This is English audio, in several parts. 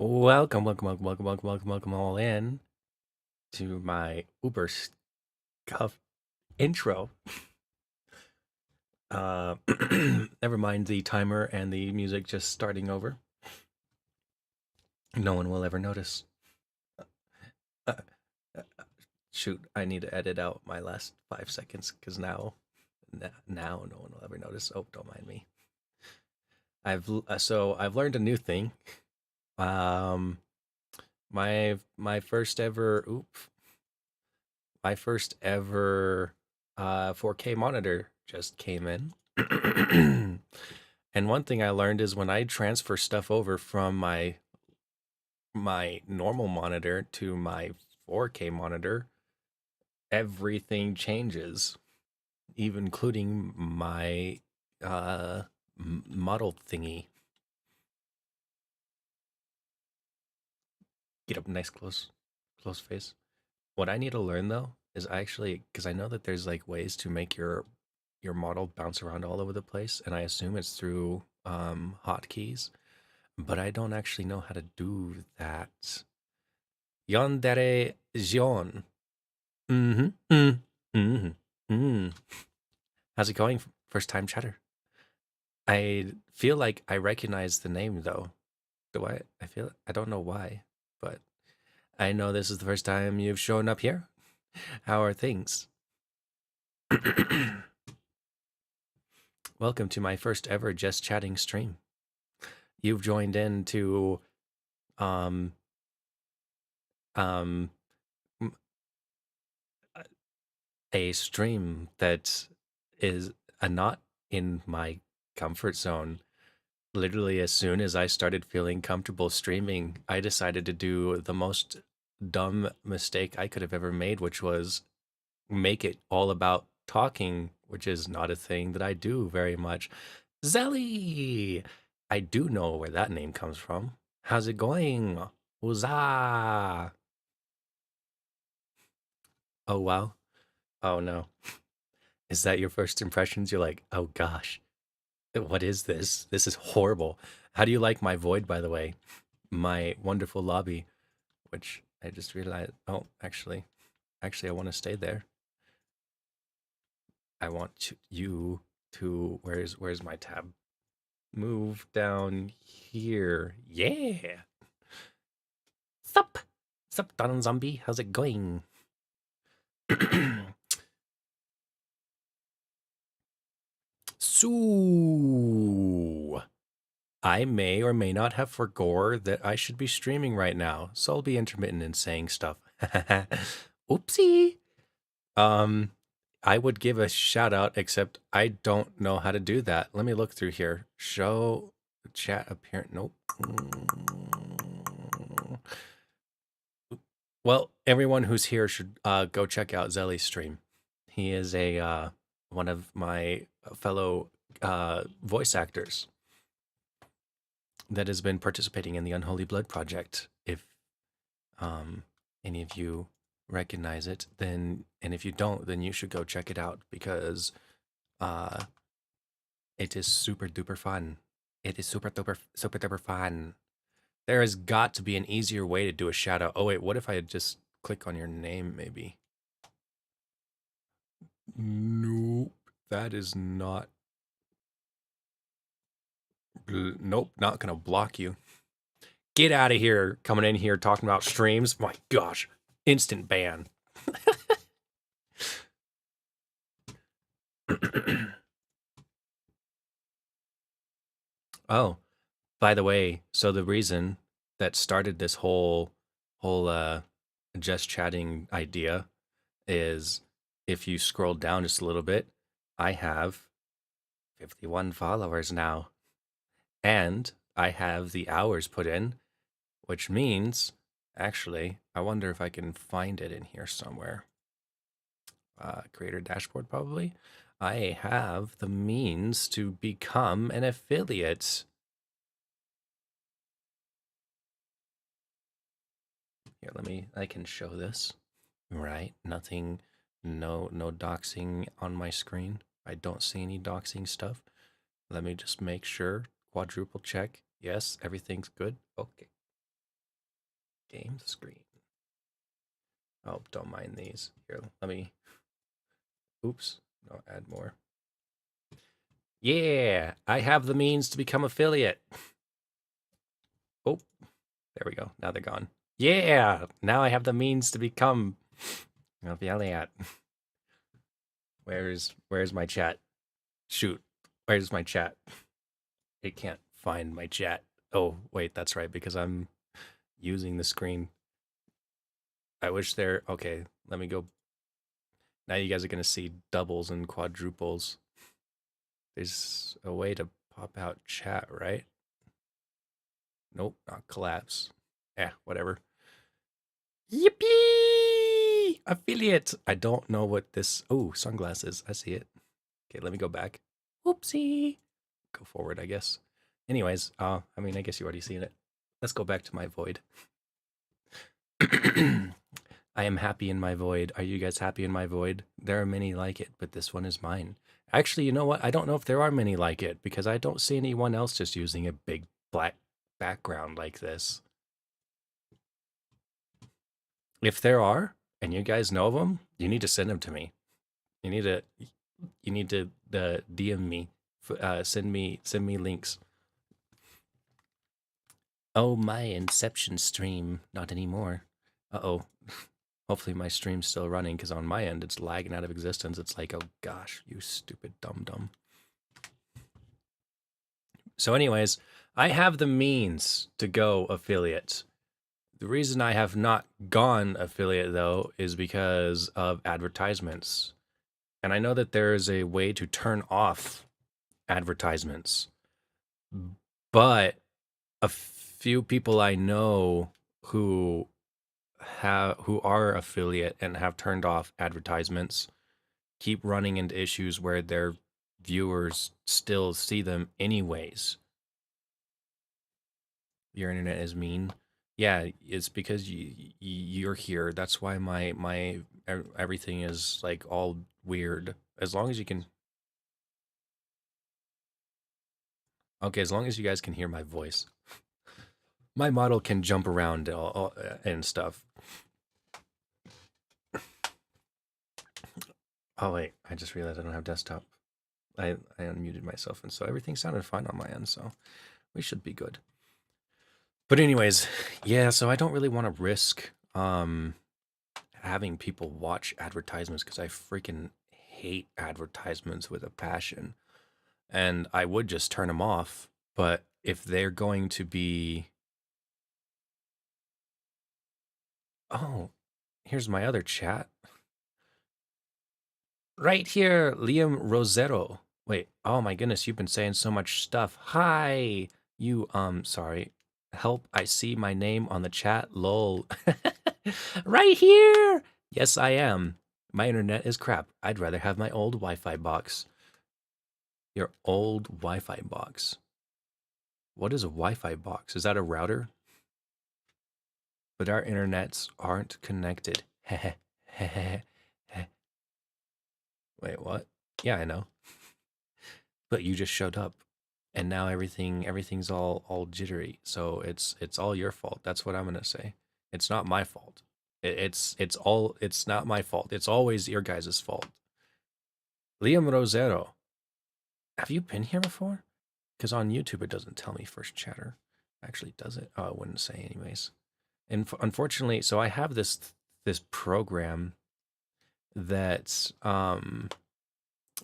Welcome all in to my Uber scuff intro. Uh, Never mind the timer and the music just starting over. No one will ever notice. Uh, uh, Shoot, I need to edit out my last 5 seconds because now no one will ever notice. Oh, don't mind me. I've learned a new thing. Um, my first ever my first ever 4K monitor just came in. And one thing I learned is when I transfer stuff over from my normal monitor to my 4K monitor, everything changes, even including my model thingy. Get up nice close face. What I need to learn though is actually because I know that there's like ways to make your model bounce around all over the place, and I assume it's through hotkeys, but I don't actually know how to do that. Yandere Jion. Mm-hmm. Mm-hmm. Mm. How's it going? First time chatter. I feel like I recognize the name though. Do I? I don't know why, but I know this is the first time you've shown up here. How are things? Welcome to my first ever just chatting stream. You've joined into um um a stream that is not in my comfort zone. Literally, as soon as I started feeling comfortable streaming, I decided to do the most dumb mistake I could have ever made, which was make it all about talking, which is not a thing that I do very much. Zelly! I do know where that name comes from. How's it going? Huzzah! Oh, wow. Oh, no. Is that your first impressions? You're like, oh gosh, what is this? This is horrible. How do you like my void, by the way? My wonderful lobby, which I just realized. Oh, actually, I want to stay there. I want you to. Where's my tab? Move down here. Yeah. Sup, Don Zombie. How's it going? So, I may or may not have forgore that I should be streaming right now, so I'll be intermittent in saying stuff. Oopsie. Um, I would give a shout out, except I don't know how to do that. Let me look through here. Show chat appearance. Nope. Well, everyone who's here should go check out Zelly's stream. He is a one of my fellow voice actors that has been participating in the Unholy Blood Project. If any of you recognize it, then, and if you don't, then you should go check it out because uh, it is super duper fun. It is super duper fun. There has got to be an easier way to do a shout out. Oh wait, what if I just click on your name maybe? Nope, that is not. Nope, not gonna block you. Get out of here, coming in here talking about streams. My gosh, instant ban. Oh, by the way, so the reason that started this whole just chatting idea is if you scroll down just a little bit, I have 51 followers now. And I have the hours put in, which means actually, I wonder if I can find it in here somewhere. Creator dashboard, probably. I have the means to become an affiliate. Here, I can show this. Right, nothing, no doxing on my screen. I don't see any doxing stuff. Let me just make sure, quadruple check. Yes, everything's good. Okay. Game screen. Oh, don't mind these. Here, let me. Oops. No, add more. Yeah, I have the means to become affiliate. Oh, there we go. Now they're gone. Yeah, now I have the means to become affiliate. Where's my chat? Shoot, where's my chat? It can't find my chat. Oh, wait, that's right, because I'm using the screen. I wish there. Okay, let me go. Now you guys are gonna see doubles and quadruples. There's a way to pop out chat, right? Nope, not collapse. Whatever. Yippee! Affiliate! I don't know what this... Oh, sunglasses. I see it. Okay, let me go back. Whoopsie! Go forward, I guess. Anyways, I mean, I guess you already seen it. Let's go back to my void. I am happy in my void. Are you guys happy in my void? There are many like it, but this one is mine. Actually, you know what? I don't know if there are many like it, because I don't see anyone else just using a big black background like this. If there are, and you guys know of them, you need to send them to me. You need to DM me, send me links. Oh, my Inception stream, not anymore. Uh-oh. Hopefully my stream's still running, because on my end it's lagging out of existence. It's like, oh gosh, you stupid dum-dum. So anyways, I have the means to go affiliate. The reason I have not gone affiliate, though, is because of advertisements. And I know that there is a way to turn off advertisements. But a few people I know who are affiliate and have turned off advertisements keep running into issues where their viewers still see them anyways. Your internet is mean. Yeah, it's because you're here. That's why my everything is like all weird. As long as you can. Okay, as long as you guys can hear my voice. My model can jump around and stuff. Oh wait, I just realized I don't have desktop. I unmuted myself, and so everything sounded fine on my end, so we should be good. But anyways, yeah, so I don't really want to risk having people watch advertisements, because I freaking hate advertisements with a passion. And I would just turn them off, but if they're going to be... Oh, here's my other chat. Right here, Liam Rosero. Wait, oh my goodness, you've been saying so much stuff. Hi, you, sorry. Help, I see my name on the chat, lol. Right here! Yes, I am. My internet is crap. I'd rather have my old Wi-Fi box. Your old Wi-Fi box. What is a Wi-Fi box? Is that a router? But our internets aren't connected. Wait, what? Yeah, I know. But you just showed up, and now everything's all jittery. So it's all your fault. That's what I'm gonna say. It's not my fault. It's not my fault. It's always your guys' fault. Liam Rosero, have you been here before? Because on YouTube it doesn't tell me first chatter. Actually, does it? Oh, it wouldn't say anyways. And unfortunately, so I have this program that's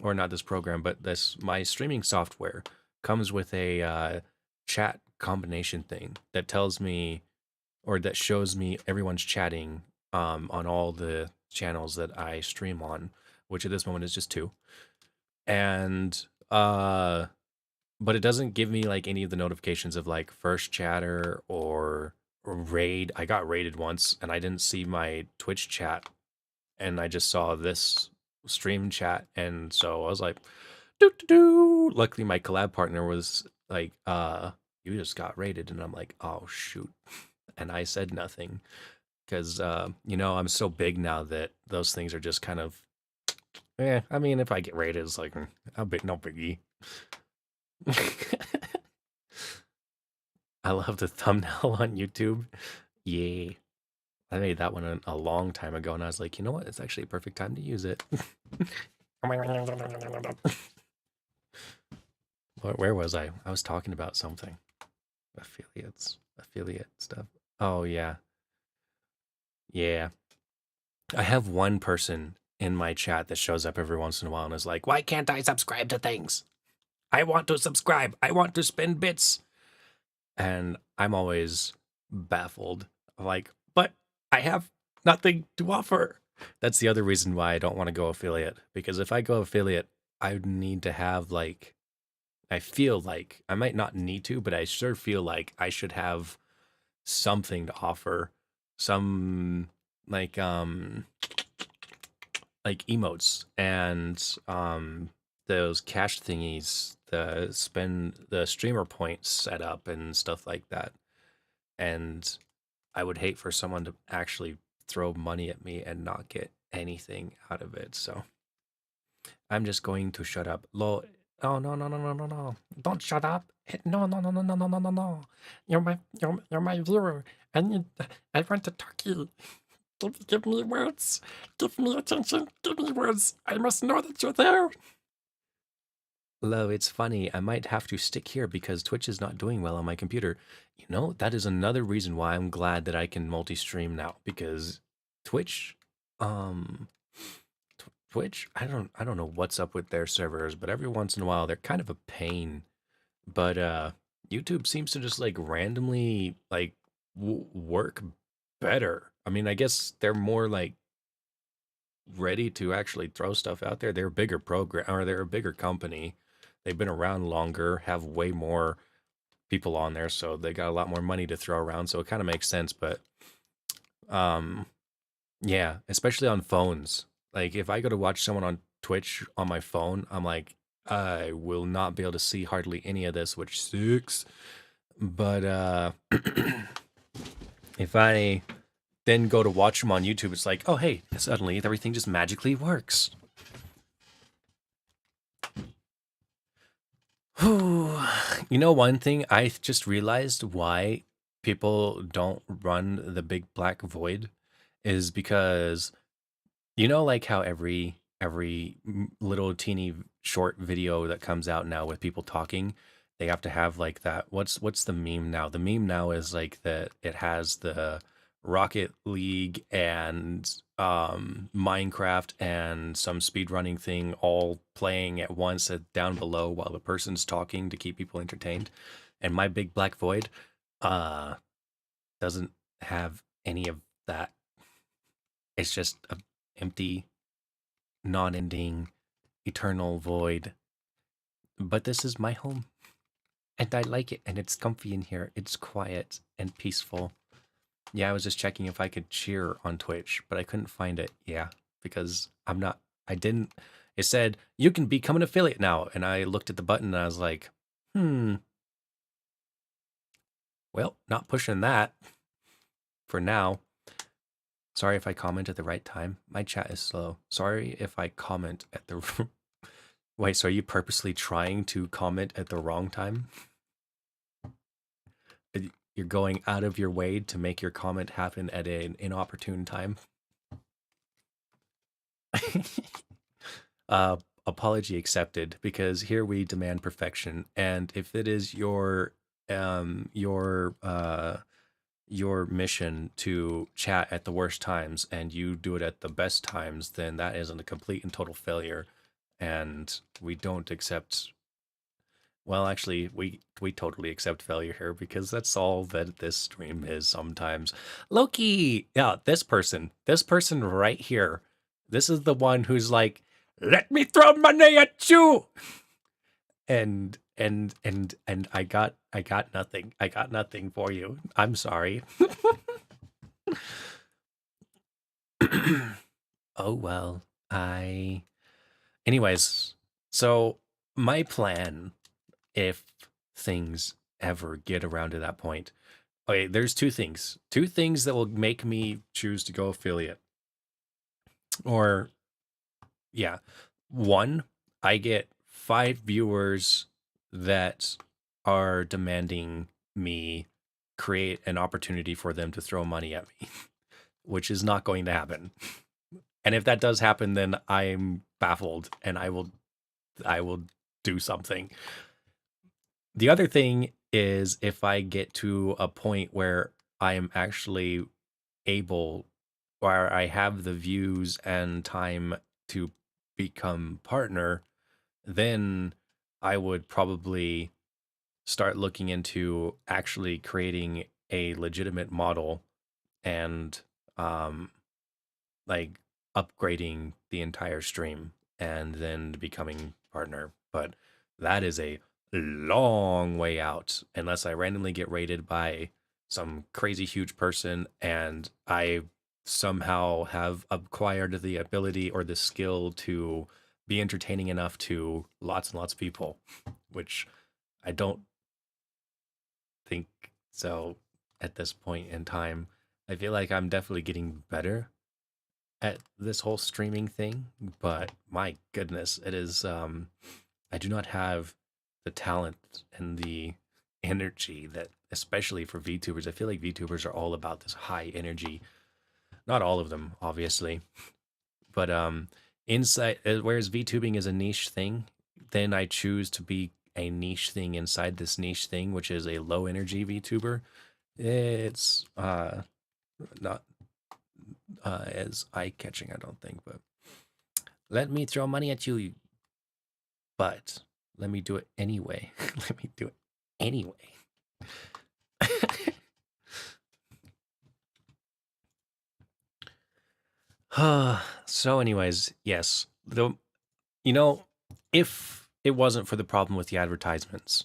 or not this program, but my streaming software comes with a chat combination thing that tells me, or that shows me everyone's chatting on all the channels that I stream on, which at this moment is just 2. And but it doesn't give me like any of the notifications of like first chatter or raid. I got raided once and I didn't see my Twitch chat, and I just saw this stream chat, and so I was like, doo doo doo. Luckily my collab partner was like, you just got raided, and I'm like, oh shoot. And I said nothing, because you know, I'm so big now that those things are just kind of, I mean, if I get raided, it's like, no biggie. I love the thumbnail on YouTube. Yeah. I made that one a long time ago, and I was like, you know what? It's actually a perfect time to use it. Where was I? I was talking about something. Affiliate stuff. Oh, yeah. Yeah. I have one person in my chat that shows up every once in a while and is like, why can't I subscribe to things? I want to subscribe. I want to spend bits. And I'm always baffled. Like, but I have nothing to offer. That's the other reason why I don't want to go affiliate. Because if I go affiliate, I would need to have like, I feel like I might not need to, but I sure feel like I should have something to offer. Some like emotes and those cash thingies, the spend the streamer points set up and stuff like that. And I would hate for someone to actually throw money at me and not get anything out of it. So I'm just going to shut up. Lol. Oh no no no no no no! Don't shut up! No no no no no no no no no! You're my viewer. I want to talk to you. Give me words. Give me attention. Give me words. I must know that you're there. Lo, it's funny. I might have to stick here because Twitch is not doing well on my computer. You know, that is another reason why I'm glad that I can multi-stream now, because Twitch, um, Twitch, I don't know what's up with their servers, but every once in a while they're kind of a pain. But YouTube seems to just like randomly like work better. I mean, I guess they're more like ready to actually throw stuff out there. They're a bigger program, or they're a bigger company. They've been around longer, have way more people on there, so they got a lot more money to throw around. So it kind of makes sense. But um, yeah, especially on phones. Like if I go to watch someone on Twitch on my phone, I'm like, I will not be able to see hardly any of this, which sucks. But if I then go to watch them on YouTube, it's like, oh hey, suddenly everything just magically works. You know, one thing I just realized why people don't run the big black void is because, you know, like how every little teeny short video that comes out now with people talking, they have to have like that. What's the meme now? The meme now is like that it has the Rocket League and Minecraft and some speedrunning thing all playing at once down below while the person's talking to keep people entertained. And my big black void uh doesn't have any of that. It's just a empty, non-ending, eternal void. But this is my home, and I like it, and it's comfy in here. It's quiet and peaceful. Yeah, I was just checking if I could cheer on Twitch, but I couldn't find it. Yeah, because I'm not, I didn't, it said, you can become an affiliate now. And I looked at the button and I was like, well, not pushing that for now. Sorry if I comment at the right time. My chat is slow. Sorry if I comment at the, wait, so are you purposely trying to comment at the wrong time? You're going out of your way to make your comment happen at an inopportune time? Apology accepted, because here we demand perfection. And if it is your mission to chat at the worst times and you do it at the best times, then that isn't a complete and total failure. And we don't accept, well, actually, we totally accept failure here, because that's all that this stream is sometimes. Loki, yeah, this person right here. This is the one who's like, let me throw money at you. And I got nothing. I got nothing for you. I'm sorry. Oh well. Anyways, so my plan, if things ever get around to that point. Okay, there's two things. Two things that will make me choose to go affiliate. Or yeah. One, I get 5 viewers that are demanding me create an opportunity for them to throw money at me, which is not going to happen. And if that does happen, then I'm baffled and I will do something. The other thing is if I get to a point where I am actually able, where I have the views and time to become partner, then I would probably start looking into actually creating a legitimate model and um like upgrading the entire stream and then becoming partner. But that is a long way out unless I randomly get rated by some crazy huge person and I somehow have acquired the ability or the skill to be entertaining enough to lots and lots of people, which I don't think so at this point in time. I feel like I'm definitely getting better at this whole streaming thing, but my goodness, it is I do not have the talent and the energy that especially for VTubers. I feel like VTubers are all about this high energy. Not all of them, obviously, but inside whereas VTubing is a niche thing, then I choose to be a niche thing inside this niche thing, which is a low energy VTuber. It's not as eye catching, I don't think, but let me throw money at you, but let me do it anyway. Let me do it anyway. So, anyways, yes. You know, if it wasn't for the problem with the advertisements,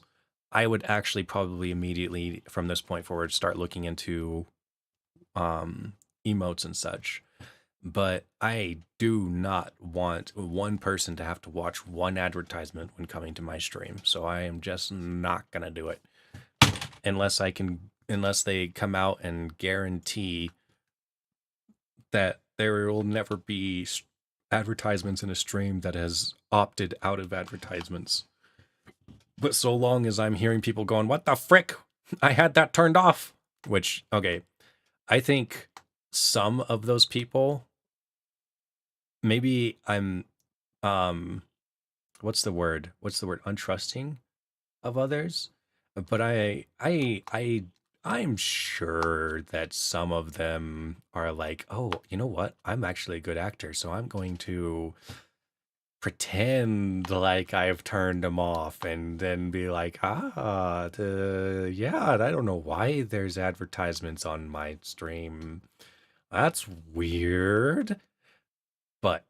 I would actually probably immediately from this point forward start looking into um, emotes and such. But I do not want one person to have to watch one advertisement when coming to my stream. So I am just not gonna do it unless they come out and guarantee that there will never be advertisements in a stream that has opted out of advertisements. But so long as I'm hearing people going, "What the frick? I had that turned off." Which, okay, I think some of those people, maybe I'm um what's the word? What's the word? Untrusting of others. But I'm sure that some of them are like, oh, you know what? I'm actually a good actor, so I'm going to pretend like I've turned them off and then be like, yeah, I don't know why there's advertisements on my stream. That's weird. But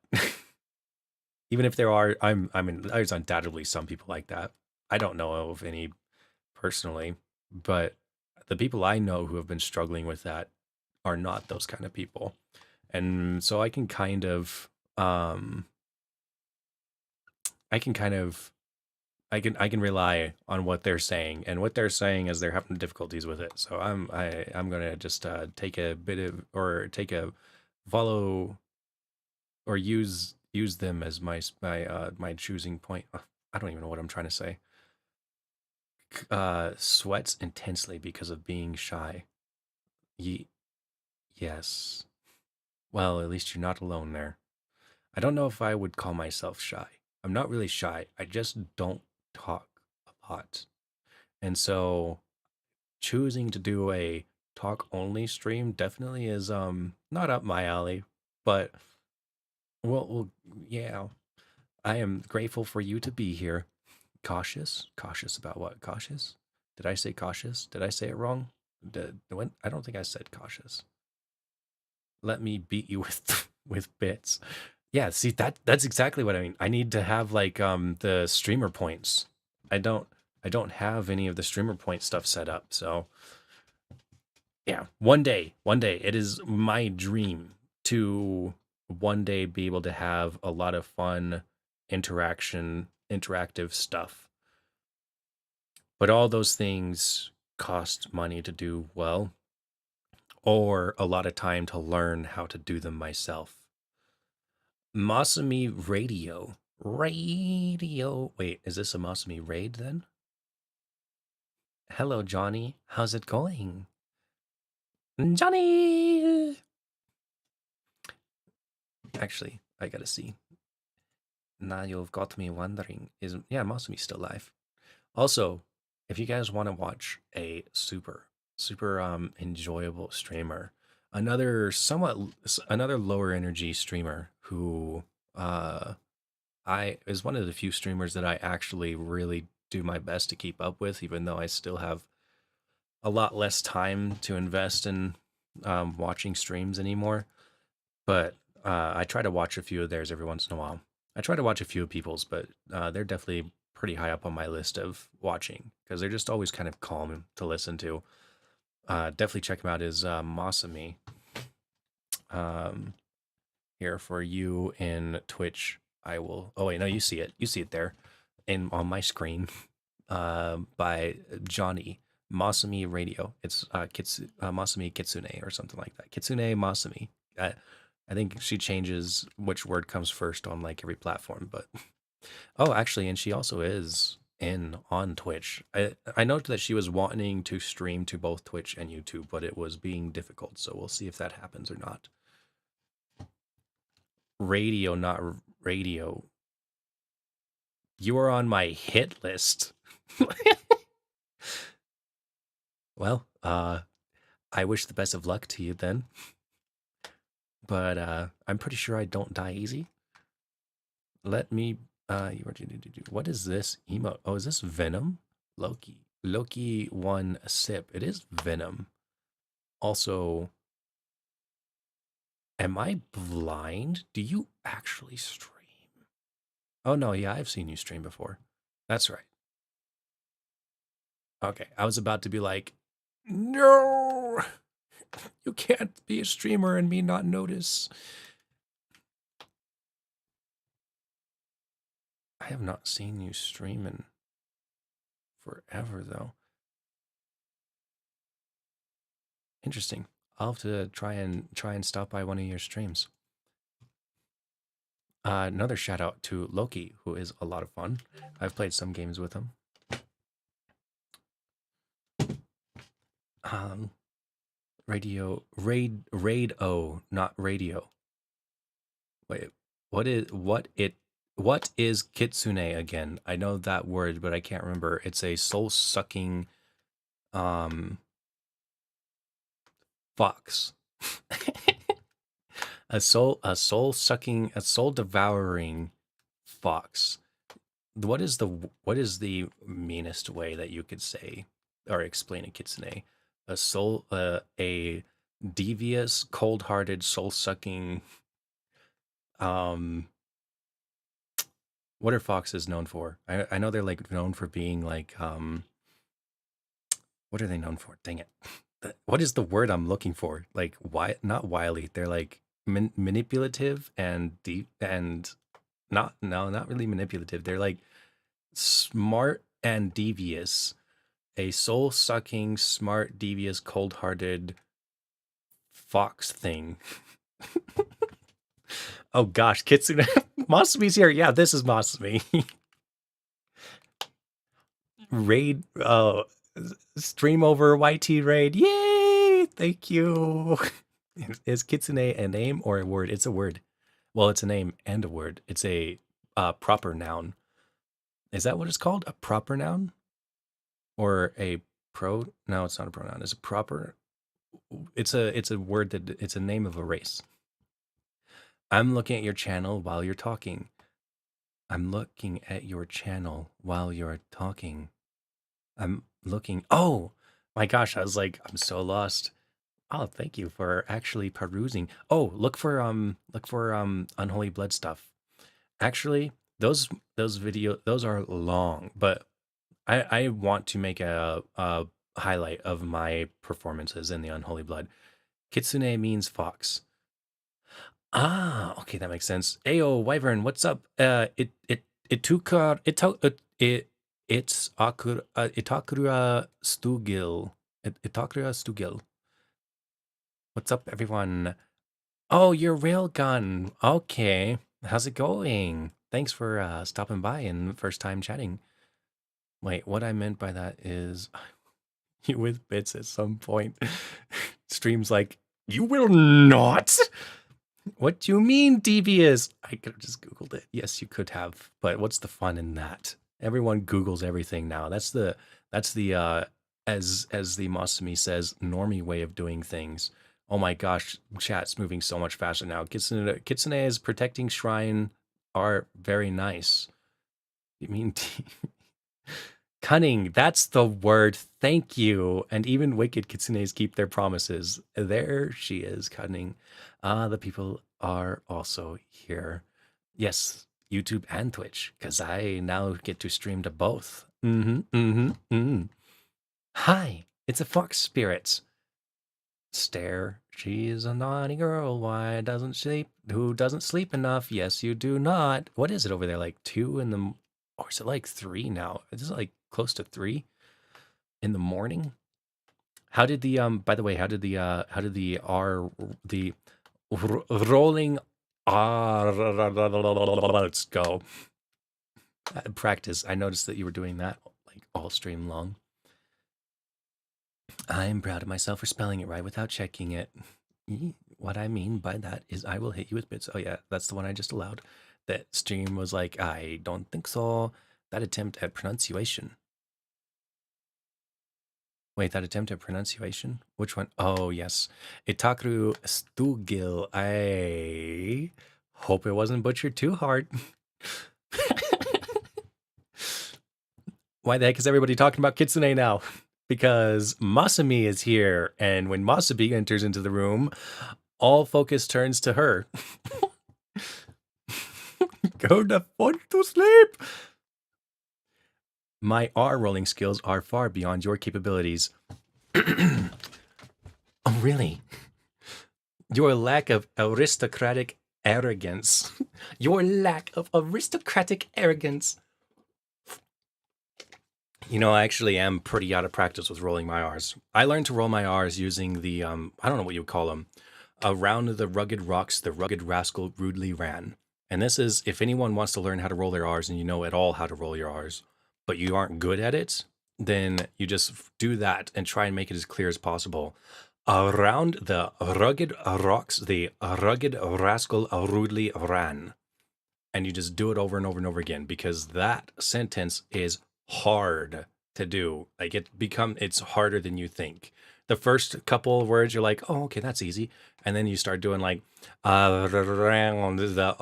even if there are, I mean, there's undoubtedly some people like that. I don't know of any personally, but the people I know who have been struggling with that are not those kind of people. And so I can kind of I can rely on what they're saying, and what they're saying is they're having difficulties with it. So I'm gonna just take a bit of or take a follow or use them as my choosing point. I don't even know what I'm trying to say. Sweats intensely because of being shy. Ye- yes. Well, at least you're not alone there. I don't know if I would call myself shy. I'm not really shy. I just don't talk a lot. And so choosing to do a talk only stream definitely is not up my alley, but well yeah, I am grateful for you to be here. Cautious? Cautious about what? Cautious? Did I say cautious? Did I say it wrong? When? I don't think I said cautious. Let me beat you with with bits. Yeah, see that's exactly what I mean. I need to have like the streamer points. I don't I don't have any of the streamer point stuff set up. So, yeah, one day it is my dream to one day be able to have a lot of fun interactive stuff. But all those things cost money to do well or a lot of time to learn how to do them myself. Masumi Radio. Radio. Wait, is this a Masumi raid then? Hello, Johnny. How's it going? Johnny! Actually, I gotta see. Now you've got me wondering, is yeah, Masumi's still alive. Also, if you guys want to watch a super enjoyable streamer, another lower energy streamer who uh I is one of the few streamers that I actually really do my best to keep up with, even though I still have a lot less time to invest in watching streams anymore. But I try to watch a few of theirs every once in a while. I try to watch a few of people's, but they're definitely pretty high up on my list of watching because they're just always kind of calm to listen to. Definitely check them out. Is Masami here for you in Twitch? I will. Oh wait, no, you see it. You see it there, in on my screen. By Johnny Masami Radio. It's Masami Kitsune or something like that. Kitsune Masami. I think she changes which word comes first on like every platform. But oh, actually, and she also is in on Twitch. I note that she was wanting to stream to both Twitch and YouTube, but it was being difficult. So we'll see if that happens or not. Radio, not radio. You are on my hit list. Well, I wish the best of luck to you then. But I'm pretty sure I don't die easy. Let me what is this emote? Oh, is this Venom? Loki. Loki one sip. It is Venom. Also, am I blind? Do you actually stream? Oh no, yeah, I've seen you stream before. That's right. Okay, I was about to be like, no, you can't be a streamer and me not notice. I have not seen you stream in forever though. Interesting. I'll have to try and stop by one of your streams. Another shout out to Loki, who is a lot of fun. I've played some games with him. Raid O, not radio. Wait, what is kitsune again? I know that word, but I can't remember. It's a soul sucking um fox. a soul devouring fox. What is the meanest way that you could say or explain a kitsune? A devious, cold-hearted, soul-sucking. Um, what are foxes known for? I know they're like known for being like what are they known for? Dang it! What is the word I'm looking for? Like why not wily? They're like manipulative and deep and not really manipulative. They're like smart and devious. A soul sucking, smart, devious, cold hearted fox thing. Oh gosh, Kitsune. Masumi's here. Yeah, this is Masumi. Raid, stream over YT raid. Yay! Thank you. Is Kitsune a name or a word? It's a word. Well, it's a name and a word. It's a proper noun. Is that what it's called? A proper noun? Or a pro? No, it's not a pronoun. It's a proper. It's a word that it's a name of a race. I'm looking at your channel while you're talking. I'm looking at your channel while you're talking. I'm looking. Oh my gosh! I was like, I'm so lost. Oh, thank you for actually perusing. Oh, look for Unholy Blood stuff. Actually, those are long, but I want to make a highlight of my performances in the Unholy Blood. Kitsune means fox. Ah, okay, that makes sense. Ayo, Wyvern, what's up? It took it's Itakura Stugil. Itakura Stugil. What's up, everyone? Oh, you're Railgun. Okay. How's it going? Thanks for stopping by and first time chatting. Wait, what I meant by that is you with bits at some point. Stream's like, you will not. What do you mean devious? I could have just Googled it. Yes, you could have, but what's the fun in that? Everyone Googles everything now. That's the as the Masumi says, normie way of doing things. Oh my gosh, chat's moving so much faster now. Kitsune's protecting shrine are very nice. You mean cunning? That's the word. Thank you. And even wicked kitsunes keep their promises. There she is, cunning. The people are also here. Yes, YouTube and Twitch, because I now get to stream to both. Hi, it's a fox spirit. Stare. She's a naughty girl. Why doesn't sleep? Who doesn't sleep enough? Yes, you do not. What is it over there? Like 2 in the, or is it like 3 now? Is it like close to 3 in the morning? How did the by the way, how did the rolling let's go. Practice. I noticed that you were doing that like all stream long. I'm proud of myself for spelling it right without checking it. What I mean by that is I will hit you with bits. Oh yeah, that's the one I just allowed. That stream was like, I don't think so. That attempt at pronunciation. Wait, that attempt at pronunciation? Which one? Oh, yes. Itaku Stugil. I hope it wasn't butchered too hard. Why the heck is everybody talking about Kitsune now? Because Masumi is here, and when Masumi enters into the room, all focus turns to her. Go to sleep! My R rolling skills are far beyond your capabilities. Oh, really? Your lack of aristocratic arrogance. Your lack of aristocratic arrogance. You know, I actually am pretty out of practice with rolling my R's. I learned to roll my R's using the, I don't know what you would call them. Around the rugged rocks, the rugged rascal rudely ran. And this is, if anyone wants to learn how to roll their R's and you know at all how to roll your R's, but you aren't good at it, then you just do that and try and make it as clear as possible. Around the rugged rocks, the rugged rascal rudely ran. And you just do it over and over and over again, because that sentence is hard to do. Like it's harder than you think. The first couple of words, you're like, oh, okay, that's easy. And then you start doing like, around the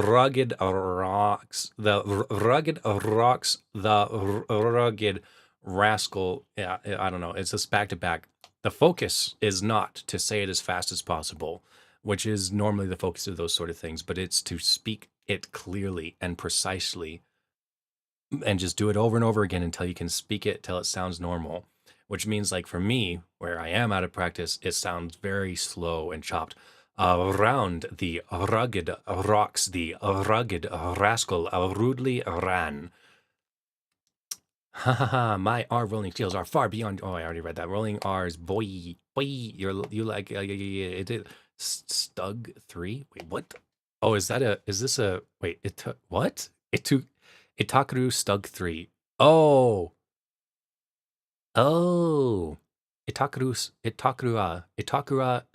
rugged rocks, the rugged rocks, the rugged rascal. Yeah, I don't know. It's just back to back. The focus is not to say it as fast as possible, which is normally the focus of those sort of things, but it's to speak it clearly and precisely and just do it over and over again until you can speak it till it sounds normal. Which means, like for me, where I am out of practice, it sounds very slow and chopped. Around the rugged rocks, the rugged rascal rudely ran. Ha ha ha! My R rolling skills are far beyond. Oh, I already read that. Rolling R's, boy. You like it is Stug 3. Wait, what? Oh, is this a wait? What? Itakuru Stug 3. Oh, oh, Itakura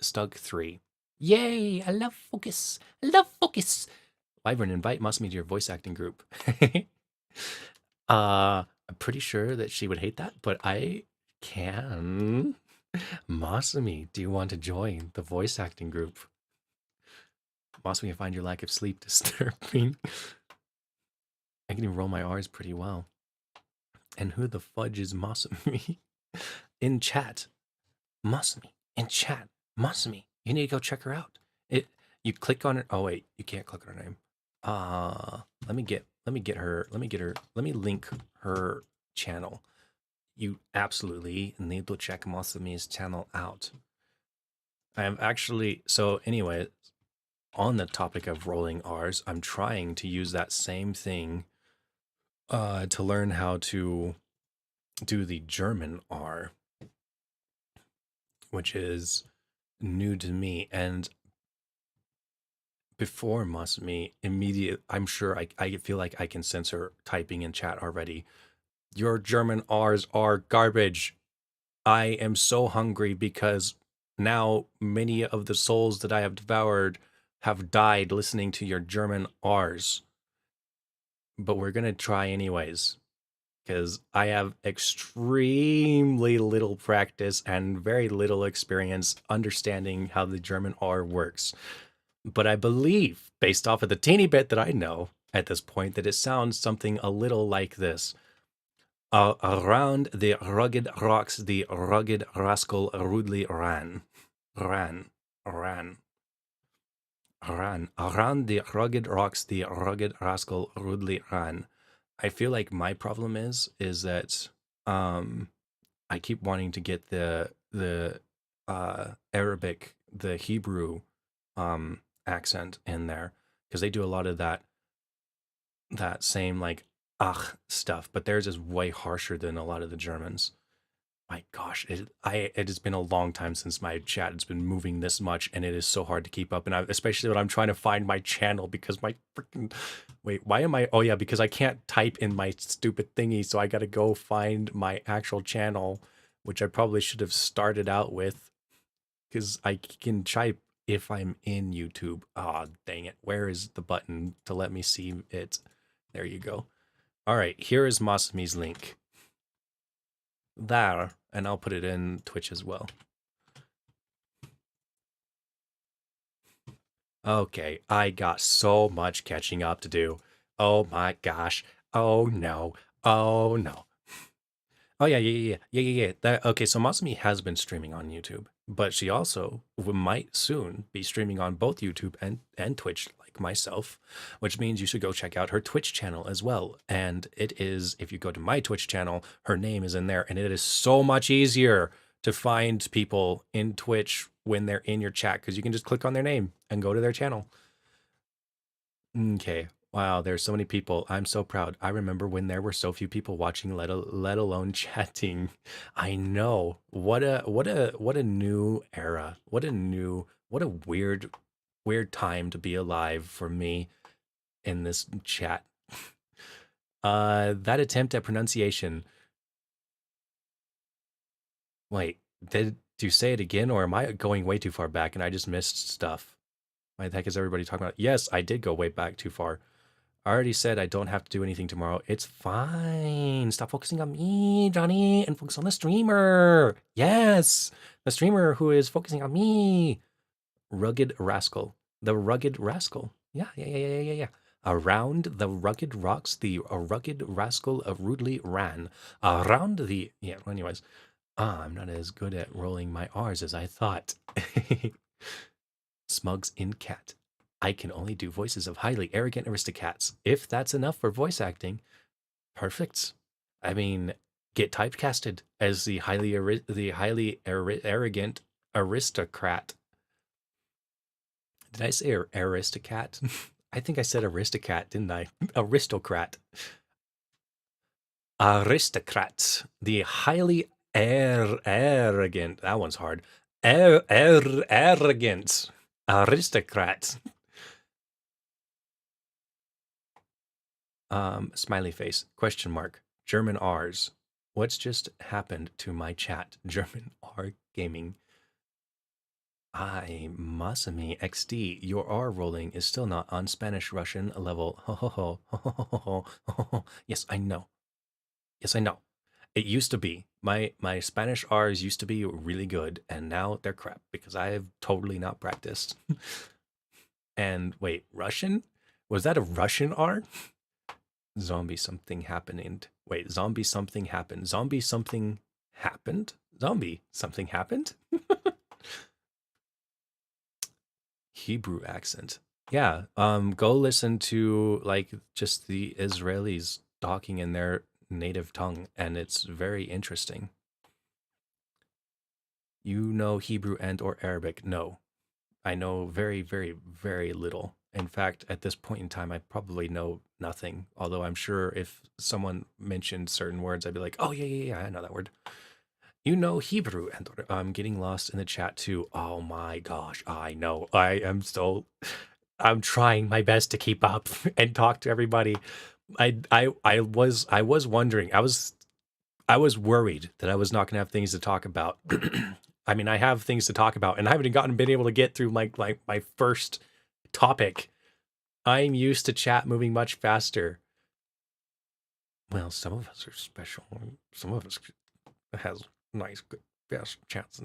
Stug 3. Yay! I love focus. I love focus. Wyvern, invite Masumi to your voice acting group. I'm pretty sure that she would hate that, but I can. Masumi, do you want to join the voice acting group? Masumi, I find your lack of sleep disturbing. I can even roll my R's pretty well. And who the fudge is Masumi? In chat. Masumi. In chat. Masumi. You need to go check her out. You click on it. Oh wait, you can't click on her name. Let me link her channel. You absolutely need to check Masumi's channel out. I am actually, so anyway, on the topic of rolling R's, I'm trying to use that same thing to learn how to do the German R, which is new to me. And before Masumi, I'm sure I feel like I can censor typing in chat already. Your German R's are garbage. I am so hungry because now many of the souls that I have devoured have died listening to your German R's. But we're gonna try anyways because I have extremely little practice and very little experience understanding how the German R works. But I believe, based off of the teeny bit that I know at this point, that it sounds something a little like this. Around the rugged rocks, the rugged rascal rudely ran. Ran. Ran. Ran. Around the rugged rocks, the rugged rascal rudely ran. I feel like my problem is that um I keep wanting to get the Arabic, the Hebrew accent in there because they do a lot of that same like ach stuff, but theirs is way harsher than a lot of the Germans. My gosh, it has been a long time since my chat has been moving this much, and it is so hard to keep up. And especially when I'm trying to find my channel because my freaking wait, why am I? Oh yeah, because I can't type in my stupid thingy, so I got to go find my actual channel, which I probably should have started out with because I can type if I'm in YouTube. Ah, dang it! Where is the button to let me see it? There you go. All right, here is Masami's link. There, and I'll put it in Twitch as well. Okay, I got so much catching up to do. Oh my gosh. Oh no. Oh no. Oh yeah. Okay, so Masumi has been streaming on YouTube, but she also might soon be streaming on both YouTube and Twitch, like myself, which means you should go check out her Twitch channel as well. And it is, if you go to my Twitch channel, her name is in there, and it is so much easier to find people in Twitch when they're in your chat because you can just click on their name and go to their channel. Okay. Wow, there's so many people. I'm so proud. I remember when there were so few people watching, let alone chatting. I know. What a new era. What a weird time to be alive for me in this chat. That attempt at pronunciation. Wait, did you say it again, or am I going way too far back and I just missed stuff? Why the heck is everybody talking about? Yes, I did go way back too far. I already said I don't have to do anything tomorrow. It's fine. Stop focusing on me, Johnny, and focus on the streamer. Yes, the streamer who is focusing on me. Rugged rascal. The rugged rascal. Yeah. Around the rugged rocks, the rugged rascal rudely ran. Around the. Yeah, anyways. I'm not as good at rolling my R's as I thought. Smugs in cat. I can only do voices of highly arrogant aristocrats. If that's enough for voice acting, perfect. I mean, get typecasted as the arrogant aristocrat. Did I say aristocrat? I think I said aristocrat, didn't I? Aristocrat. Aristocrats, the highly arrogant. That one's hard. Arrogant aristocrats. Smiley face, question mark, German R's. What's just happened to my chat? German R gaming. I Masami XD, your R rolling is still not on Spanish Russian level. Ho ho ho ho ho ho ho ho ho. Yes, I know. Yes, I know. It used to be. My Spanish R's used to be really good, and now they're crap because I have totally not practiced. And wait, Russian? Was that a Russian R? Zombie something happening. Wait, zombie something happened. Zombie something happened? Zombie something happened? Hebrew accent. Yeah, go listen to like just the Israelis talking in their native tongue, and it's very interesting. You know Hebrew and or Arabic? No. I know very little. In fact, at this point in time, I probably know nothing. Although I'm sure if someone mentioned certain words, I'd be like, "Oh yeah, I know that word." You know Hebrew, and I'm getting lost in the chat too. Oh my gosh, I know. I'm trying my best to keep up and talk to everybody. I was wondering. I was worried that I was not going to have things to talk about. I mean, I have things to talk about, and I haven't been able to get through like my first topic. I'm used to chat moving much faster. Well, some of us are special. Some of us has nice, good, fast chats.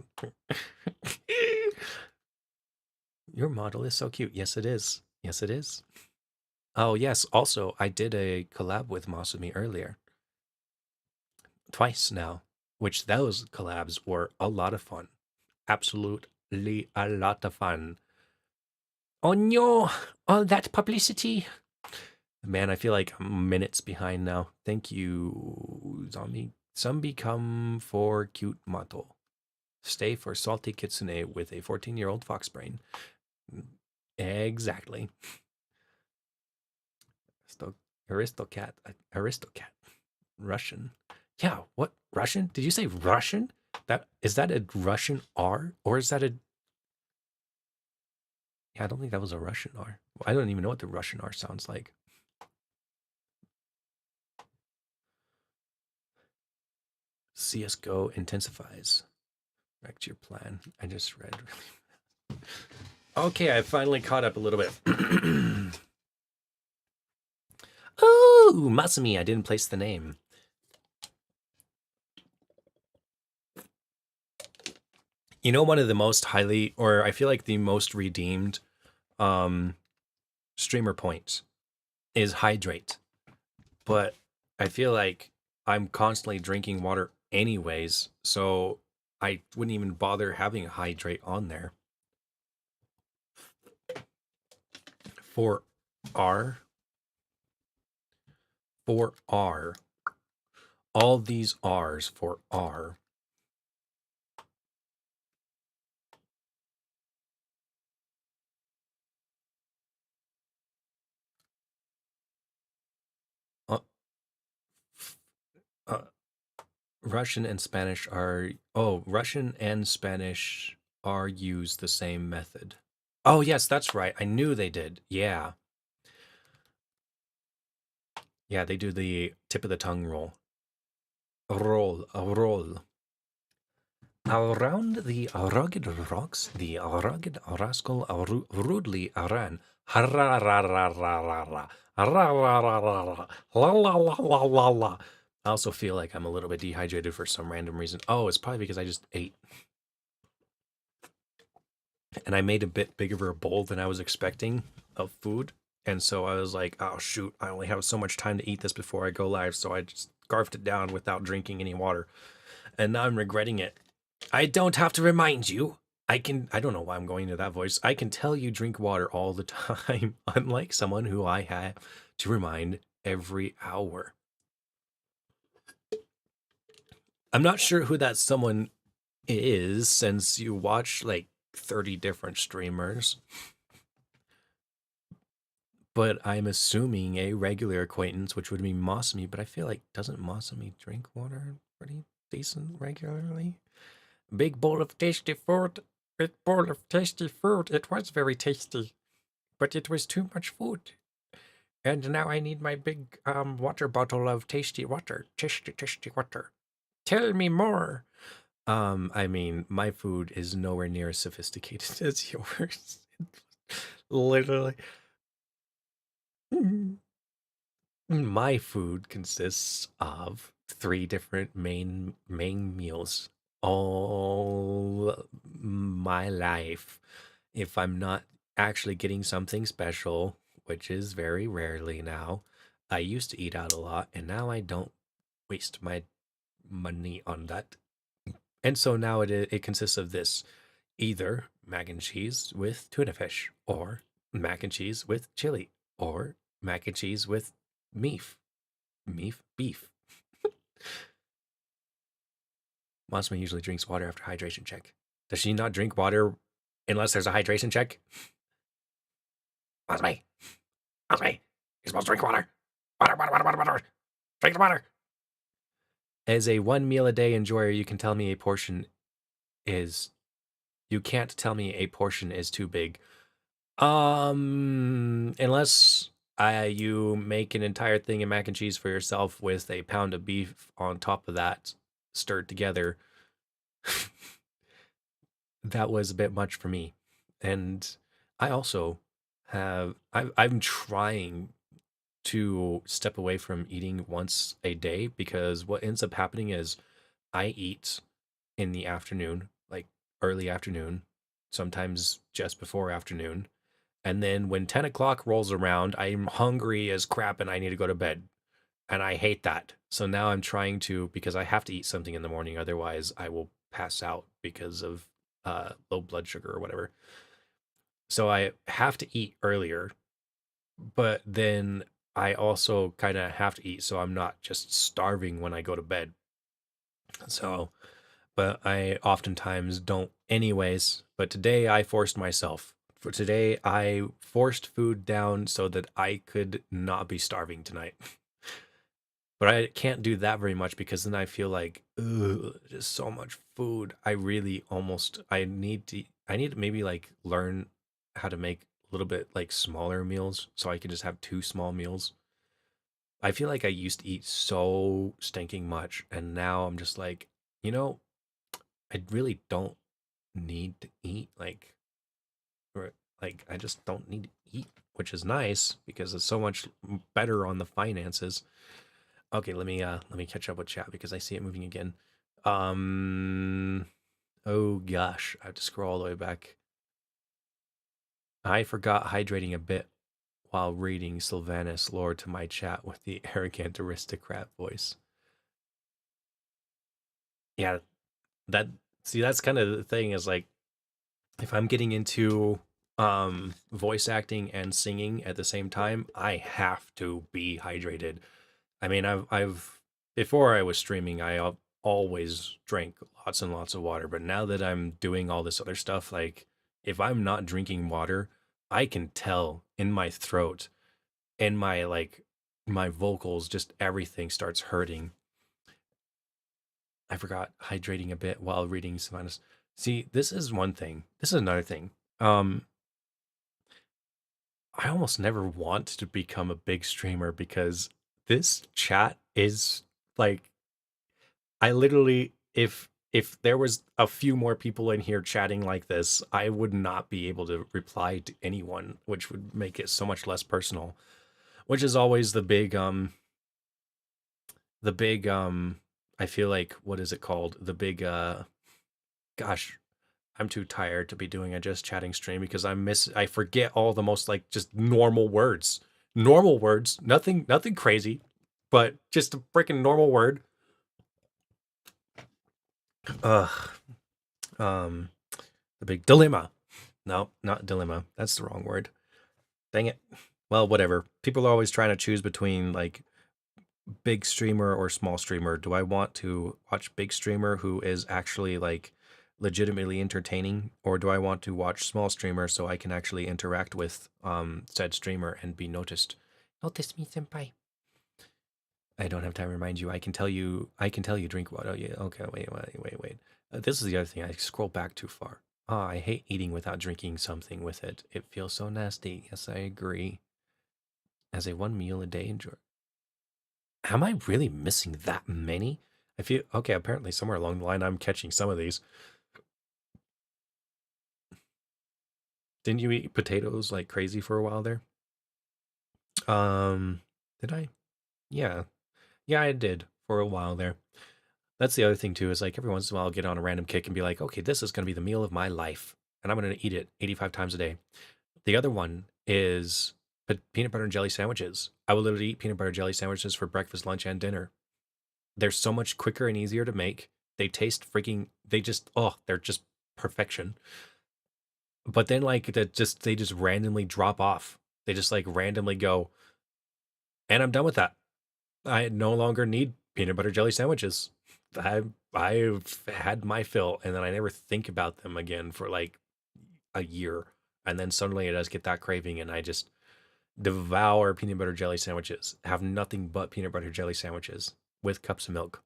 Your model is so cute. Yes, it is. Yes, it is. Oh, yes. Also, I did a collab with Masumi earlier. Twice now, which those collabs were a lot of fun. Absolutely a lot of fun. Oh no, all that publicity. Man, I feel like I'm minutes behind now. Thank you, Zombie. Zombie come for cute model. Stay for salty kitsune with a 14-year-old fox brain. Exactly. Aristocat. Aristocat. Russian. Yeah, what? Russian? Did you say Russian? Is that a Russian R? Or is that a... Yeah, I don't think that was a Russian R. I don't even know what the Russian R sounds like. CSGO intensifies. Back to your plan. I just read really... Okay, I finally caught up a little bit. Oh, Masumi, I didn't place the name. You know, one of the most highly, or I feel like the most redeemed streamer points is hydrate. But I feel like I'm constantly drinking water anyways, so I wouldn't even bother having a hydrate on there. For R, all these R's for R. Uh, uh, Russian and Spanish are... Oh, Russian and Spanish are use the same method. Oh, yes, that's right. I knew they did. Yeah. Yeah, they do the tip of the tongue roll. Roll, a roll. Around the rugged rocks, the rugged rascal rudely ran. I also feel like I'm a little bit dehydrated for some random reason. Oh, it's probably because I just ate. And I made a bit bigger of a bowl than I was expecting of food. And so I was like, oh, shoot, I only have so much time to eat this before I go live. So I just scarfed it down without drinking any water. And now I'm regretting it. I don't have to remind you. I don't know why I'm going into that voice. I can tell you drink water all the time, unlike someone who I have to remind every hour. I'm not sure who that someone is since you watch like 30 different streamers. But I'm assuming a regular acquaintance, which would be Masumi, but I feel like doesn't Masumi drink water pretty decent regularly? Big bowl of tasty food. Big bowl of tasty food. It was very tasty, but it was too much food. And now I need my big water bottle of tasty water. Tasty water. Tell me more. I mean, my food is nowhere near as sophisticated as yours. Literally. My food consists of 3 different main meals all my life. If I'm not actually getting something special, which is very rarely now, I used to eat out a lot, and now I don't waste my money on that. And so now it consists of this: either mac and cheese with tuna fish, or mac and cheese with chili, or mac and cheese with beef. Beef. Masumi usually drinks water after hydration check. Does she not drink water unless there's a hydration check? Masumi, you're supposed to drink water. Water. Drink the water. As a 1 meal a day enjoyer, you can tell me a portion is... You can't tell me a portion is too big. Unless you make an entire thing of mac and cheese for yourself with a pound of beef on top of that, stirred together. That was a bit much for me. And I also I'm trying to step away from eating once a day because what ends up happening is I eat in the afternoon, like early afternoon, sometimes just before afternoon. And then when 10 o'clock rolls around, I'm hungry as crap and I need to go to bed. And I hate that. So now I'm trying to, because I have to eat something in the morning, otherwise I will pass out because of low blood sugar or whatever. So I have to eat earlier, but then I also kind of have to eat so I'm not just starving when I go to bed. So, but I oftentimes don't anyways. But today I forced myself. For today, I forced food down so that I could not be starving tonight. But I can't do that very much because then I feel like, ugh, just so much food. I really almost I need to maybe like learn how to make a little bit like smaller meals so I can just have two small meals. I feel like I used to eat so stinking much and now I'm just like, you know, I really don't need to eat or like I just don't need to eat, which is nice because it's so much better on the finances. Okay, let me catch up with chat because I see it moving again. Um oh gosh, I have to scroll all the way back. I forgot hydrating a bit while reading Sylvanus lore to my chat with the arrogant aristocrat voice. Yeah, that see that's kind of the thing is like if I'm getting into voice acting and singing at the same time, I have to be hydrated. I mean, I've before I was streaming, always drank lots and lots of water, but now that I'm doing all this other stuff, like if I'm not drinking water, I can tell in my throat, in my like my vocals, just everything starts hurting. I forgot hydrating a bit while reading Sylvanus. See, this is one thing. This is another thing. Um, I almost never want to become a big streamer because this chat is like I literally if there was a few more people in here chatting like this, I would not be able to reply to anyone, which would make it so much less personal. Which is always the big I feel like what is it called? The big gosh, I'm too tired to be doing a just chatting stream because I forget all the most like just normal words. Normal words, nothing crazy, but just a freaking normal word. Ugh. Um the big dilemma. No, not dilemma. That's the wrong word. Dang it. Well, whatever. People are always trying to choose between like big streamer or small streamer. Do I want to watch big streamer who is actually like legitimately entertaining, or do I want to watch small streamer so I can actually interact with said streamer and be noticed? Notice me, senpai. I don't have time to remind you. I can tell you drink water. Oh, yeah. Okay. Wait. This is the other thing. I scroll back too far. Ah, I hate eating without drinking something with it. It feels so nasty. Yes, I agree. As a one meal a day enjoy. Am I really missing that many? I feel okay. Apparently, somewhere along the line, I'm catching some of these. Didn't you eat potatoes like crazy for a while there? Did I? Yeah, yeah, I did for a while there. That's the other thing too. Is like every once in a while, I'll get on a random kick and be like, okay, this is going to be the meal of my life, and I'm going to eat it 85 times a day. The other one is peanut butter and jelly sandwiches. I will literally eat peanut butter jelly sandwiches for breakfast, lunch, and dinner. They're so much quicker and easier to make. They taste freaking. They just they're just perfection. But then like that just they just randomly drop off. They just like randomly go, and I'm done with that. I no longer need peanut butter jelly sandwiches. I've had my fill, and then I never think about them again for like a year, and then suddenly it does get that craving, and I just devour peanut butter jelly sandwiches. Have nothing but peanut butter jelly sandwiches with cups of milk.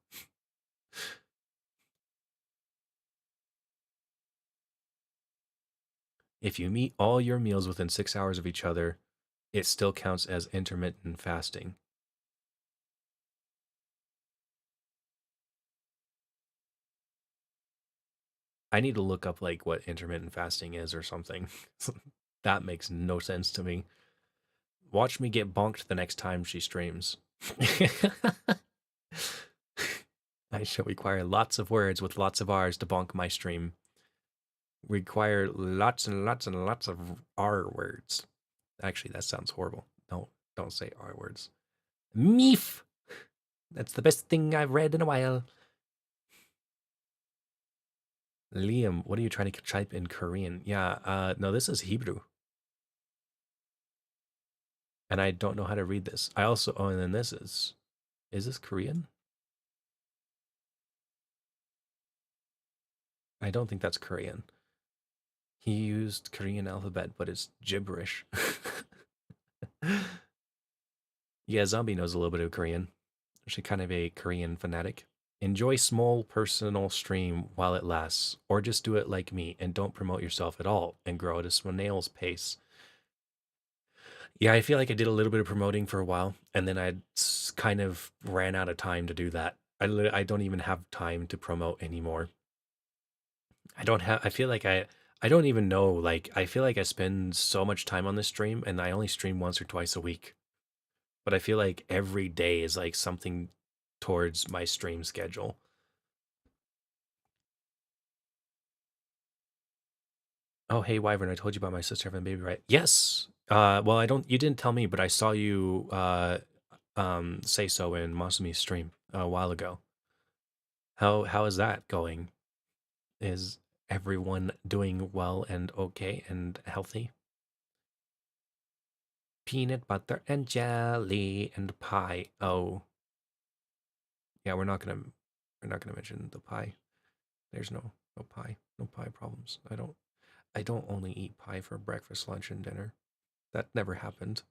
If you meet all your meals within 6 hours of each other, it still counts as intermittent fasting. I need to look up like what intermittent fasting is or something. That makes no sense to me. Watch me get bonked the next time she streams. I shall require lots of words with lots of R's to bonk my stream. Require lots and lots and lots of R words. Actually, that sounds horrible. No, don't say R words. Meef! That's the best thing I've read in a while. Liam, what are you trying to type in Korean? Yeah, no, this is Hebrew. And I don't know how to read this. I also, oh, and then this is this Korean? I don't think that's Korean. He used Korean alphabet, but it's gibberish. Yeah, Zombie knows a little bit of Korean. She's kind of a Korean fanatic. Enjoy small personal stream while it lasts, or just do it like me and don't promote yourself at all and grow at a snail's pace. Yeah, I feel like I did a little bit of promoting for a while, and then I kind of ran out of time to do that. I don't even have time to promote anymore. I don't have. I feel like I don't even know. Like I feel like I spend so much time on this stream, and I only stream once or twice a week. But I feel like every day is like something towards my stream schedule. Oh, hey Wyvern, I told you about my sister having a baby, right? Yes. Well, I don't. You didn't tell me, but I saw you say so in Masumi's stream a while ago. How is that going? Is everyone doing well and okay and healthy? Peanut butter and jelly and pie. Oh, yeah, we're not gonna mention the pie. There's no pie, no pie problems. I don't only eat pie for breakfast, lunch, and dinner. That never happened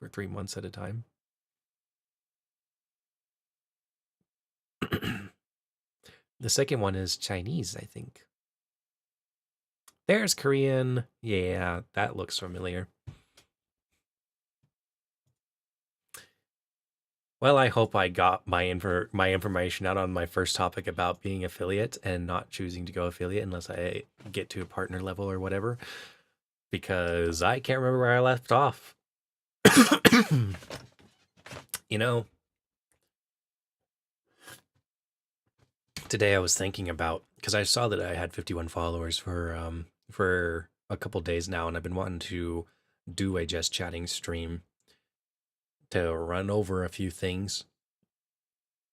for 3 months at a time. The second one is Chinese, I think. There's Korean. Yeah, that looks familiar. Well, I hope I got my information out on my first topic about being affiliate and not choosing to go affiliate unless I get to a partner level or whatever, because I can't remember where I left off. You know, today I was thinking about, because I saw that I had 51 followers for a couple days now, and I've been wanting to do a just chatting stream to run over a few things.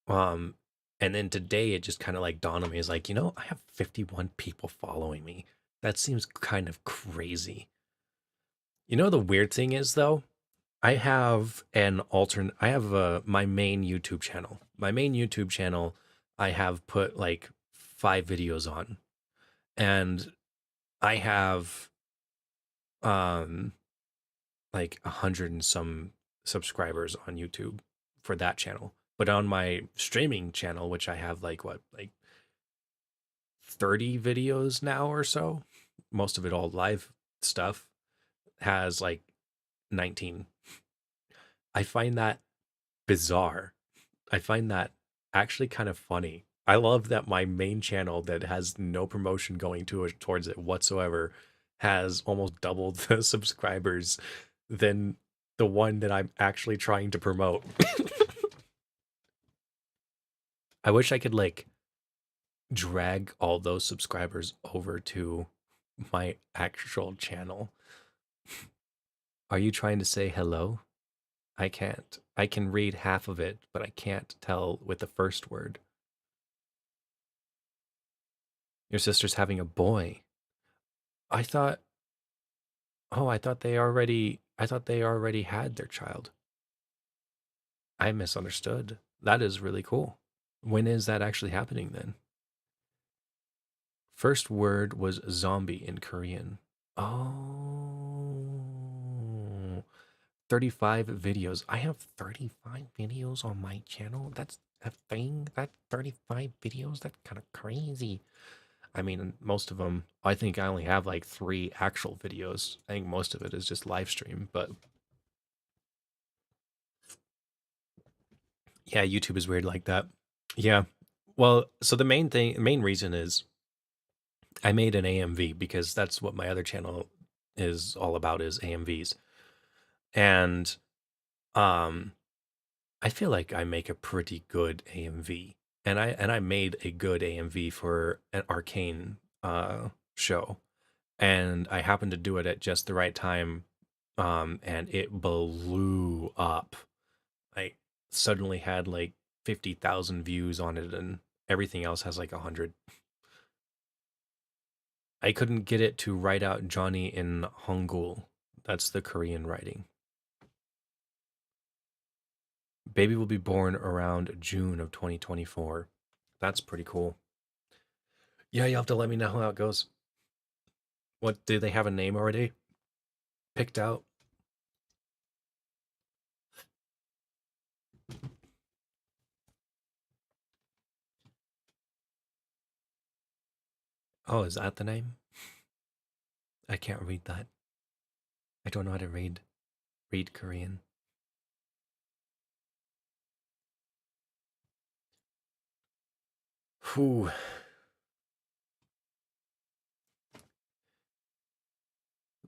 Um, and then today it just kind of like dawned on me, is like, I have 51 people following me. That seems kind of crazy. The weird thing is though, I have my main YouTube channel. My main YouTube channel, I have put like 5 videos on, and I have um like 100 and some subscribers on YouTube for that channel. But on my streaming channel, which I have like 30 videos now or so, most of it all live stuff, has like 19. I find that bizarre. I find that actually kind of funny. I love that my main channel that has no promotion going towards it whatsoever has almost doubled the subscribers than the one that I'm actually trying to promote. I wish I could like drag all those subscribers over to my actual channel. Are you trying to say hello? I can't. I can read half of it, but I can't tell with the first word. Your sister's having a boy. I thought, oh, I thought they already had their child. I misunderstood. That is really cool. When is that actually happening then? First word was zombie in Korean. Oh, 35 videos. I have 35 videos on my channel. That's a thing. That 35 videos. That's kind of crazy. I mean, most of them, I think I only have like 3 actual videos. I think most of it is just live stream, but Yeah, YouTube is weird like that. Yeah. Well, so the main reason is I made an AMV because that's what my other channel is all about is AMVs. And um I feel like I make a pretty good AMV. And I made a good AMV for an arcane show. And I happened to do it at just the right time. And it blew up. I suddenly had like 50,000 views on it and everything else has like 100. I couldn't get it to write out Johnny in Hangul. That's the Korean writing. Baby will be born around June of 2024. That's pretty cool. Yeah, you'll have to let me know how it goes. What do they have a name already picked out? Oh, is that the name? I can't read that. I don't know how to read Korean. Whew.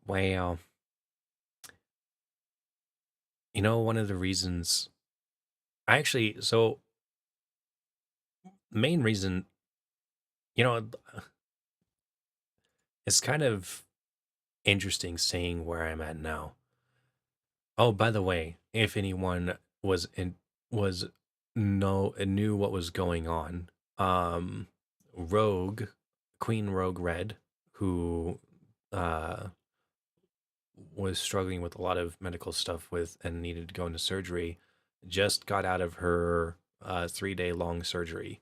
Wow. You know, one of the reasons I actually so main reason, you know, it's kind of interesting seeing where I'm at now. Oh, by the way, if anyone was knew what was going on, Rogue, Queen Rogue Red, who uh was struggling with a lot of medical stuff with and needed to go into surgery, just got out of her 3 day long surgery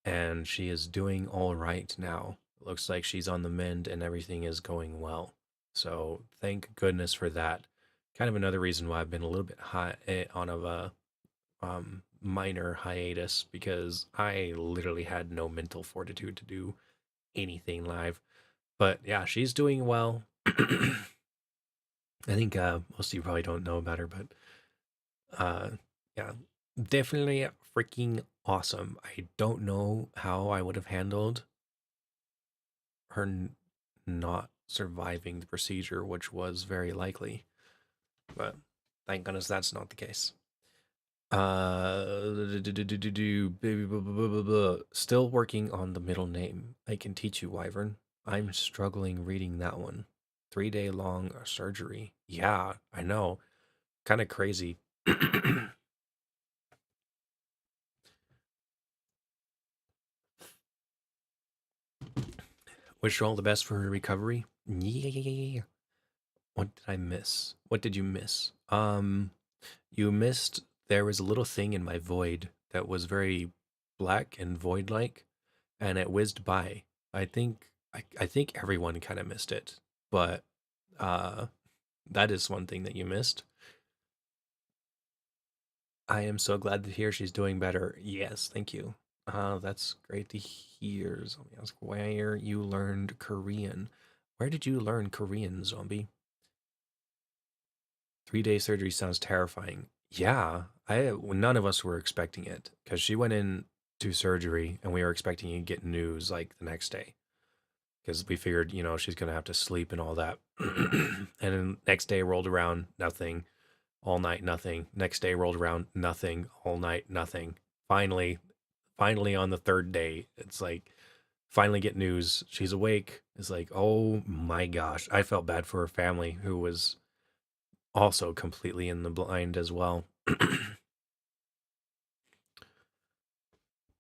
and she is doing all right now. Looks like she's on the mend and everything is going well. So thank goodness for that. Kind of another reason why I've been a little bit high on a minor hiatus because I literally had no mental fortitude to do anything live. But yeah, she's doing well. I think most of you probably don't know about her, but uh, yeah, definitely freaking awesome. I don't know how I would have handled her not surviving the procedure, which was very likely. But thank goodness that's not the case. Still working on the middle name. I can teach you, Wyvern. I'm struggling reading that one. 3 day long surgery. Yeah, I know. Kind of crazy. Wish her all the best for her recovery. Yeah. What did I miss? What did you miss? You missed there was a little thing in my void that was very black and void like, and it whizzed by. I think everyone kind of missed it, but uh, that is one thing that you missed. I am so glad to hear she's doing better. Yes, thank you. That's great to hear. So let me ask where you learned Korean. Where did you learn Korean, zombie? 3 day surgery sounds terrifying. Yeah, I none of us were expecting it because she went in to surgery and we were expecting to get news like the next day because we figured she's gonna have to sleep and all that. And then next day rolled around, nothing. All night, nothing. Next day rolled around, nothing. All night, nothing. Finally, finally on the third day, it's like finally get news. She's awake. It's like, oh my gosh, I felt bad for her family who was also completely in the blind as well.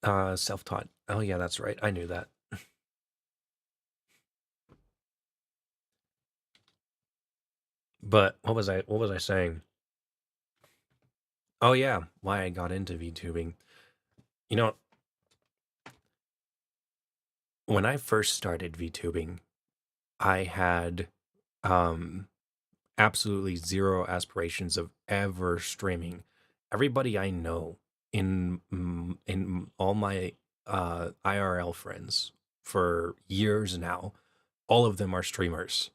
Self-taught. Oh yeah, that's right. I knew that. But what was I saying? Oh yeah, why I got into VTubing. You know, when I first started VTubing, I had um absolutely zero aspirations of ever streaming. Everybody I know in all my IRL friends for years now, all of them are streamers.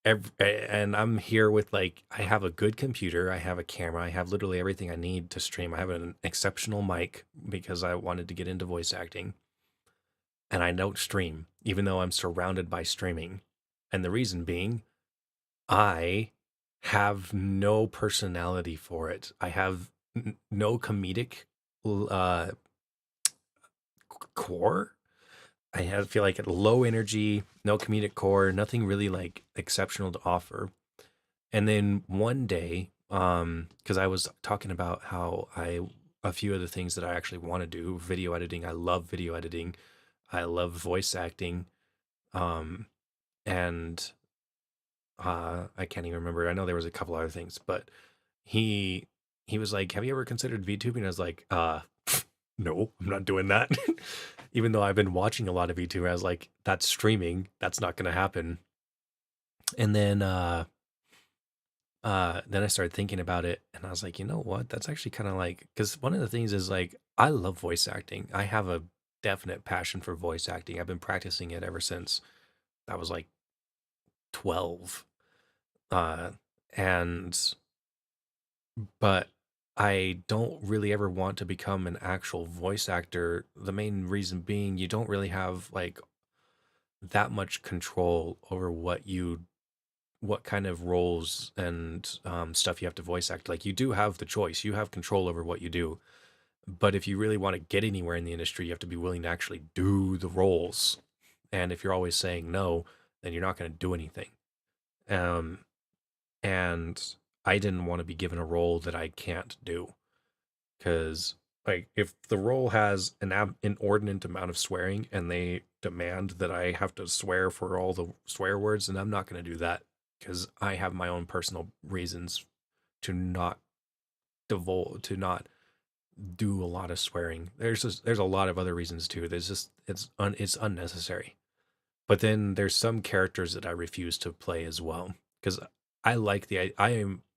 and I'm here with like I have a good computer, I have a camera, I have literally everything I need to stream. I have an exceptional mic because I wanted to get into voice acting, and I don't stream even though I'm surrounded by streaming. And the reason being, I have no personality for it. I have no comedic uh core. Feel like low energy, no comedic core, nothing really like exceptional to offer. And then one day, because I was talking about how a few of the things that I actually want to do, video editing. I love video editing. I love voice acting. Um, and I can't even remember. I know there was a couple other things, but he he was like, "Have you ever considered VTubing?" And I was like, no, I'm not doing that." Even though I've been watching a lot of VTuber, I was like, "That's streaming. That's not going to happen." And then I started thinking about it, and I was like, you know what? That's actually kind of like because one of the things is like I love voice acting. I have a definite passion for voice acting. I've been practicing it ever since I was like 12. Uh, and but I don't really ever want to become an actual voice actor. The main reason being you don't really have like that much control over what kind of roles and stuff you have to voice act. Like you do have the choice, you have control over what you do. But if you really want to get anywhere in the industry, you have to be willing to actually do the roles. And if you're always saying no, then you're not going to do anything. Um, and I didn't want to be given a role that I can't do because like if the role has an inordinate amount of swearing and they demand that I have to swear for all the swear words, then I'm not going to do that because I have my own personal reasons to not to not do a lot of swearing. There's a lot of other reasons too. There's just it's unnecessary. But then there's some characters that I refuse to play as well because I like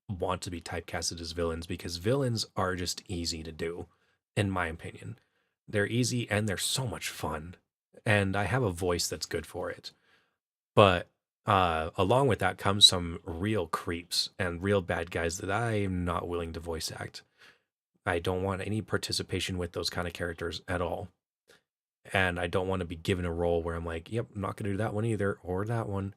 want to be typecasted as villains because villains are just easy to do, in my opinion. They're easy and they're so much fun, and I have a voice that's good for it. But along with that comes some real creeps and real bad guys that I am not willing to voice act. I don't want any participation with those kind of characters at all. And I don't want to be given a role where I'm like, yep, I'm not going to do that one either or that one.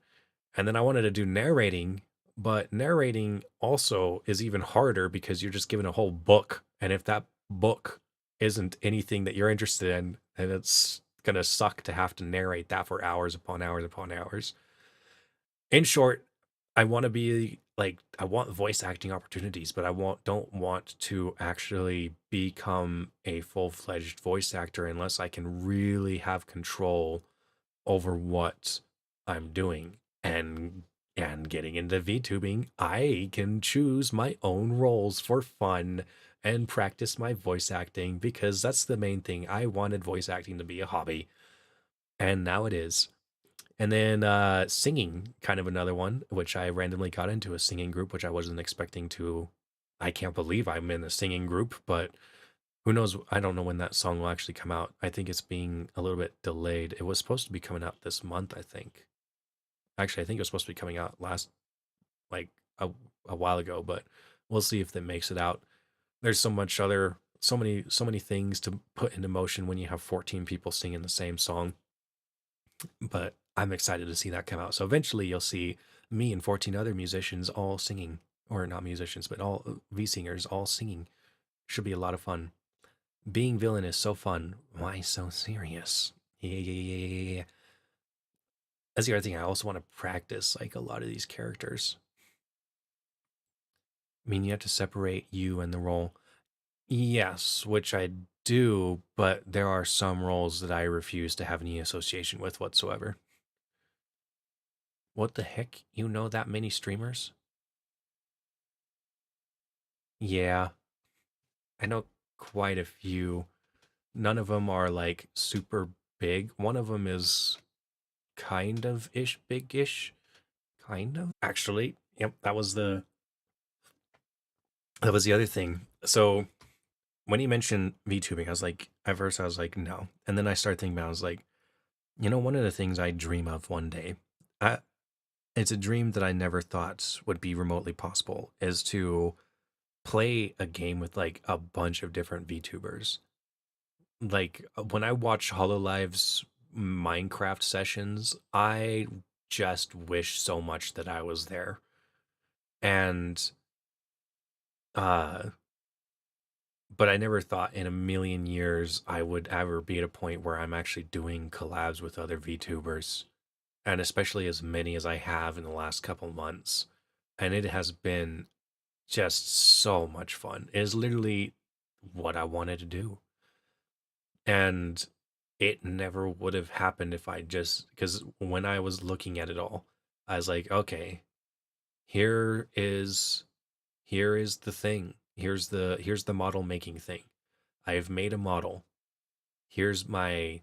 And then I wanted to do narrating, but narrating also is even harder because you're just given a whole book. And if that book isn't anything that you're interested in, then it's going to suck to have to narrate that for hours upon hours upon hours. In short, I want to be like I want voice acting opportunities, but I don't want to actually become a full-fledged voice actor unless I can really have control over what I'm doing. And getting into VTubing, I can choose my own roles for fun and practice my voice acting because that's the main thing. I wanted voice acting to be a hobby, and now it is. And then singing, kind of another one, which I randomly got into a singing group, which I wasn't expecting to. I can't believe I'm in a singing group, but who knows? I don't know when that song will actually come out. I think it's being a little bit delayed. It was supposed to be coming out this month, I think. Actually, I think it was supposed to be coming out like a while ago, but we'll see if that makes it out. There's so many things to put into motion when you have 14 people singing the same song, but I'm excited to see that come out. So eventually you'll see me and 14 other musicians all singing, or not musicians, but all V singers all singing. Should be a lot of fun. Being villain is so fun. Why so serious? Yeah. That's the other thing. I also want to practice like a lot of these characters. I mean, you have to separate you and the role. Yes, which I do, but there are some roles that I refuse to have any association with whatsoever. What the heck? You know that many streamers? Yeah, I know quite a few. None of them are like super big. One of them is kind of ish big-ish. Kind of. Actually, yep, that was the other thing. So when you mentioned VTubing, I was like, at first I was like, no. And then I started thinking about it, I was like, one of the things I dream of one day, I, it's a dream that I never thought would be remotely possible, is to play a game with like a bunch of different VTubers. Like when I watch Hololive's Minecraft sessions, I just wish so much that I was there. And uh but I never thought in a million years I would ever be at a point where I'm actually doing collabs with other VTubers, and especially as many as I have in the last couple months. And it has been just so much fun. It is literally what I wanted to do. And it never would have happened if I just, because when I was looking at it all, I was like, okay, here is here is the thing. Here's the model making thing. I have made a model. Here's my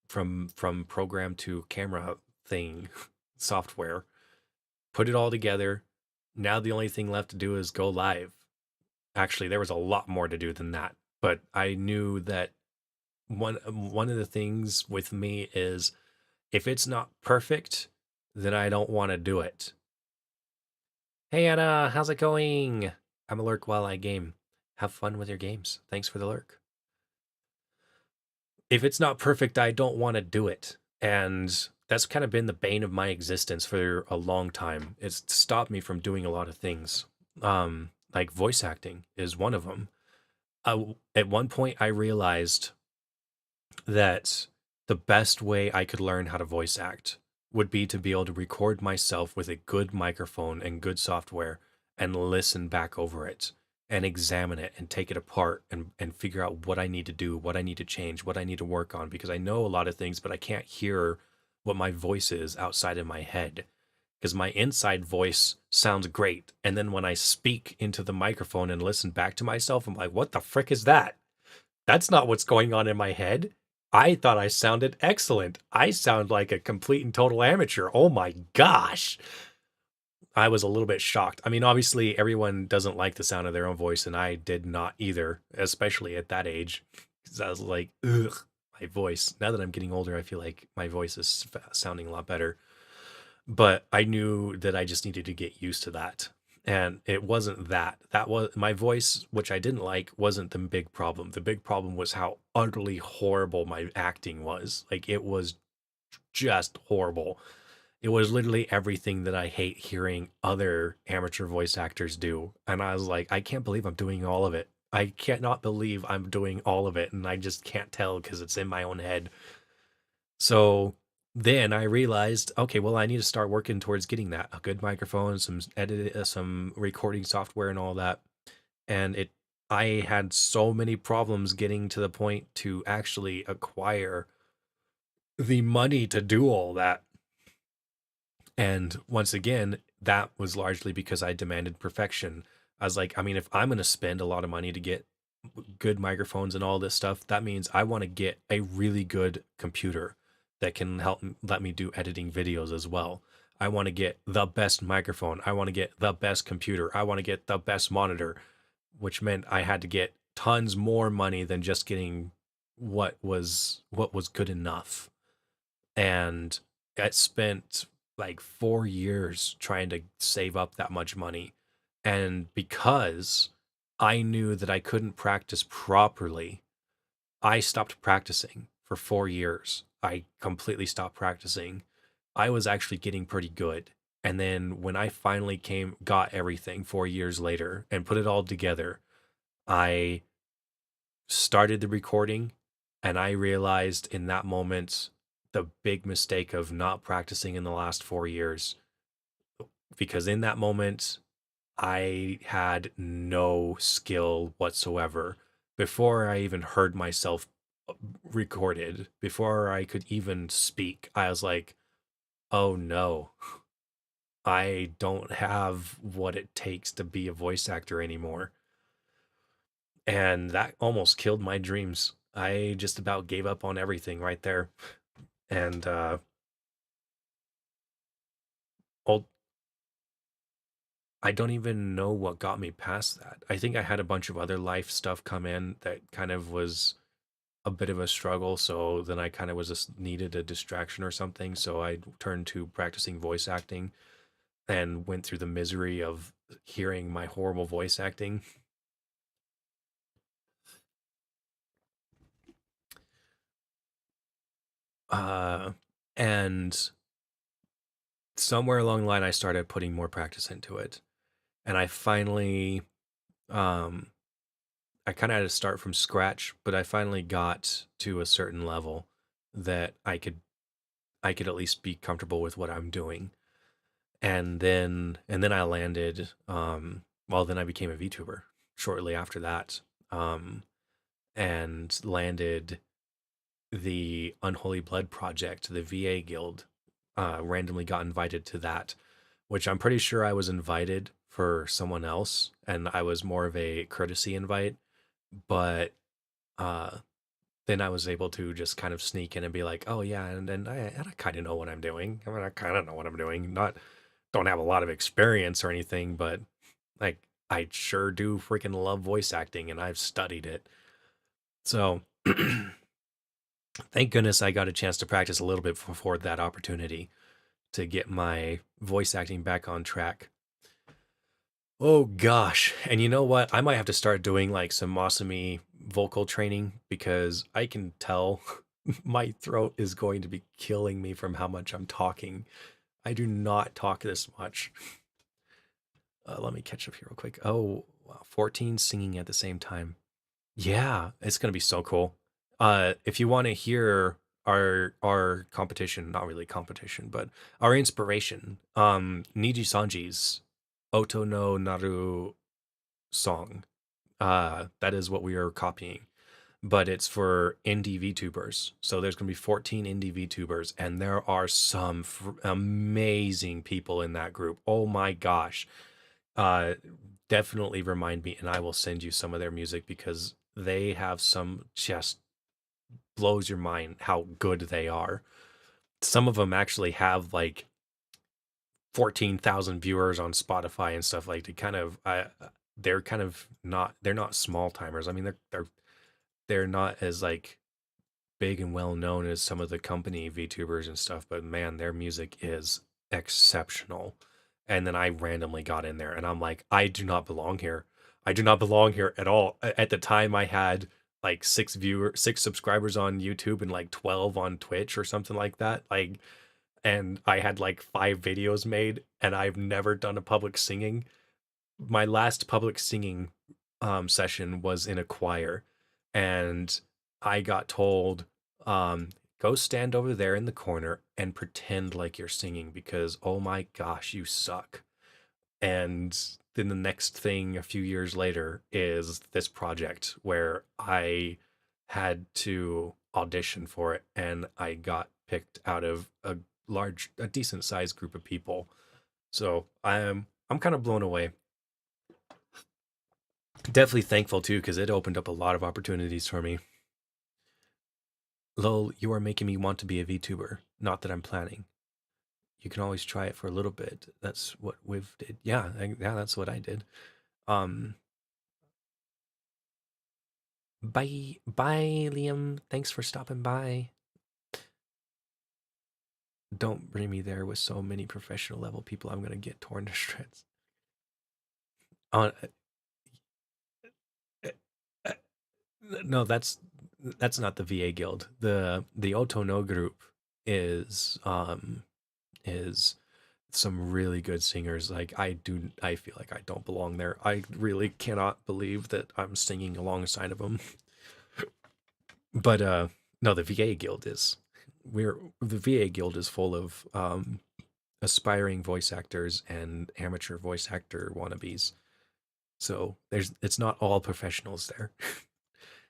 from program to camera thing software. Put it all together. Now the only thing left to do is go live. Actually, there was a lot more to do than that, but I knew that one of the things with me is if it's not perfect, then I don't want to do it. Hey Anna, how's it going? I'm a lurk while I game. Have fun with your games. Thanks for the lurk. If it's not perfect, I don't want to do it. And that's kind of been the bane of my existence for a long time. It's stopped me from doing a lot of things. Like voice acting is one of them. At one point, I realized that the best way I could learn how to voice act would be to be able to record myself with a good microphone and good software and listen back over it and examine it and take it apart and figure out what I need to do, what I need to change, what I need to work on, because I know a lot of things, but I can't hear what my voice is outside of my head because my inside voice sounds great. And then when I speak into the microphone and listen back to myself, I'm like, what the frick is that? That's not what's going on in my head. I thought I sounded excellent. I sound like a complete and total amateur. Oh my gosh. I was a little bit shocked. I mean, obviously, everyone doesn't like the sound of their own voice, and I did not either, especially at that age. Because I was like, ugh, my voice. Now that I'm getting older, I feel like my voice is sounding a lot better. But I knew that I just needed to get used to that. And it wasn't that. That was my voice, which I didn't like, wasn't the big problem. The big problem was how utterly horrible my acting was. Like it was just horrible. It was literally everything that I hate hearing other amateur voice actors do. And I was like, I can't believe I'm doing all of it. I cannot believe I'm doing all of it. And I just can't tell because it's in my own head. So then I realized, okay, well, I need to start working towards getting that a good microphone, some edit, some recording software, and all that. And I had so many problems getting to the point to actually acquire the money to do all that. And once again, that was largely because I demanded perfection. I was like, I mean, if I'm going to spend a lot of money to get good microphones and all this stuff, that means I want to get a really good computer that can help let me do editing videos as well. I want to get the best microphone. I want to get the best computer. I want to get the best monitor, which meant I had to get tons more money than just getting what was good enough. And I spent like 4 years trying to save up that much money. And because I knew that I couldn't practice properly, I stopped practicing for 4 years. I completely stopped practicing. I was actually getting pretty good. And then when I finally got everything 4 years later and put it all together, I started the recording and I realized in that moment the big mistake of not practicing in the last 4 years. Because in that moment, I had no skill whatsoever. Before I even heard myself recorded, before I could even speak, I was like, oh no, I don't have what it takes to be a voice actor anymore. And that almost killed my dreams. I just about gave up on everything right there. And ul- I don't even know what got me past that. I think I had a bunch of other life stuff come in that kind of was a bit of a struggle. So then I kind of was just needed a distraction or something. So I turned to practicing voice acting and went through the misery of hearing my horrible voice acting. Uh, and somewhere along the line, I started putting more practice into it. And I finally, um, I kind of had to start from scratch, but I finally got to a certain level that I could at least be comfortable with what I'm doing. And then I landed well then I became a VTuber shortly after that. Um and landed the Unholy Blood Project, the VA Guild. Randomly got invited to that, which I'm pretty sure I was invited for someone else and I was more of a courtesy invite, but uh then I was able to just kind of sneak in and be like, oh yeah, and I kind of know what I'm doing. I mean, I kind of know what I'm doing. Not don't have a lot of experience or anything, but like I sure do freaking love voice acting and I've studied it. So thank goodness I got a chance to practice a little bit before that opportunity to get my voice acting back on track. Oh gosh. And you know what? I might have to start doing like some Masumi vocal training because I can tell my throat is going to be killing me from how much I'm talking. I do not talk this much. Let me catch up here real quick. Oh, wow, 14 singing at the same time. Yeah, it's gonna be so cool. If you want to hear our competition, not really competition, but our inspiration, Niji Sanji's Oto no Naru song. That is what we are copying, but it's for indie VTubers. So there's gonna be 14 indie VTubers, and there are some amazing people in that group. Oh my gosh. uh Definitely remind me and I will send you some of their music because they have some just blows your mind how good they are. Some of them actually have like 14,000 viewers on Spotify and stuff like to kind of they're kind of not they're not small timers. I mean they're not as like big and well known as some of the company VTubers and stuff, but man, their music is exceptional. And then I randomly got in there and I'm like, I do not belong here. I do not belong here at all. At the time I had like six subscribers on YouTube and like 12 on Twitch or something like that. Like and I had like 5 videos made and I've never done a public singing. My last public singing session was in a choir, and I got told, go stand over there in the corner and pretend like you're singing because oh my gosh, you suck. And then the next thing a few years later is this project where I had to audition for it and I got picked out of a decent sized group of people. So I'm kind of blown away. Definitely thankful too, because it opened up a lot of opportunities for me. Lol, you are making me want to be a VTuber. Not that I'm planning. You can always try it for a little bit. That's what we've did. Yeah, yeah, that's what I did. Um, bye, Liam. Thanks for stopping by. Don't bring me there with so many professional level people. I'm gonna get torn to shreds. On uh, no, that's not the VA guild. The Otono group is is some really good singers. Like I feel like I don't belong there. I really cannot believe that I'm singing alongside of them. But no, the VA guild is the VA guild is full of aspiring voice actors and amateur voice actor wannabes. So it's not all professionals there.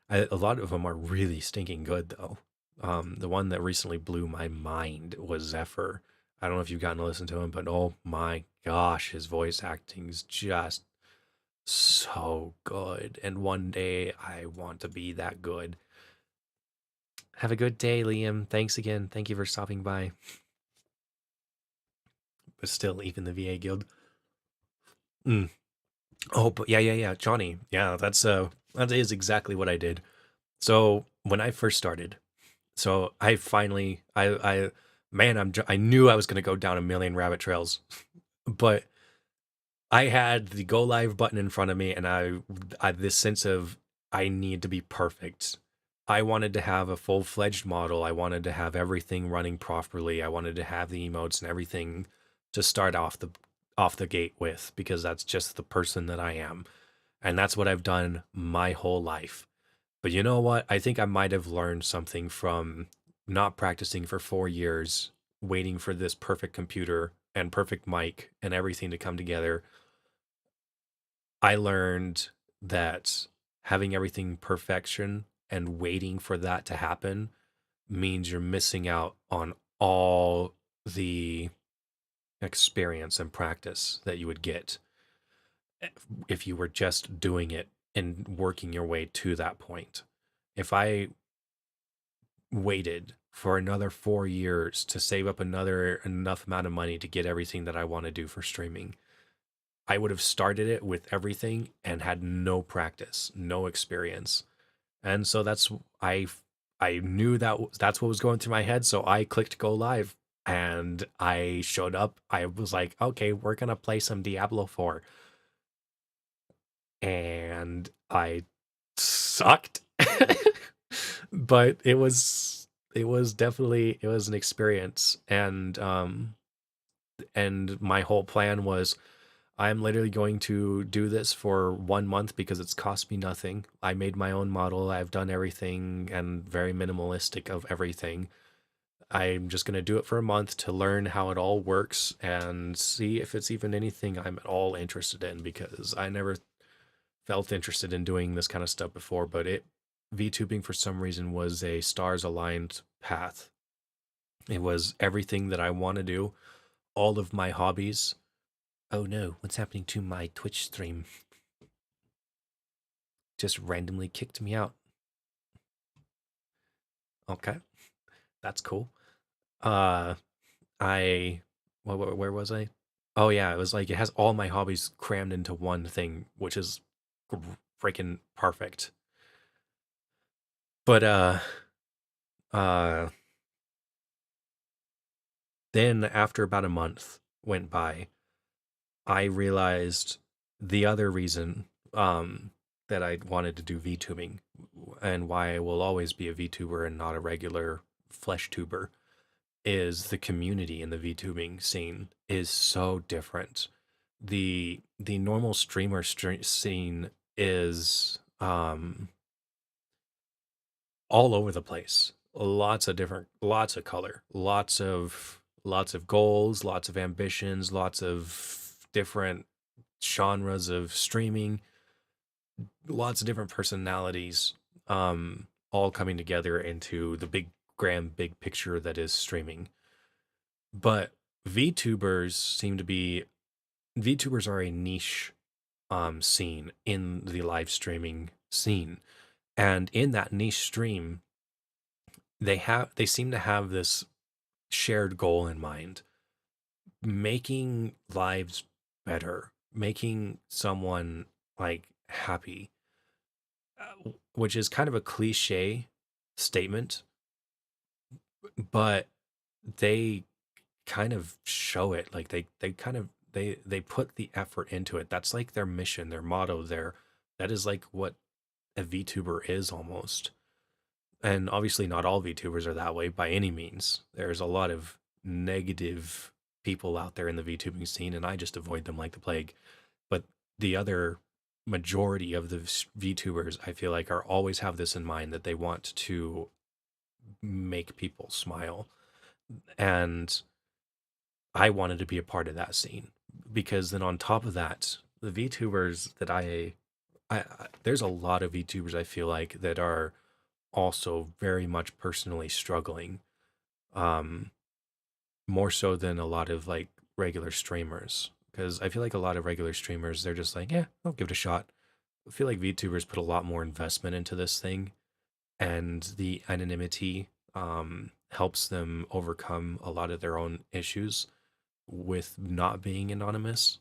A lot of them are really stinking good though. The one that recently blew my mind was Zephyr. I don't know if you've gotten to listen to him, but oh my gosh, his voice acting's just so good. And one day I want to be that good. Have a good day, Liam. Thanks again. Thank you for stopping by. But still, even the VA Guild. Mm. Oh, but yeah, Johnny. Yeah, that is exactly what I did. So when I first started, so I finally, man, I knew I was going to go down a million rabbit trails, but I had the go live button in front of me, and I this sense of I need to be perfect. I wanted to have a full fledged model. I wanted to have everything running properly. I wanted to have the emotes and everything to start off the gate with, because that's just the person that I am, and that's what I've done my whole life. But you know what? I think I might have learned something from not practicing for 4 years, waiting for this perfect computer and perfect mic and everything to come together. I learned that having everything perfection and waiting for that to happen means you're missing out on all the experience and practice that you would get if you were just doing it and working your way to that point. If I waited for another 4 years to save up another enough amount of money to get everything that I want to do for streaming, I would have started it with everything and had no practice, no experience. And so I knew that that's what was going through my head, so I clicked go live and I showed up. I was like, "Okay, we're going to play some Diablo 4." And I sucked. But it was definitely, it was an experience, and my whole plan was I'm literally going to do this for 1 month because it's cost me nothing. I made my own model. I've done everything and very minimalistic of everything. I'm just going to do it for a month to learn how it all works and see if it's even anything I'm at all interested in, because I never felt interested in doing this kind of stuff before, but VTubing for some reason was a stars aligned path. It was everything that I want to do, all of my hobbies. Oh no, what's happening to my Twitch stream? Just randomly kicked me out. Okay, that's cool. Uh, I, where was I? Oh yeah, it was like it has all my hobbies crammed into one thing, which is freaking perfect. But uh, then after about a month went by, I realized the other reason that I wanted to do VTubing and why I will always be a VTuber and not a regular flesh tuber is the community in the VTubing scene is so different. The normal scene is all over the place. Lots of color, lots of goals, lots of ambitions, lots of different genres of streaming, lots of different personalities, all coming together into the big picture that is streaming. But VTubers seem to be VTubers are a niche scene in the live streaming scene. And in that niche stream, they seem to have this shared goal in mind, making lives better, making someone like happy, which is kind of a cliche statement, but they kind of show it. Like they kind of they put the effort into it. That's like their mission, their motto. That is like what a VTuber is almost. And obviously, not all VTubers are that way by any means. There's a lot of negative people out there in the VTubing scene, and I just avoid them like the plague. But the other majority of the VTubers, I feel like, are always have this in mind that they want to make people smile. And I wanted to be a part of that scene, because then on top of that, the VTubers that there's a lot of VTubers I feel like that are also very much personally struggling, um more so than a lot of like regular streamers, because I feel like a lot of regular streamers, they're just like, yeah, I'll give it a shot. I feel like VTubers put a lot more investment into this thing, and the anonymity helps them overcome a lot of their own issues with not being anonymous.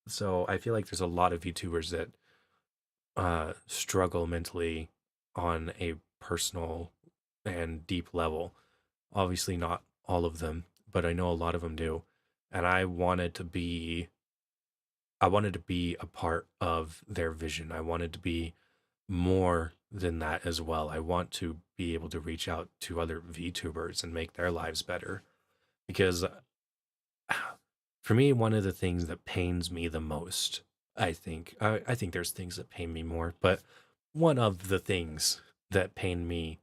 So I feel like there's a lot of VTubers that struggle mentally on a personal and deep level. Obviously, not all of them, but I know a lot of them do. And I wanted to be a part of their vision. I wanted to be more than that as well. I want to be able to reach out to other VTubers and make their lives better. Because for me, one of the things that pains me the most, I think there's things that pain me more, but one of the things that pain me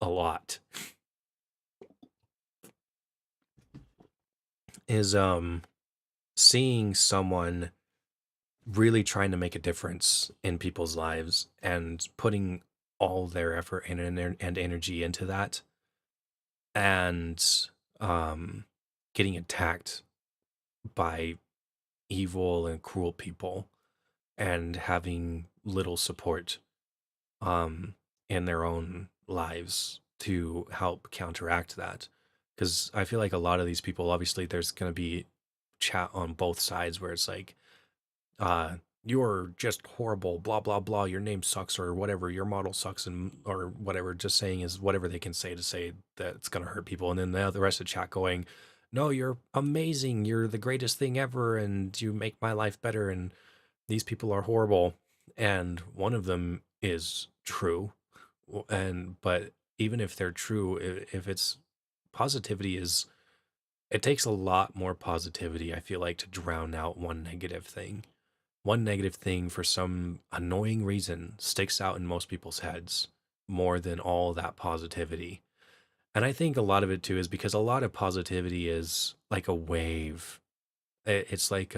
a lot is seeing someone really trying to make a difference in people's lives and putting all their effort and energy into that, and um getting attacked by evil and cruel people and having little support um in their own lives to help counteract that. Because I feel like a lot of these people, obviously there's going to be chat on both sides where it's like, uh you're just horrible, blah blah blah, your name sucks or whatever, your model sucks, and or whatever, just saying is whatever they can say to say that it's going to hurt people. And then the rest of the chat going, no, you're amazing, you're the greatest thing ever, and you make my life better, and these people are horrible. And one of them is true. And but even if they're true, if it's positivity is, it takes a lot more positivity, I feel like, to drown out one negative thing. One negative thing, for some annoying reason, sticks out in most people's heads more than all that positivity. And I think a lot of it too is because a lot of positivity is like a wave. It's like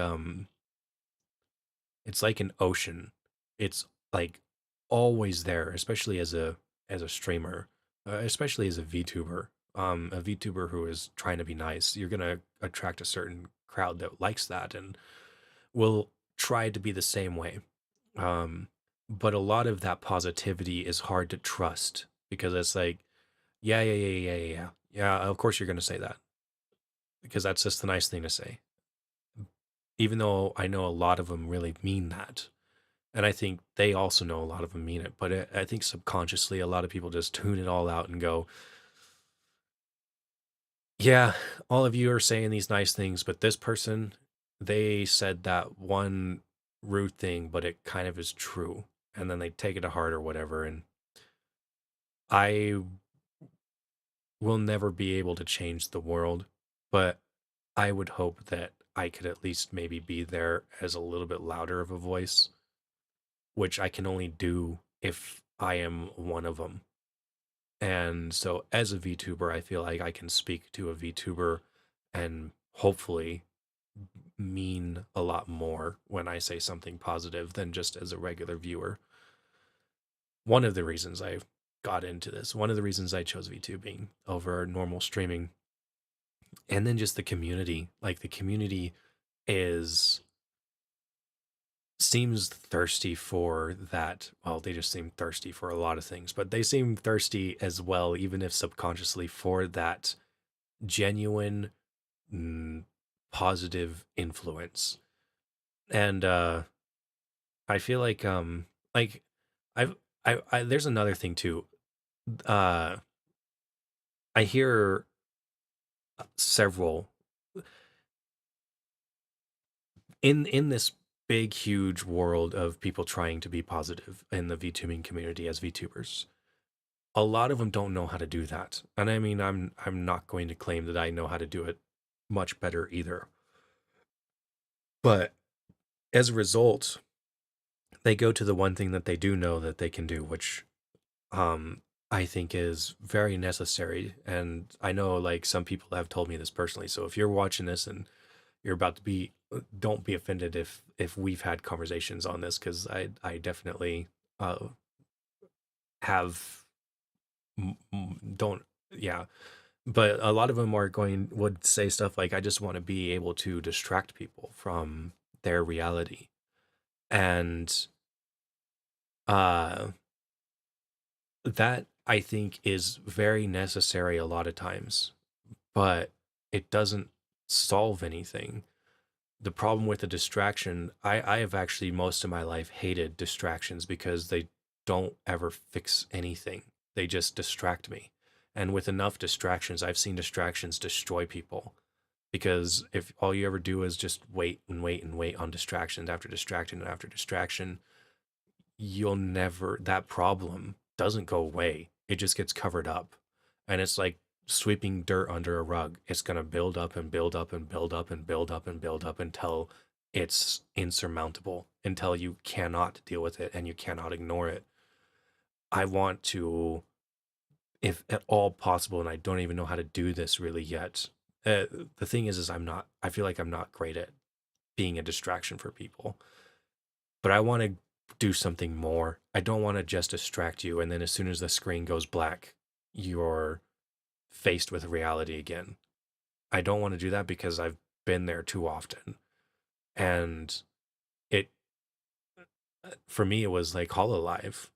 it's like an ocean. It's like always there, especially as a streamer, especially as a VTuber. A VTuber who is trying to be nice, you're gonna attract a certain crowd that likes that and will try to be the same way. Um, but a lot of that positivity is hard to trust because it's like, yeah, yeah, yeah, yeah, yeah, yeah. Yeah, of course you're gonna say that because that's just the nice thing to say. Even though I know a lot of them really mean that. And I think they also know a lot of them mean it. But I think subconsciously, a lot of people just tune it all out and go, yeah, all of you are saying these nice things, but this person, they said that one rude thing, but it kind of is true. And then they take it to heart or whatever. And I will never be able to change the world, but I would hope that I could at least maybe be there as a little bit louder of a voice, which I can only do if I am one of them. And so as a VTuber, I feel like I can speak to a VTuber and hopefully mean a lot more when I say something positive than just as a regular viewer. One of the reasons I got into this, one of the reasons I chose VTubing over normal streaming, and then just the community. Like the community is seems thirsty for that. Well, they just seem thirsty for a lot of things, but they seem thirsty as well, even if subconsciously, for that genuine mm, positive influence. And I feel like I've I there's another thing too. Uh I hear several in this big huge world of people trying to be positive in the VTubing community as VTubers. A lot of them don't know how to do that. And I mean, I'm not going to claim that I know how to do it much better either. But as a result, they go to the one thing that they do know that they can do, which I think is very necessary. And I know like some people have told me this personally. So if you're watching this and you're about to be, don't be offended if we've had conversations on this, because I definitely uh have don't, yeah. But a lot of them are going would say stuff like, I just want to be able to distract people from their reality. And uh that I think is very necessary a lot of times, but it doesn't solve anything. The problem with the distraction, I have actually most of my life hated distractions because they don't ever fix anything. They just distract me. And with enough distractions, I've seen distractions destroy people. Because if all you ever do is just wait and wait and wait on distraction after distraction after distraction, you'll never, that problem doesn't go away. It just gets covered up. And it's like sweeping dirt under a rug. It's going to build up and build up and build up and build up and build up until it's insurmountable, until you cannot deal with it and you cannot ignore it. I want to, if at all possible, and I don't even know how to do this really yet. The thing is I'm not, I feel like I'm not great at being a distraction for people, but I want to do something more. I don't want to just distract you. And then as soon as the screen goes black, you're faced with reality again. I don't want to do that because I've been there too often. And it, for me, it was like Hololive.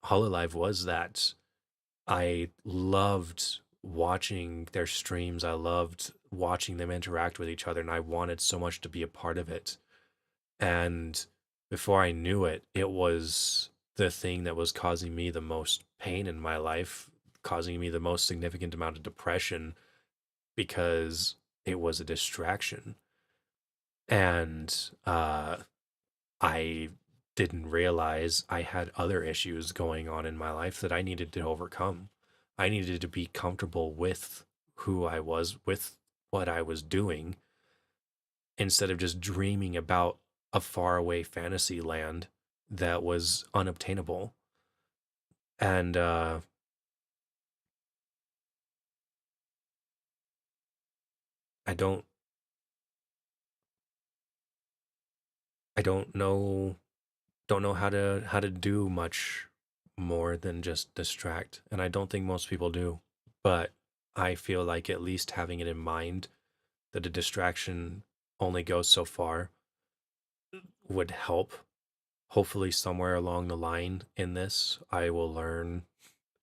Hololive was that. I loved watching their streams. I loved watching them interact with each other, and I wanted so much to be a part of it. And before I knew it, it was the thing that was causing me the most pain in my life, causing me the most significant amount of depression because it was a distraction. And I didn't realize I had other issues going on in my life that I needed to overcome. I needed to be comfortable with who I was, with what I was doing, instead of just dreaming about a faraway fantasy land that was unobtainable. And I don't, I don't know how to do much more than just distract, and I don't think most people do. But I feel like at least having it in mind that a distraction only goes so far would help. Hopefully, somewhere along the line in this, I will learn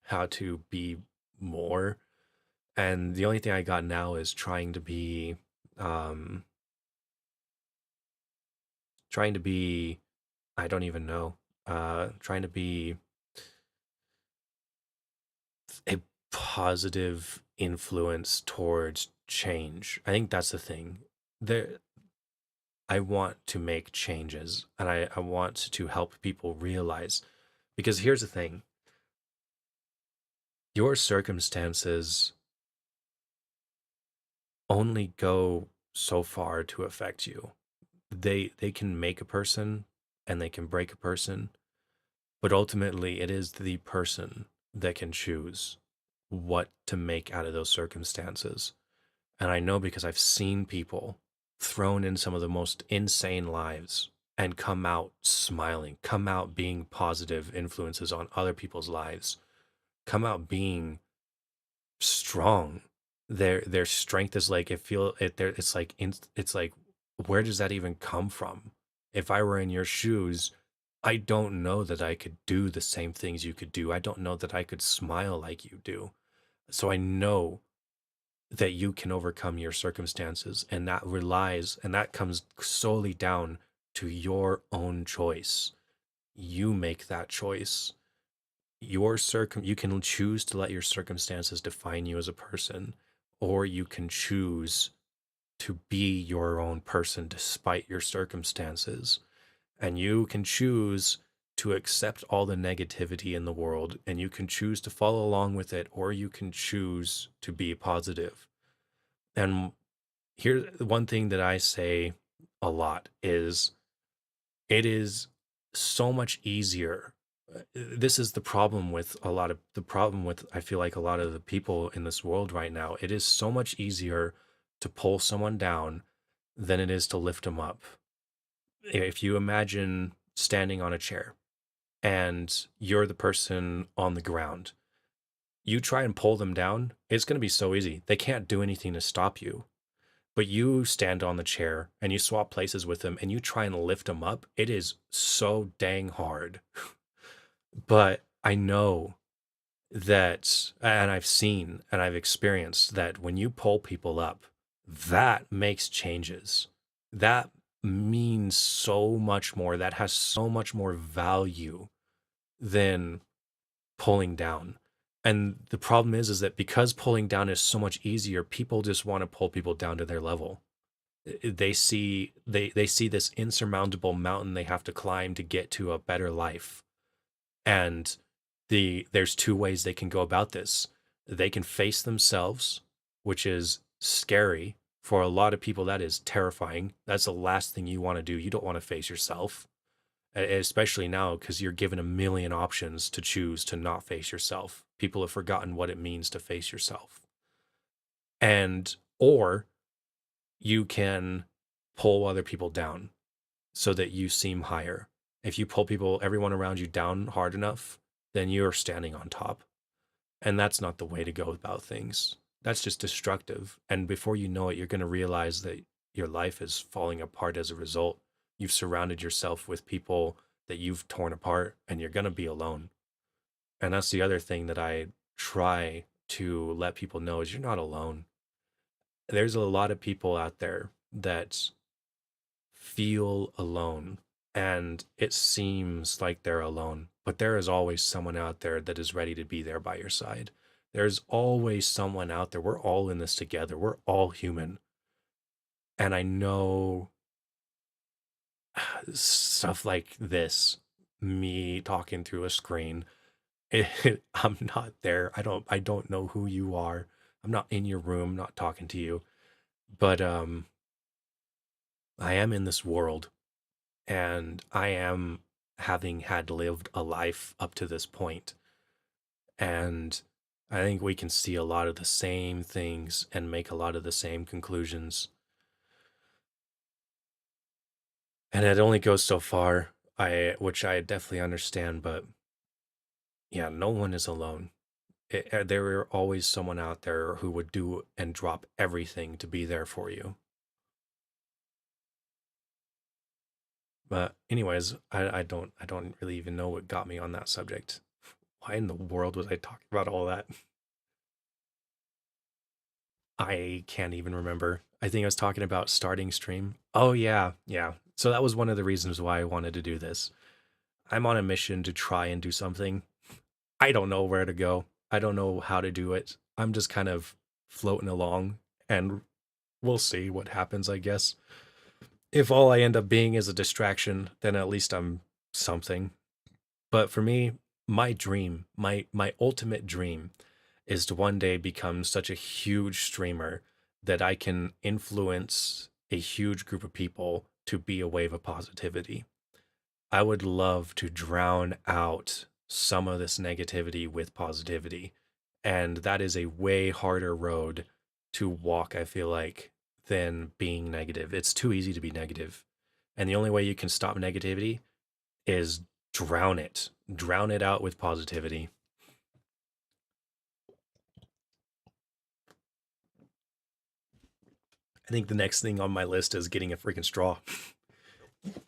how to be more. And the only thing I got now is um, trying to be, I don't even know, trying to be a positive influence towards change. I think that's the thing. There, I want to make changes and I want to help people realize, because here's the thing, your circumstances only go so far to affect you. They can make a person and they can break a person, but ultimately it is the person that can choose what to make out of those circumstances. And I know because I've seen people thrown in some of the most insane lives and come out smiling, come out being positive influences on other people's lives, come out being strong. Their strength is like, it feel it there it's like it's like, where does that even come from? If I were in your shoes, I don't know that I could do the same things you could do. I don't know that I could smile like you do. So I know that you can overcome your circumstances, and that comes solely down to your own choice. You make that choice. You can choose to let your circumstances define you as a person, or you can choose to be your own person despite your circumstances. And you can choose to accept all the negativity in the world, and you can choose to follow along with it, or you can choose to be positive. And here, one thing that I say a lot is, it is so much easier. This is the problem with, I feel like, a lot of the people in this world right now. It is so much easier to pull someone down than it is to lift them up. If you imagine standing on a chair and you're the person on the ground, you try and pull them down, it's going to be so easy. They can't do anything to stop you. But you stand on the chair and you swap places with them and you try and lift them up. It is so dang hard. But I know that, and I've seen and I've experienced that when you pull people up, that makes changes. That means so much more. That has so much more value than pulling down. And the problem is that because pulling down is so much easier, people just want to pull people down to their level. They see this insurmountable mountain they have to climb to get to a better life. And there's two ways they can go about this. They can face themselves, which is scary. For a lot of people, that is terrifying. That's the last thing you want to do. You don't want to face yourself, especially now because you're given a million options to choose to not face yourself. People have forgotten what it means to face yourself. And, or you can pull other people down so that you seem higher. If you pull everyone around you down hard enough, then you're standing on top. And that's not the way to go about things. That's just destructive. And before you know it, you're going to realize that your life is falling apart as a result. You've surrounded yourself with people that you've torn apart, and you're going to be alone. And that's the other thing that I try to let people know is you're not alone. There's a lot of people out there that feel alone, and it seems like they're alone, but there is always someone out there that is ready to be there by your side. There's always someone out there. We're all in this together. We're all human. And I know stuff like this, me talking through a screen, I'm not there. I don't know who you are. I'm not in your room, not talking to you. But I am in this world, and I am having had lived a life up to this point. And I think we can see a lot of the same things and make a lot of the same conclusions. And it only goes so far, which I definitely understand, but yeah, no one is alone. There are always someone out there who would do and drop everything to be there for you. But anyways, I don't really even know what got me on that subject. Why in the world was I talking about all that? I can't even remember. I think I was talking about starting stream. Oh yeah, yeah. So that was one of the reasons why I wanted to do this. I'm on a mission to try and do something. I don't know where to go. I don't know how to do it. I'm just kind of floating along, and we'll see what happens, I guess. If all I end up being is a distraction, then at least I'm something. But for me, my dream, my ultimate dream is to one day become such a huge streamer that I can influence a huge group of people to be a wave of positivity. I would love to drown out some of this negativity with positivity. And that is a way harder road to walk, I feel like, than being negative. It's too easy to be negative. And the only way you can stop negativity is drown it. Drown it out with positivity. I think the next thing on my list is getting a freaking straw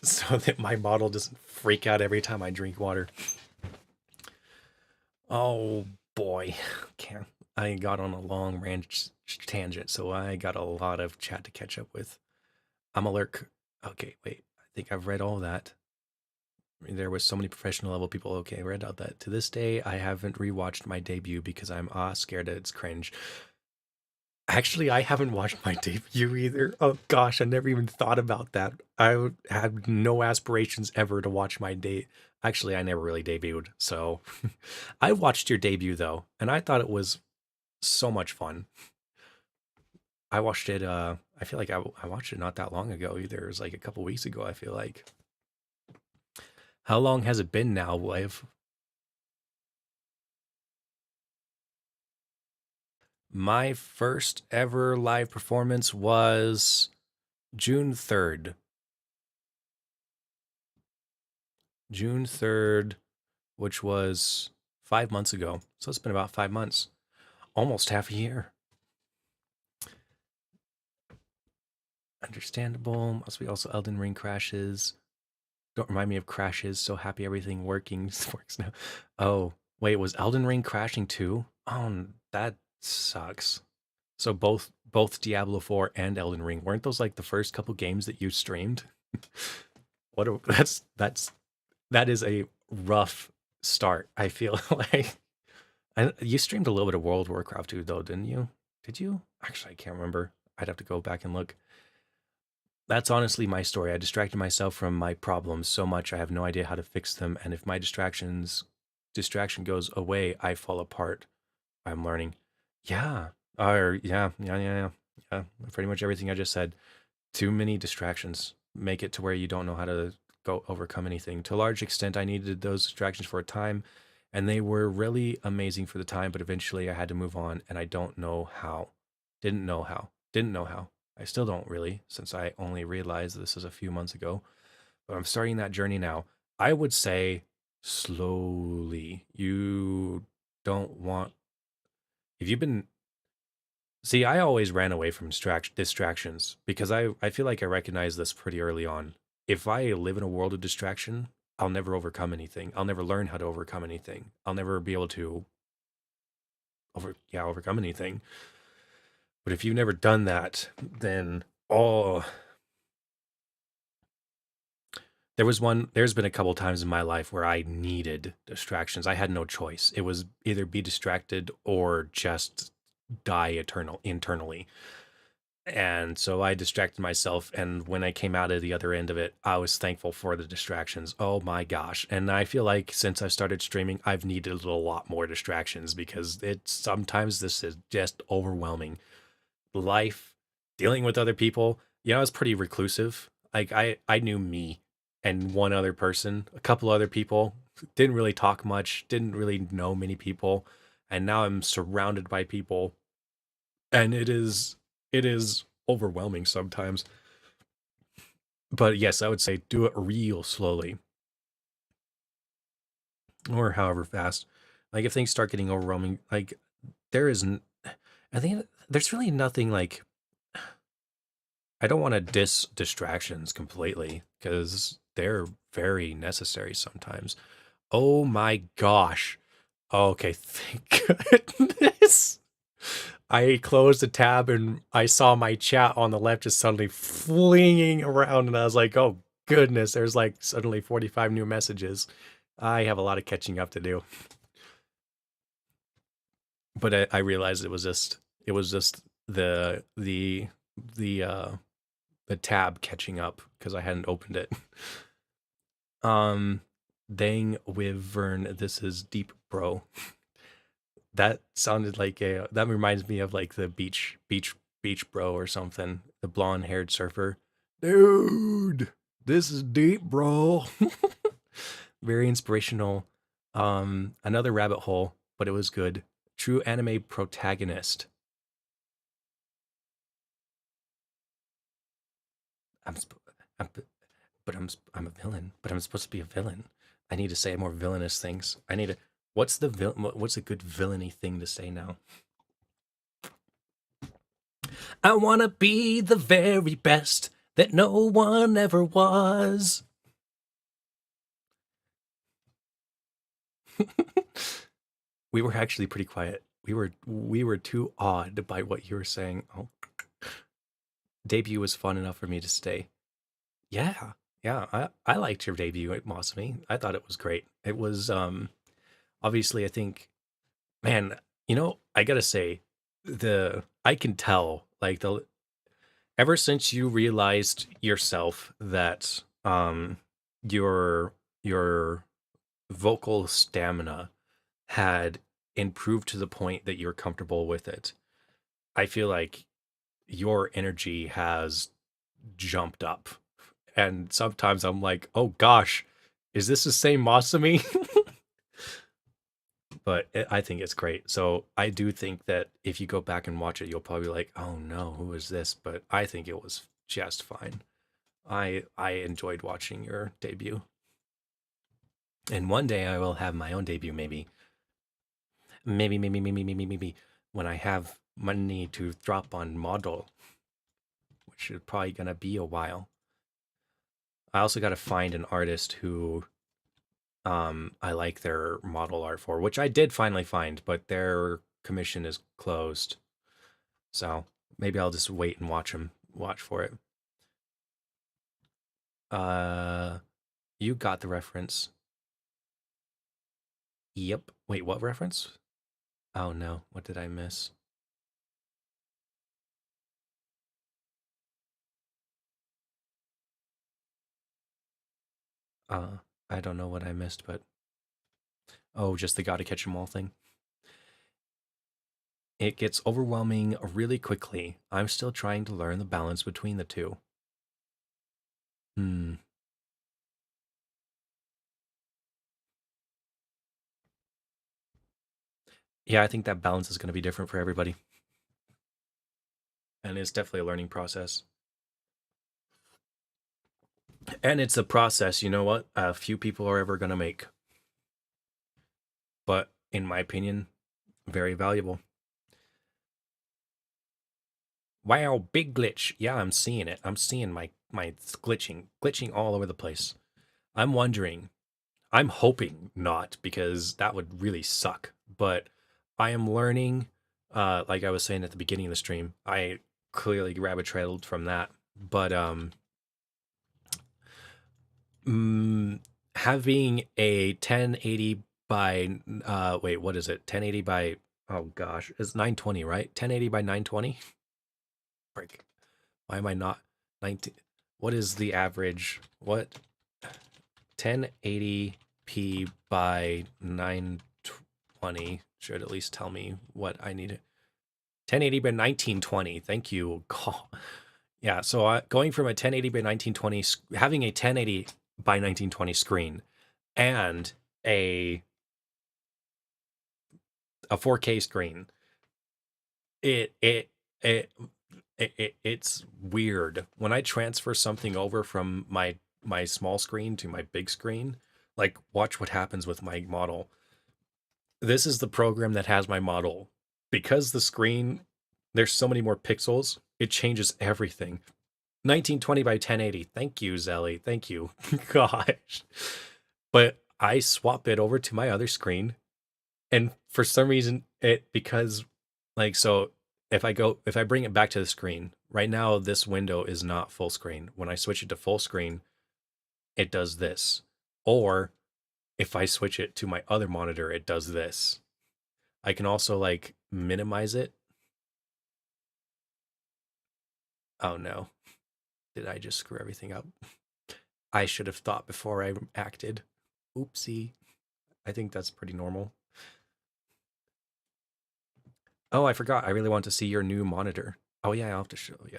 so that my model doesn't freak out every time I drink water. Oh boy, can't. I got on a long ranch tangent, so I got a lot of chat to catch up with. I'm alert. Okay, wait. I think I've read all that. There was so many professional level people. Okay, I read all that. To this day, I haven't rewatched my debut because I'm scared that it's cringe. Actually, I haven't watched my debut either. Oh gosh, I never even thought about that. Had no aspirations ever to watch my date. Actually, I never really debuted, so I watched your debut though, and I thought it was so much fun. I watched it. I feel like I watched it not that long ago either. It was like a couple weeks ago. I feel like. How long has it been now, Wave? My first ever live performance was June 3rd. June 3rd, which was 5 months ago. So it's been about 5 months, almost half a year. Understandable. Must be also Elden Ring crashes. Don't remind me of crashes. So happy everything working works now. Oh, wait, was Elden Ring crashing too? Oh, that sucks. So both Diablo 4 and Elden Ring, weren't those like the first couple games that you streamed? What a, that is a rough start, I feel like. You streamed a little bit of World of Warcraft too, though, didn't you? Did you? Actually, I can't remember. I'd have to go back and look. That's honestly my story. I distracted myself from my problems so much I have no idea how to fix them, and if my distraction goes away, I fall apart. I'm learning. Yeah. Or yeah. Pretty much everything I just said. Too many distractions make it to where you don't know how to go overcome anything. To a large extent, I needed those distractions for a time, and they were really amazing for the time, but eventually I had to move on, and I don't know how. Didn't know how. Didn't know how. I still don't really, since I only realized this is a few months ago, but I'm starting that journey now. I would say slowly. You don't want, if you've been, see, I always ran away from distractions because I feel like I recognize this pretty early on. If I live in a world of distraction, I'll never overcome anything. I'll never learn how to overcome anything. I'll never be able to overcome anything. But if you've never done that, then oh, there's been a couple times in my life where I needed distractions. I had no choice. It was either be distracted or just die internally. And so I distracted myself. And when I came out of the other end of it, I was thankful for the distractions. Oh my gosh. And I feel like since I started streaming, I've needed a lot more distractions because it's sometimes this is just overwhelming. Life, dealing with other people. I was pretty reclusive. Like I knew me and one other person, a couple other people, didn't really talk much, didn't really know many people. And now I'm surrounded by people and it is overwhelming sometimes. But yes, I would say do it real slowly or however fast. Like if things start getting overwhelming, like there isn't, I think there's really nothing like, I don't want to distractions completely because they're very necessary sometimes. Oh my gosh. Okay, thank goodness. I closed the tab and I saw my chat on the left just suddenly flinging around, and I was like, "Oh goodness!" There's like suddenly 45 new messages. I have a lot of catching up to do, but I realized it was just the the tab catching up because I hadn't opened it. Um, dang wyvern, this is deep, bro. That sounded like a that reminds me of like the beach bro or something. The blonde haired surfer. Dude, this is deep, bro. Very inspirational. Another rabbit hole, but it was good. True anime protagonist. I'm, sp- I'm but I'm a villain, but I'm supposed to be a villain. I need to say more villainous things. I need to what's a good villainy thing to say now? I want to be the very best that no one ever was. We were actually pretty quiet. We were too awed by what you were saying. Oh, debut was fun enough for me to stay. Yeah. Yeah, I liked your debut at Mossamy. I thought it was great. It was obviously I think man, I got to say the I can tell like the ever since you realized yourself that your vocal stamina had improved to the point that you're comfortable with it, I feel like your energy has jumped up. And sometimes I'm like, oh gosh, is this the same Masumi? But I think it's great. So I do think that if you go back and watch it, you'll probably be like, oh no, who is this? But I think it was just fine. I enjoyed watching your debut. And one day I will have my own debut, maybe. Maybe when I have money to drop on model, which is probably gonna be a while. I also got to find an artist who I like their model art for, which I did finally find, but their commission is closed. So maybe I'll just wait and watch for it. Uh you got the reference. Yep. Wait, what reference? Oh no, what did I miss? Uh, I don't know what I missed, but oh, just the gotta catch 'em all thing. It gets overwhelming really quickly. I'm still trying to learn the balance between the two. Hmm. Yeah, I think that balance is going to be different for everybody, and it's definitely a learning process. And it's a process, you know what? A few people are ever going to make, but in my opinion, very valuable. Wow, big glitch. Yeah, I'm seeing it. I'm seeing my glitching all over the place. I'm wondering. I'm hoping not because that would really suck. But I am learning. Like I was saying at the beginning of the stream, I clearly rabbit trailed from that. But mm, having a 1080 by wait, what is it? 1080 by oh gosh, it's 920, right? 1080 by 920. Break. Why am I not 19? What is the average? What 1080p by 920 should at least tell me what I need. 1080 by 1920. Thank you. God. Yeah, so going from a 1080 by 1920, having a 1080 by 1920 screen and a 4K screen, it it it it's weird when I transfer something over from my small screen to my big screen. Like, watch what happens with my model. This is the program that has my model. Because the screen, there's so many more pixels, it changes everything. 1920 by 1080. Thank you, Zelly. Thank you. Gosh. But I swap it over to my other screen, and for some reason, because, like, so if I bring it back to the screen, right now, this window is not full screen. When I switch it to full screen, it does this. Or if I switch it to my other monitor, it does this. I can also like minimize it. Oh no. Did I just screw everything up? I should have thought before I acted. Oopsie. I think that's pretty normal. Oh, I forgot. I really want to see your new monitor. Oh yeah, I'll have to show you.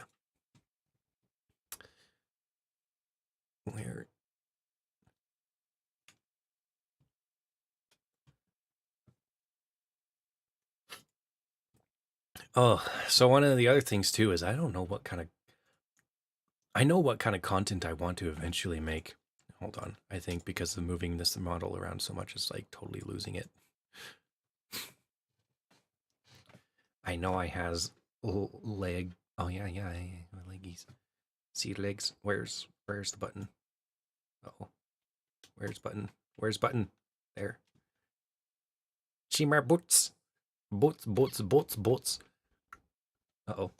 Where? Oh, so one of the other things too is I know what kind of content I want to eventually make. Hold on. I think because of moving this model around so much is like totally losing it. I know I has leg. Oh yeah, yeah, my leggies. See legs. Where's the button? Oh, where's button? Where's button? There. Shimmer boots. Boots. Uh-oh.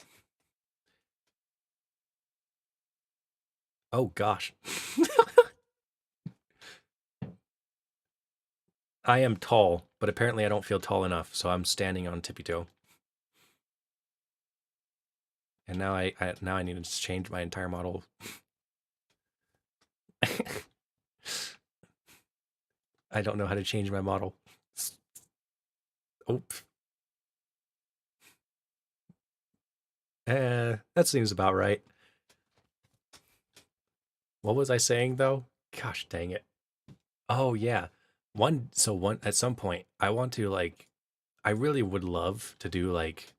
Oh gosh. I am tall, but apparently I don't feel tall enough, so I'm standing on tippy toe. And now I need to change my entire model. I don't know how to change my model. Oh, that seems about right. What was I saying though? Gosh dang it. Oh yeah. One at some point I want to like I really would love to do like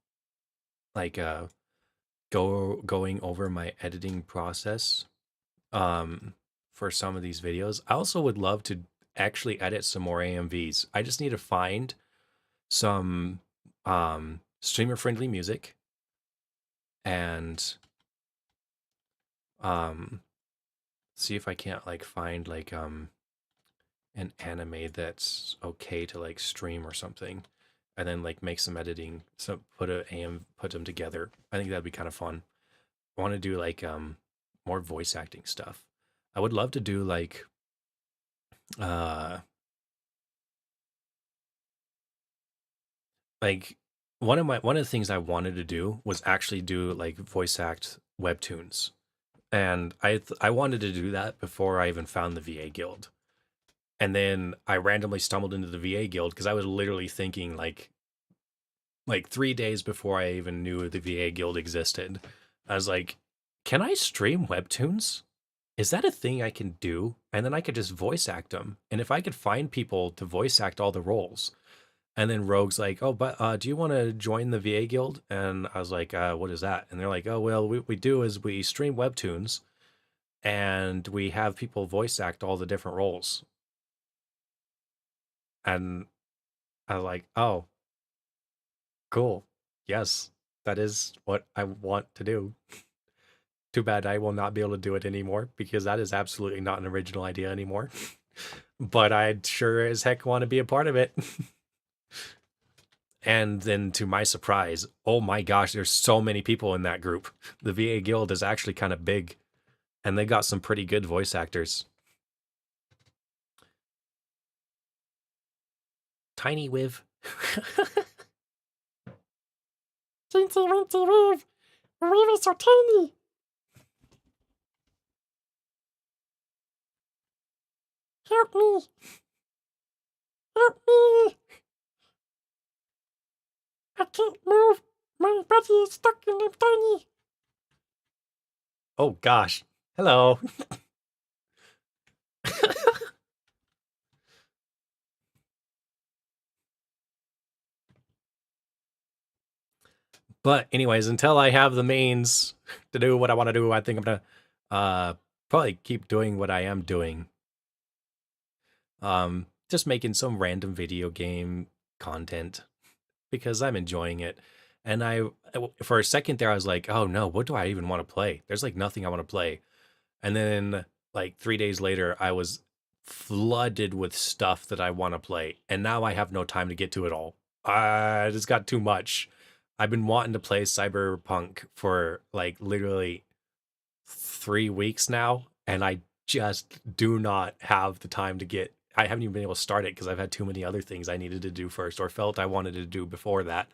going over my editing process for some of these videos. I also would love to actually edit some more AMVs. I just need to find some streamer friendly music and um see if I can't like find like an anime that's okay to like stream or something, and then like make some editing, so put them together. I think that'd be kind of fun. I want to do like more voice acting stuff. I would love to do like uh like one of the things I wanted to do was actually do like voice act webtoons. And I wanted to do that before I even found the VA guild. And then I randomly stumbled into the VA guild because I was literally thinking like 3 days before I even knew the VA guild existed. I was like, can I stream webtoons? Is that a thing I can do? And then I could just voice act them. And if I could find people to voice act all the roles, and then Rogue's like, oh, but do you want to join the VA guild? And I was like, what is that? And they're like, oh, well, we do is we stream webtoons and we have people voice act all the different roles. And I was like, oh, cool. Yes, that is what I want to do. Too bad I will not be able to do it anymore because that is absolutely not an original idea anymore. But I sure as heck want to be a part of it. And then to my surprise, oh my gosh, there's so many people in that group. The VA Guild is actually kind of big and they got some pretty good voice actors. Tiny Wiv. Teensy weensy weave. The weave is so tiny. Help me. Help me. I can't move. My body is stuck and I'm tiny. Oh gosh. Hello. But anyways, until I have the means to do what I want to do, I think I'm gonna probably keep doing what I am doing. Just making some random video game content because I'm enjoying it. And for a second there, I was like, oh no, what do I even want to play? There's like nothing I want to play. And then like 3 days later, I was flooded with stuff that I want to play. And now I have no time to get to it all. I just got too much. I've been wanting to play Cyberpunk for like literally 3 weeks now. And I just do not have the time to get. I haven't even been able to start it because I've had too many other things I needed to do first or felt I wanted to do before that.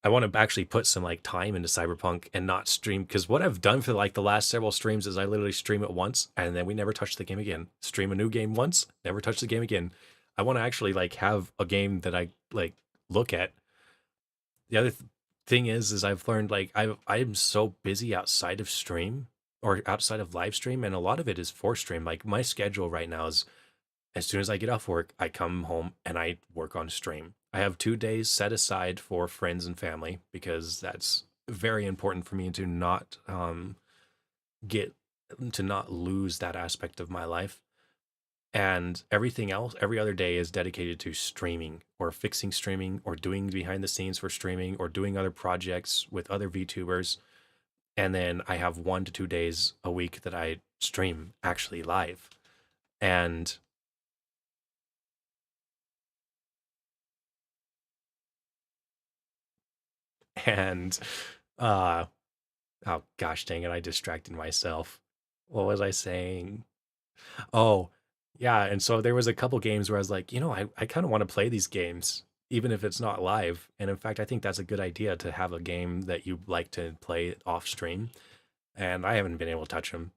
I want to actually put some like time into Cyberpunk and not stream because what I've done for like the last several streams is I literally stream it once and then we never touch the game again. Stream a new game once, never touch the game again. I want to actually like have a game that I like look at. The other thing is I've learned like I'm so busy outside of stream or outside of live stream, and a lot of it is for stream. Like my schedule right now is as soon as I get off work, I come home and I work on stream. I have 2 days set aside for friends and family because that's very important for me to not get to not lose that aspect of my life. And everything else, every other day is dedicated to streaming or fixing streaming or doing behind the scenes for streaming or doing other projects with other VTubers. And then I have 1 to 2 days a week that I stream actually live. And and uh oh gosh dang it, I distracted myself. What was I saying? Oh, yeah, and so there was a couple games where I was like, I kind of want to play these games, even if it's not live. And in fact, I think that's a good idea to have a game that you like to play off stream. And I haven't been able to touch them.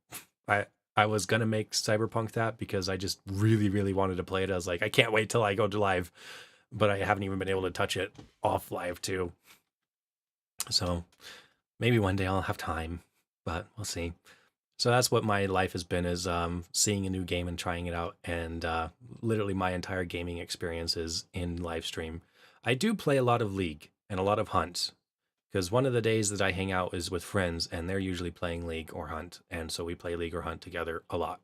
I I was gonna make Cyberpunk that because I just really, really wanted to play it. I was like, I can't wait till I go to live, but I haven't even been able to touch it off live too. So maybe one day I'll have time, but we'll see. So that's what my life has been is seeing a new game and trying it out, and literally my entire gaming experience is in live stream. I do play a lot of League and a lot of Hunt because one of the days that I hang out is with friends, and they're usually playing League or Hunt, and so we play League or Hunt together a lot,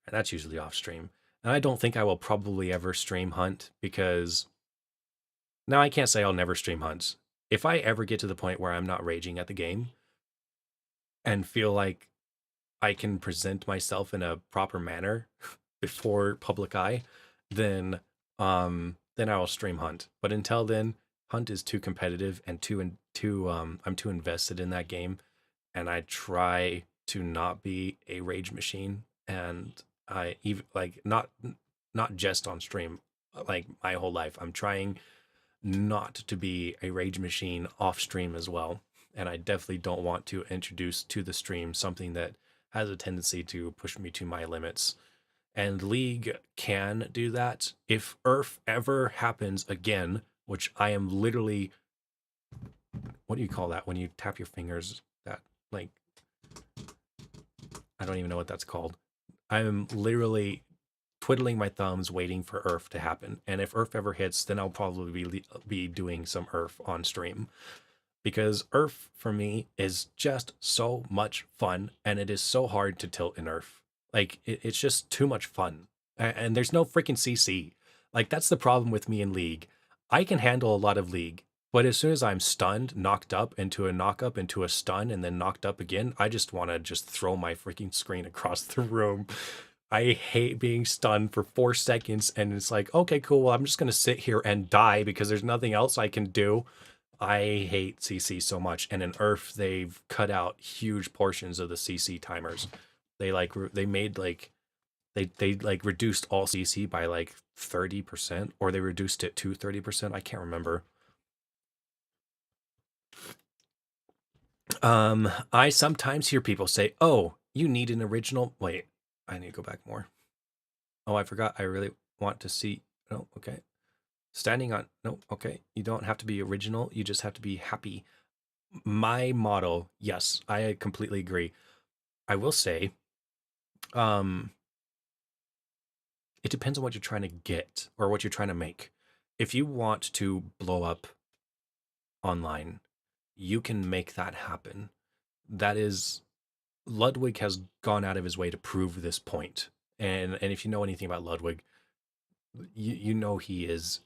and that's usually off stream. And I don't think I will probably ever stream Hunt because now I can't say I'll never stream Hunt. If I ever get to the point where I'm not raging at the game and feel like I can present myself in a proper manner before public eye, then I will stream Hunt. But until then, Hunt is too competitive and I'm too invested in that game, and I try to not be a rage machine. And I even like not just on stream, like my whole life. I'm trying not to be a rage machine off stream as well. And I definitely don't want to introduce to the stream something that has a tendency to push me to my limits. And League can do that. If Earth ever happens again, which I am literally, what do you call that when you tap your fingers? That, like, I don't even know what that's called. I'm literally twiddling my thumbs waiting for Earth to happen. And if Earth ever hits, then I'll probably be doing some Earth on stream, because Earth for me is just so much fun, and it is so hard to tilt in Earth. Like it's just too much fun, and there's no freaking CC. Like that's the problem with me in League. I can handle a lot of League, but as soon as I'm stunned, knocked up into a knock up into a stun, and then knocked up again, I just want to just throw my freaking screen across the room. I hate being stunned for 4 seconds, and it's like, okay, cool. Well, I'm just gonna sit here and die because there's nothing else I can do. I hate CC so much, and in Earth they've cut out huge portions of the CC timers. They made like they like reduced all CC by like 30%, or they reduced it to 30%. I can't remember. I sometimes hear people say, "Oh, you need an original." Wait, I need to go back more. Oh, I forgot. I really want to see. Oh, okay. Standing on. No, okay. You don't have to be original. You just have to be happy. My motto, yes, I completely agree. I will say, um, it depends on what you're trying to get or what you're trying to make. If you want to blow up online, you can make that happen. That is, Ludwig has gone out of his way to prove this point. And if you know anything about Ludwig, you know he is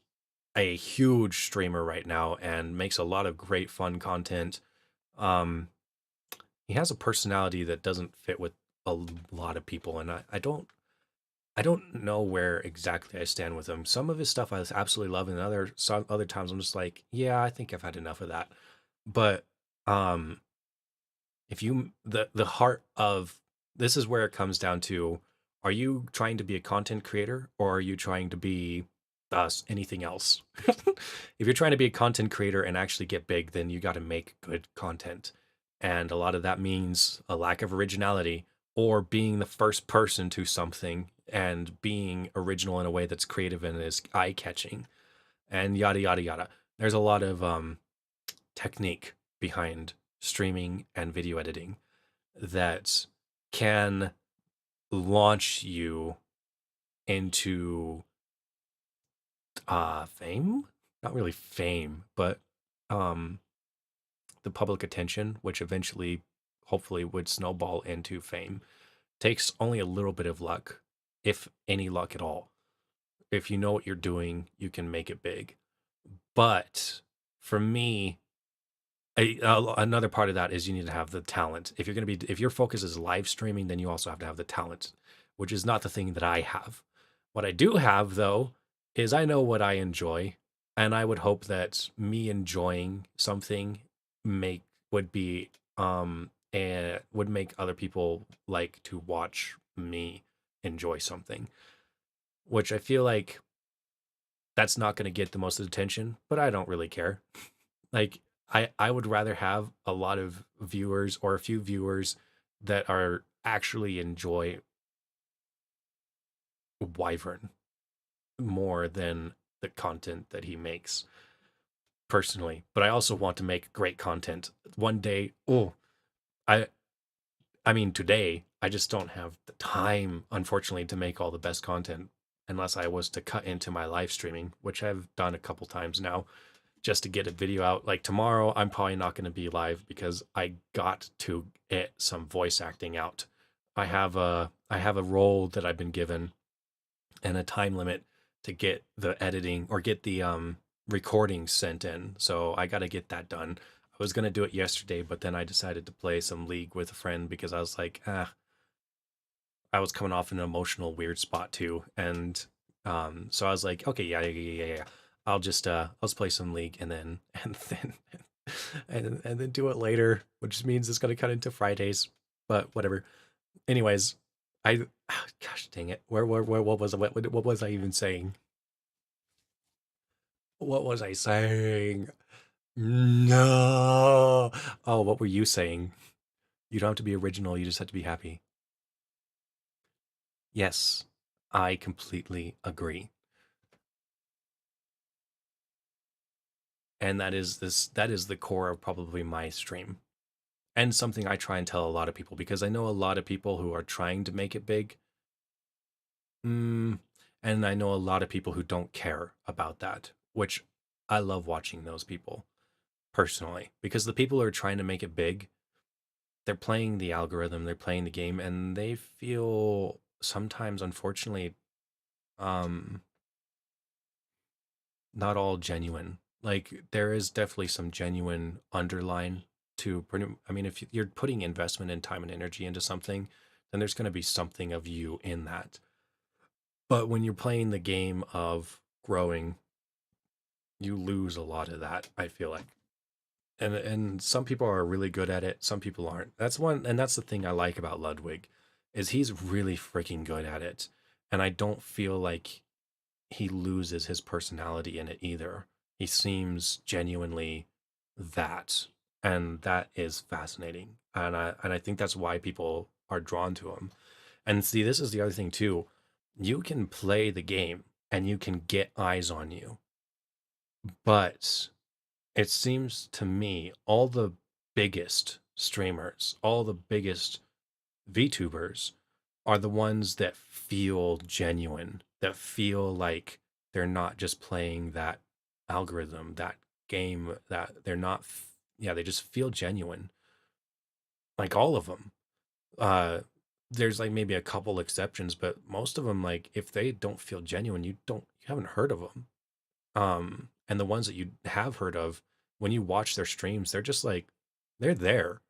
a huge streamer right now and makes a lot of great fun content. Um, he has a personality that doesn't fit with a lot of people, and I don't know where exactly I stand with him. Some of his stuff I absolutely love, and other times I'm just like, yeah, I think I've had enough of that. But um, if you the heart of this is where it comes down to: are you trying to be a content creator, or are you trying to be anything else? If you're trying to be a content creator and actually get big, then you got to make good content, and a lot of that means a lack of originality, or being the first person to something and being original in a way that's creative and is eye catching, and yada yada yada. There's a lot of technique behind streaming and video editing that can launch you into fame. Not really fame, but um the public attention, which eventually hopefully would snowball into fame. Takes only a little bit of luck, if any luck at all. If you know what you're doing, you can make it big. But for me, another part of that is you need to have the talent. If your focus is live streaming, then you also have to have the talent, which is not the thing that I have. What I do have though is I know what I enjoy, and I would hope that me enjoying something make would be and would make other people like to watch me enjoy something, which I feel like that's not going to get the most attention, but I don't really care. Like I would rather have a lot of viewers, or a few viewers that are actually enjoy Wyvern more than the content that he makes personally. But I also want to make great content one day. Oh, I I mean today I just don't have the time, unfortunately, to make all the best content unless I was to cut into my live streaming, which I've done a couple times now, just to get a video out. Like tomorrow, I'm probably not going to be live because I got to get some voice acting out. I have a role that I've been given and a time limit to get the editing or get the recording sent in. So I got to get that done. I was going to do it yesterday, but then I decided to play some League with a friend because I was like, I was coming off an emotional weird spot too, and so I was like, okay, yeah. I'll just play some League, and then and then do it later, which means it's gonna cut into Fridays, but whatever. Anyways, gosh dang it, where what was I even saying? What was I saying? No. Oh, what were you saying? You don't have to be original, you just have to be happy. Yes, I completely agree. And that is the core of probably my stream. And something I try and tell a lot of people because I know a lot of people who are trying to make it big. Mm, and I know a lot of people who don't care about that, which I love watching those people personally because the people who are trying to make it big, they're playing the algorithm, they're playing the game, and they feel sometimes, unfortunately, um, not all genuine. Like there is definitely some genuine underline to I mean, if you're putting investment and time and energy into something, then there's going to be something of you in that. But when you're playing the game of growing, you lose a lot of that, I feel like. And some people are really good at it, some people aren't. That's one and that's the thing I like about Ludwig is he's really freaking good at it. And I don't feel like he loses his personality in it either. He seems genuinely that, and that is fascinating. And I think that's why people are drawn to him. And see, this is the other thing too. You can play the game and you can get eyes on you, but it seems to me all the biggest streamers, all the biggest VTubers are the ones that feel genuine, that feel like they're not just playing that algorithm, that game, that they're not, yeah, they just feel genuine. Like all of them. Uh, there's like maybe a couple exceptions, but most of them, like if they don't feel genuine, you haven't heard of them. And the ones that you have heard of, when you watch their streams, they're just like, they're there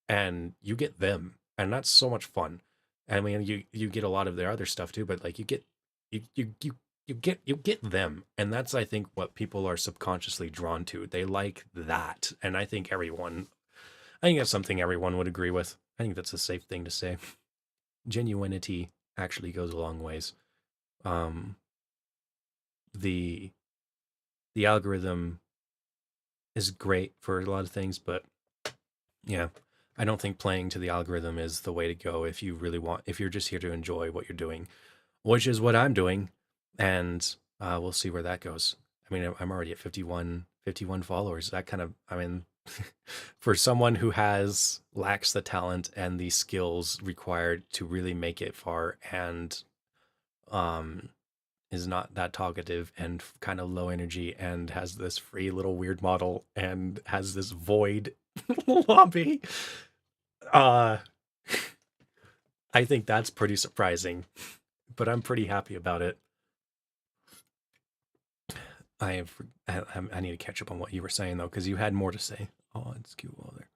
and you get them, and that's so much fun. I mean, you get a lot of their other stuff too, but like you you you you get them, and that's I think what people are subconsciously drawn to. They like that, and I think that's something everyone would agree with. I think that's a safe thing to say. Genuinity actually goes a long ways. Um, the the algorithm is great for a lot of things, but yeah, I don't think playing to the algorithm is the way to go if you really want, if you're just here to enjoy what you're doing, which is what I'm doing. And we'll see where that goes. I mean, I'm already at 51 followers. That kind of, I mean, for someone who lacks the talent and the skills required to really make it far and um, is not that talkative and kind of low energy and has this free little weird model and has this void lobby. Uh, I think that's pretty surprising, but I'm pretty happy about it. I have, I need to catch up on what you were saying though, because you had more to say. Oh, it's cute over there.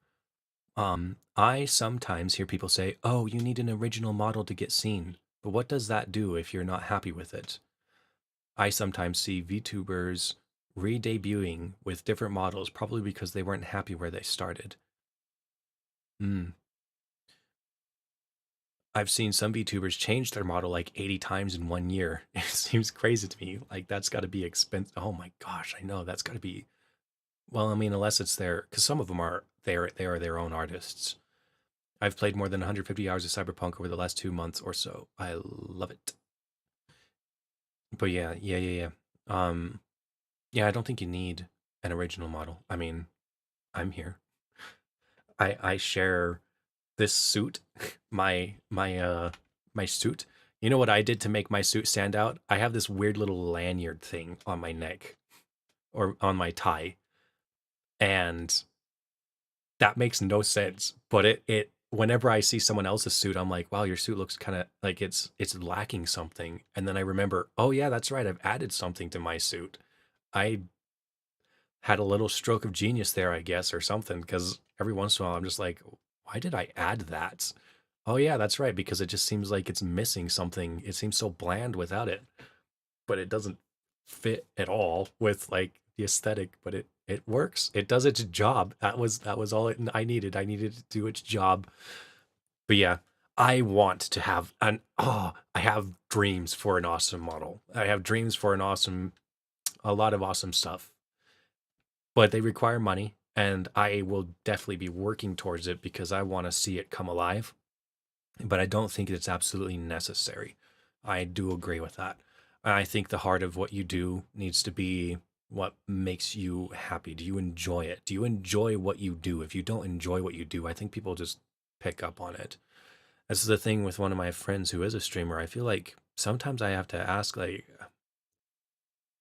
I sometimes hear people say, "Oh, you need an original model to get seen," but what does that do if you're not happy with it? I sometimes see VTubers re-debuting with different models, probably because they weren't happy where they started. Hmm. I've seen some VTubers change their model like 80 times in 1 year. It seems crazy to me. Like that's got to be expensive. Oh my gosh, I know that's got to be. Well, I mean, unless it's because some of them are they are their own artists. I've played more than 150 hours of Cyberpunk over the last 2 months or so. I love it. But yeah. Yeah, I don't think you need an original model. I mean, I'm here. I share this suit, my suit. You know what I did to make my suit stand out? I have this weird little lanyard thing on my neck or on my tie, and that makes no sense. But it whenever I see someone else's suit, I'm like, wow, your suit looks kind of like it's lacking something. And then I remember, oh yeah, that's right, I've added something to my suit. I had a little stroke of genius there, I guess, or something, because every once in a while I'm just like, why did I add that? Oh yeah, that's right, because it just seems like it's missing something. It seems so bland without it, but it doesn't fit at all with like the aesthetic, but it works. It does its job. That was all I needed. I needed to do its job. But yeah, I want to have I have dreams for an awesome model. I have dreams for an awesome a lot of awesome stuff, but they require money, and I will definitely be working towards it because I want to see it come alive. But I don't think it's absolutely necessary. I do agree with that. I think the heart of what you do needs to be what makes you happy. Do you enjoy it? Do you enjoy what you do? If you don't enjoy what you do, I think people just pick up on it. This is the thing with one of my friends who is a streamer. I feel like sometimes I have to ask, like,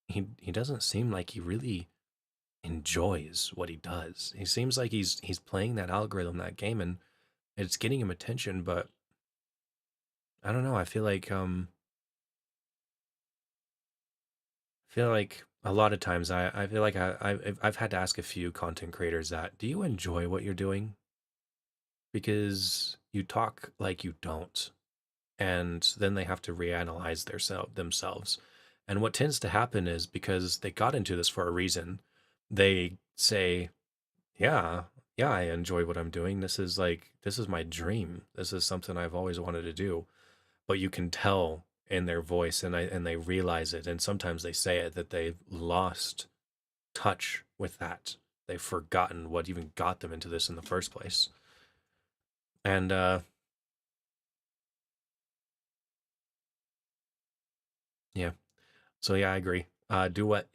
he doesn't seem like he really enjoys what he does. He seems like he's playing that algorithm, that game, and it's getting him attention, but I don't know. I feel like a lot of times I feel like I've had to ask a few content creators that, do you enjoy what you're doing? Because you talk like you don't, and then they have to reanalyze themselves. And what tends to happen is because they got into this for a reason, they say, "Yeah, yeah, I enjoy what I'm doing. This is my dream. This is something I've always wanted to do." But you can tell in their voice, and they realize it, and sometimes they say it, that they've lost touch with that. They've forgotten what even got them into this in the first place. And yeah, so yeah, I agree. Do what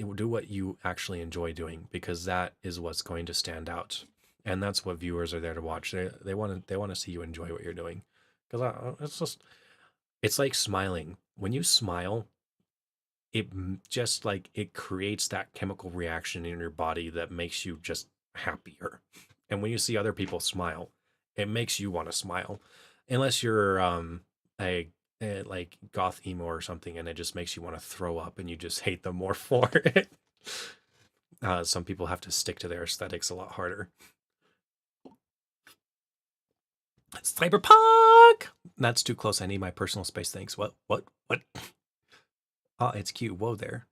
you actually enjoy doing, because that is what's going to stand out, and that's what viewers are there to watch. They want to see you enjoy what you're doing, because it's like smiling. When you smile, just like it creates that chemical reaction in your body that makes you just happier. And when you see other people smile, it makes you want to smile. Unless you're a, like goth emo or something, and it just makes you want to throw up and you just hate them more for it. Some people have to stick to their aesthetics a lot harder. Cyberpunk. That's too close. I need my personal space. Thanks. What? What? What? Oh, it's cute. Whoa there.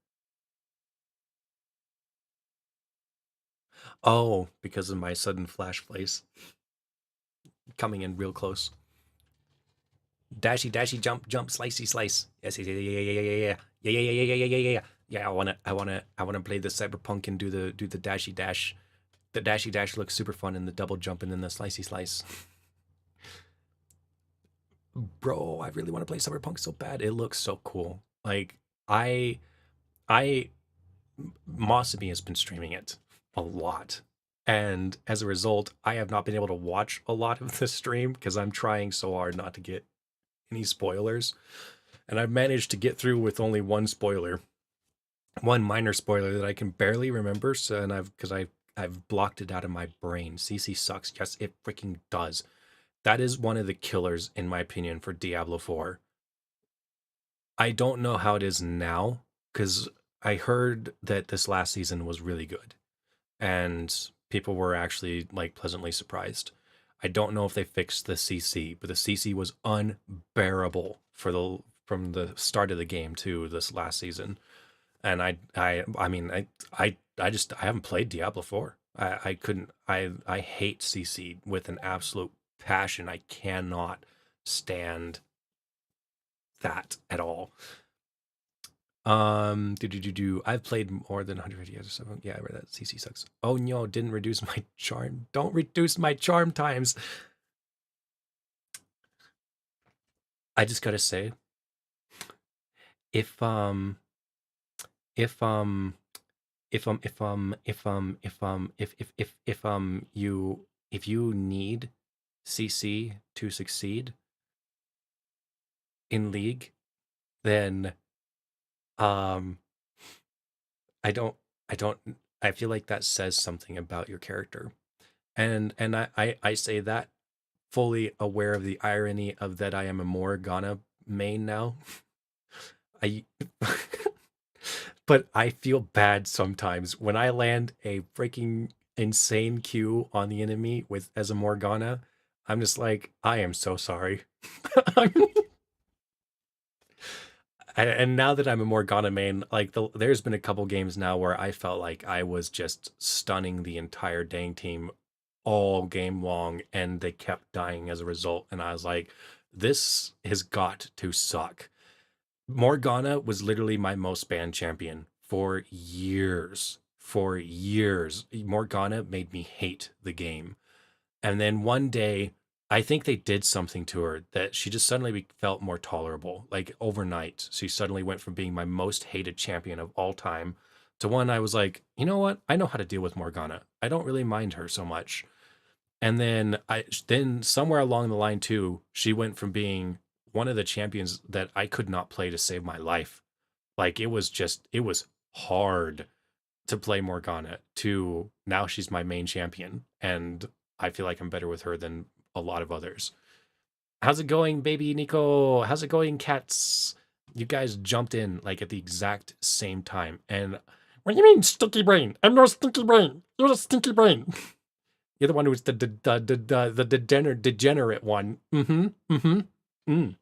Oh, because of my sudden flash place coming in real close. Dashy, dashy, jump, jump, slicey, slice. Yes, yeah, yeah, yeah, yeah, yeah, yeah, yeah, yeah, yeah, yeah, yeah, yeah, yeah. Yeah, I wanna play the cyberpunk and do the dashy dash. The dashy dash looks super fun, and the double jump, and then the slicey slice. Bro, I really want to play cyberpunk so bad. It looks so cool. Like I, I, Mossamy has been streaming it a lot. And as a result, I have not been able to watch a lot of the stream because I'm trying so hard not to get any spoilers. And I've managed to get through with only one spoiler, one minor spoiler that I can barely remember. So, and I've blocked it out of my brain. CC sucks. Yes, it freaking does. That is one of the killers, in my opinion, for Diablo 4. I don't know how it is now, because I heard that this last season was really good, and people were actually like pleasantly surprised. I don't know if they fixed the CC, but the CC was unbearable for the from the start of the game to this last season. And I mean I haven't played Diablo 4. I couldn't I hate CC with an absolute passion. I cannot stand that at all. Do. I've played more than 150 years or something. Yeah, I read that. CC sucks. Oh no, didn't reduce my charm. Don't reduce my charm times. I just gotta say, if if you if you need CC to succeed in League, then um I don't I don't I feel like that says something about your character. And I say that fully aware of the irony of that I am a Morgana main now. I but I feel bad sometimes when I land a freaking insane Q on the enemy with as a Morgana. I'm just like, I am so sorry. And now that I'm a Morgana main, like there's been a couple games now where I felt like I was just stunning the entire dang team all game long, and they kept dying as a result. And I was like, this has got to suck. Morgana was literally my most banned champion for years. For years. Morgana made me hate the game. And then one day, I think they did something to her that she just suddenly felt more tolerable. Like overnight, she suddenly went from being my most hated champion of all time to one I was like, you know what? I know how to deal with Morgana. I don't really mind her so much. And then somewhere along the line too, she went from being one of the champions that I could not play to save my life. Like it was hard to play Morgana to now she's my main champion and I feel like I'm better with her than a lot of others. How's it going, baby Nico? How's it going, cats? You guys jumped in like at the exact same time. And What do you mean, stinky brain? I'm no stinky brain. You're the stinky brain. you're the one who's the degenerate one. Mm-hmm. Mm-hmm. Mm.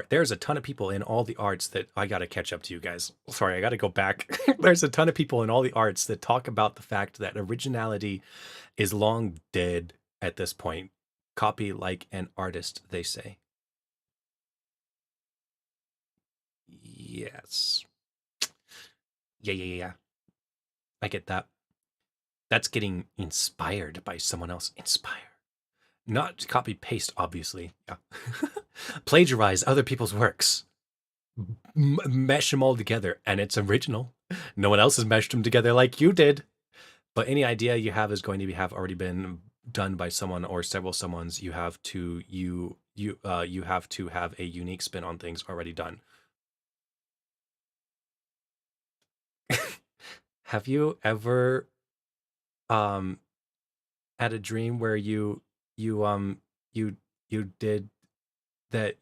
There's a ton of people in all the arts that I gotta catch up to you guys. Sorry, I gotta go back. There's a ton of people in all the arts that talk about the fact that originality is long dead at this point. Copy like an artist, they say. Yes. Yeah. I get that. That's getting inspired by someone else. Inspire. Not copy paste, obviously. Yeah. Plagiarize other people's works. Mesh them all together, and it's original. No one else has meshed them together like you did. But any idea you have is going to have already been done by someone or several someones. You have to have a unique spin on things already done. Have you ever um had a dream where you you did that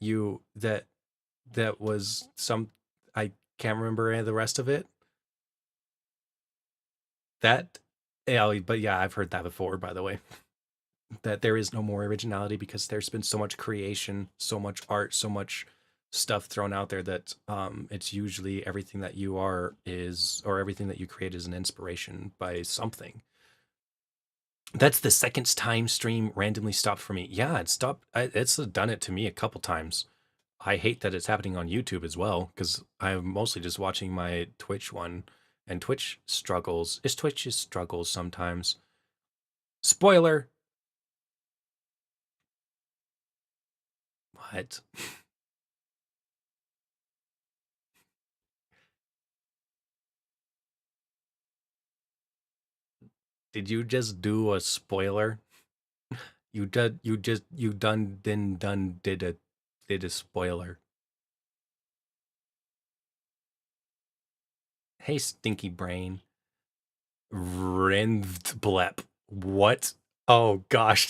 was some I can't remember any of the rest of it. That yeah, but yeah, I've heard that before, by the way. That there is no more originality because there's been so much creation, so much art, so much stuff thrown out there that it's usually everything that you are is or everything that you create is an inspiration by something. That's the second time stream randomly stopped for me. Yeah, it stopped. It's done it to me a couple times. I hate that it's happening on YouTube as well because I'm mostly just watching my Twitch one, and Twitch struggles. Twitch struggles sometimes. Spoiler. What? Did you just do a spoiler? You did a spoiler. Hey, stinky brain. Blep. What? Oh gosh.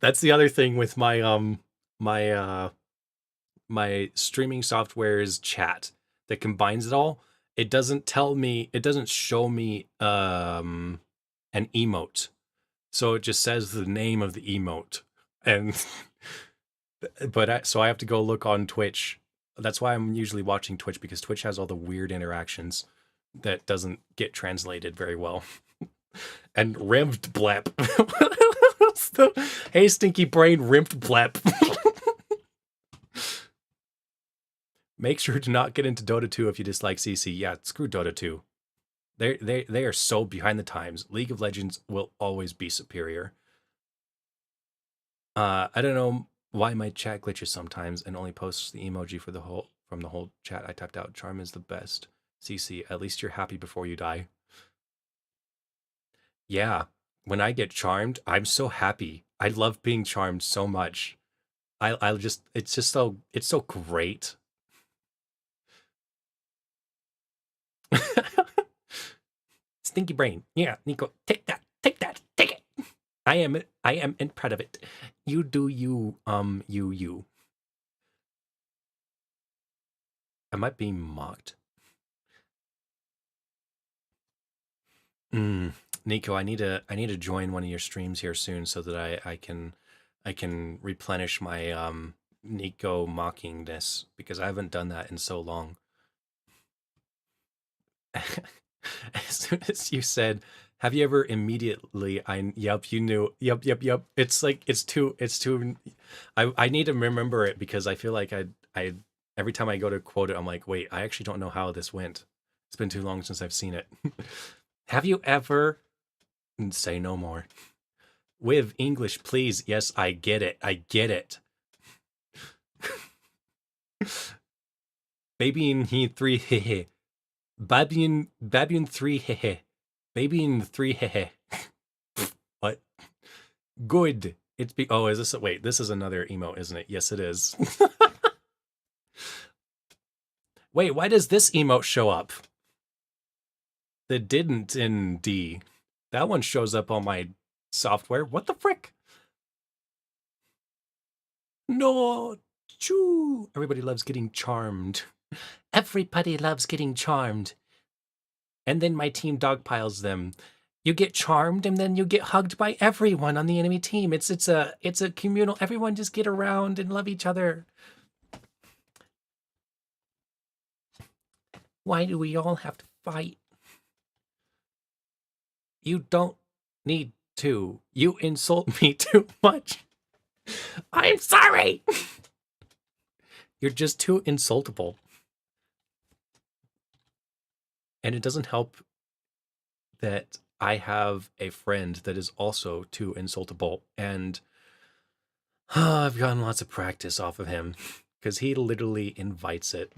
That's the other thing with my my streaming software's chat that combines it all. It doesn't show me an emote. So it just says the name of the emote. And so I have to go look on Twitch. That's why I'm usually watching Twitch because Twitch has all the weird interactions that doesn't get translated very well. And rimmed blep. Hey, stinky brain, rimmed blep. Make sure to not get into Dota 2 if you dislike CC. Yeah, screw Dota 2. They are so behind the times. League of Legends will always be superior. I don't know why my chat glitches sometimes and only posts the emoji for from the whole chat I typed out. Charm is the best. CC, at least you're happy before you die. Yeah, when I get charmed, I'm so happy. I love being charmed so much. I just it's so great. Stinky brain. Yeah, Nico, take that. Take that. Take it. I am in proud of it. You do you you. Am I being mocked? Nico, I need to join one of your streams here soon so that I can replenish my Nico mockingness because I haven't done that in so long. As soon as you said Have you ever immediately yep, you knew. Yep. It's like it's too I need to remember it because I feel like I every time I go to quote it, I'm like, wait, I actually don't know how this went. It's been too long since I've seen it. Have you ever say no more. With English, please. Yes, I get it. I get it. Baby in he three hehe. Babian three hehe. Baby in three hehe. What? Good. It's be oh, is this wait, this is another emote, isn't it? Yes, it is. Wait, why does this emote show up? That didn't in D. That one shows up on my software. What the frick? No. Choo. Everybody loves getting charmed. Everybody loves getting charmed. And then my team dogpiles them. You get charmed and then you get hugged by everyone on the enemy team. It's a communal, everyone just get around and love each other. Why do we all have to fight? You don't need to. You insult me too much. I'm sorry. You're just too insultable. And it doesn't help that I have a friend that is also too insultable. And I've gotten lots of practice off of him because he literally invites it.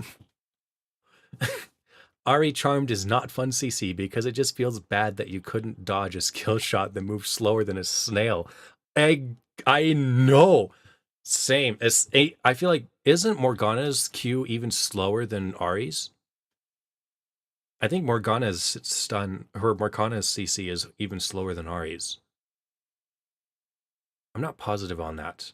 Ari Charmed is not fun CC because it just feels bad that you couldn't dodge a skill shot that moves slower than a snail. I know. Same. I feel like isn't Morgana's Q even slower than Ari's? I think Morgana's stun, her Morgana's CC is even slower than Ari's. I'm not positive on that.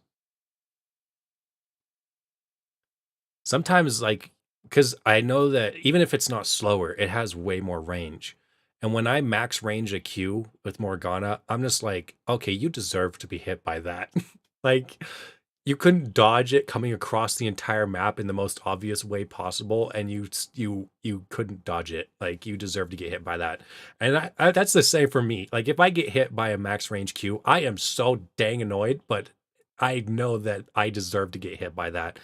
Sometimes, like, because I know that even if it's not slower, it has way more range. And when I max range a Q with Morgana, I'm just like, okay, you deserve to be hit by that. Like, you couldn't dodge it coming across the entire map in the most obvious way possible, and you couldn't dodge it. Like, you deserve to get hit by that. And that's the same for me. Like, if I get hit by a max range Q, I am so dang annoyed, but I know that I deserve to get hit by that.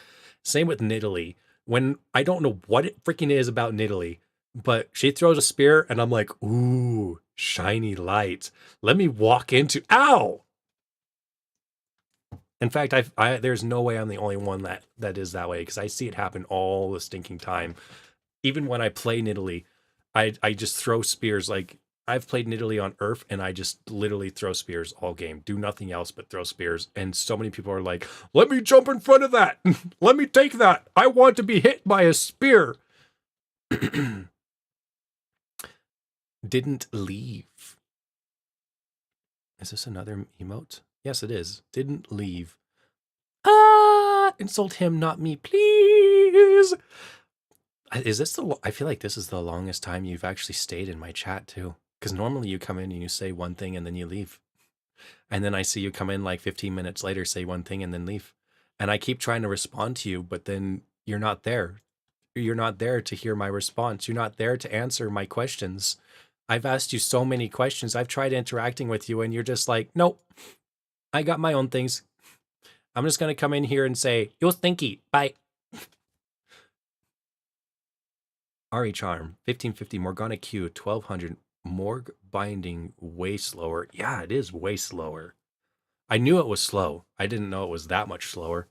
Same with Nidalee. When I don't know what it freaking is about Nidalee, but she throws a spear, and I'm like, ooh, shiny light. Let me walk into. Ow! In fact, there's no way I'm the only one that is that way because I see it happen all the stinking time. Even when I play Nidalee, I just throw spears. Like I've played Nidalee on Earth, and I just literally throw spears all game. Do nothing else but throw spears. And so many people are like, "Let me jump in front of that. Let me take that. I want to be hit by a spear." Didn't leave. Is this another emote? Yes, it is. Didn't leave. Insult him, not me, please. Is this I feel like this is the longest time you've actually stayed in my chat too. Because normally you come in and you say one thing and then you leave. And then I see you come in like 15 minutes later, say one thing and then leave. And I keep trying to respond to you, but then you're not there. You're not there to hear my response. You're not there to answer my questions. I've asked you so many questions. I've tried interacting with you and you're just like, nope, I got my own things. I'm just going to come in here and say, you're stinky. Bye. Ari Charm, 1550, Morgana Q, 1200, Morg binding way slower. Yeah, it is way slower. I knew it was slow. I didn't know it was that much slower.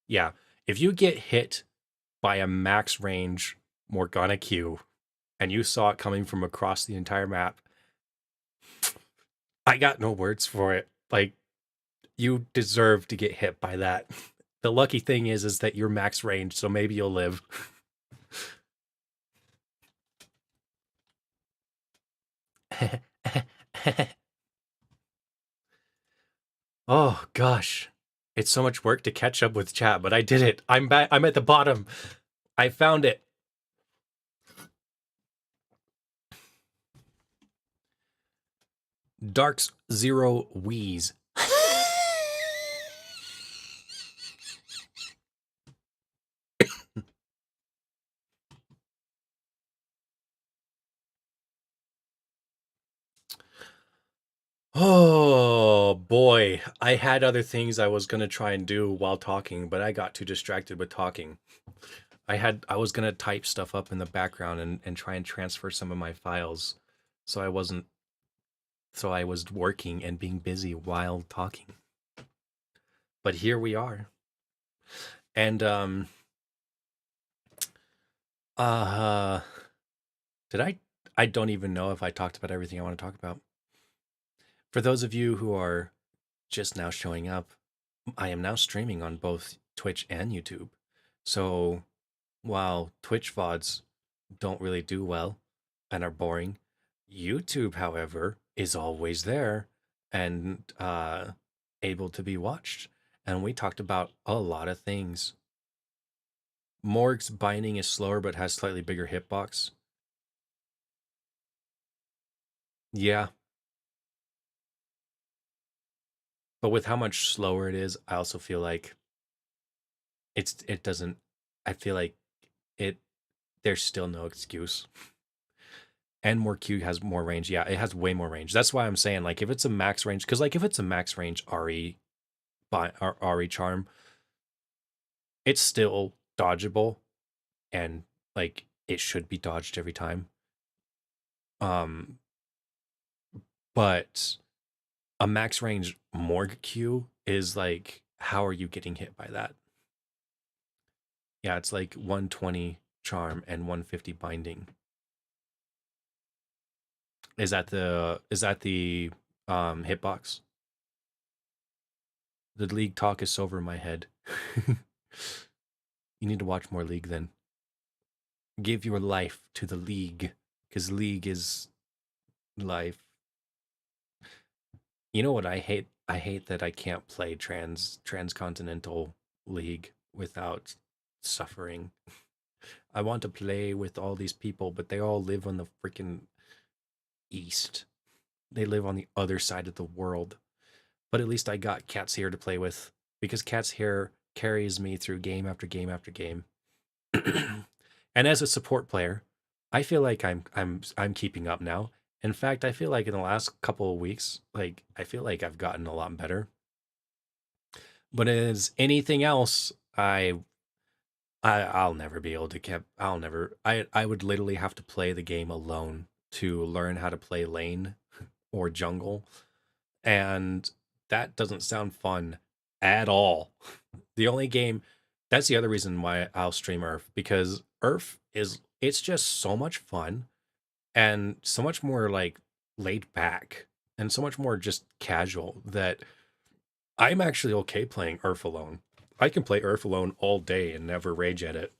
Yeah, if you get hit by a max range Morgana Q and you saw it coming from across the entire map, I got no words for it. Like, you deserve to get hit by that. The lucky thing is that you're max range, so maybe you'll live. Oh gosh. It's so much work to catch up with chat, but I did it. I'm back. I'm at the bottom. I found it. Dark's Zero Wheeze. Oh boy, I had other things I was gonna try and do while talking, but I got too distracted with talking. I was gonna type stuff up in the background and try and transfer some of my files, so I was working and being busy while talking. But here we are. And uh did I don't even know if I talked about everything I want to talk about. For those of you who are just now showing up, I am now streaming on both Twitch and YouTube. So while Twitch VODs don't really do well and are boring, YouTube, however, is always there and able to be watched. And we talked about a lot of things. Morg's binding is slower but has slightly bigger hitbox. Yeah, but with how much slower it is, I also feel like it doesn't. I feel like it. There's still no excuse. And more Q has more range. Yeah, it has way more range. That's why I'm saying like if it's a max range, because like if it's a max range RE charm, it's still dodgeable and like it should be dodged every time. Um, but a max range Morg Q is like, how are you getting hit by that? Yeah, it's like 120 charm and 150 binding. Is that the hitbox? The league talk is over my head. You need to watch more League then. Give your life to the League, because League is life. You know what I hate? I hate that I can't play transcontinental League without suffering. I want to play with all these people, but they all live on the freaking east. They live on the other side of the world. But at least I got Cats here to play with, because Cats here carries me through game after game after game. And as a support player, I feel like I'm keeping up now. In fact, I feel like in the last couple of weeks, like I feel like I've gotten a lot better. But as anything else, I'll never be able to keep I'll never I would literally have to play the game alone to learn how to play lane or jungle. And that doesn't sound fun at all. The only game That's the other reason why I'll stream Earth, because Earth it's just so much fun and so much more like laid back and so much more just casual that I'm actually okay playing Earth alone. I can play Earth alone all day and never rage at it.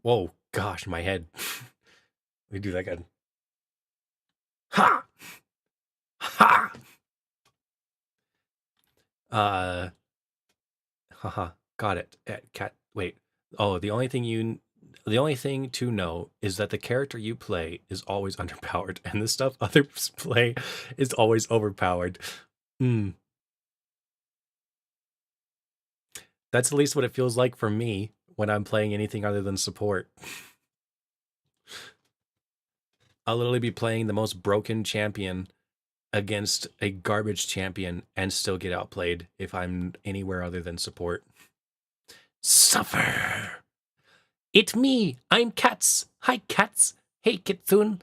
Whoa, gosh, my head. Let me do that again. Ha! Ha! Uh, haha, got it. Cat, wait. Oh, the only thing to know is that the character you play is always underpowered, and the stuff others play is always overpowered. Hmm. That's at least what it feels like for me when I'm playing anything other than support. I'll literally be playing the most broken champion against a garbage champion and still get outplayed if I'm anywhere other than support. Suffer! It me! I'm Cats! Hi, Cats! Hey, Kitsune!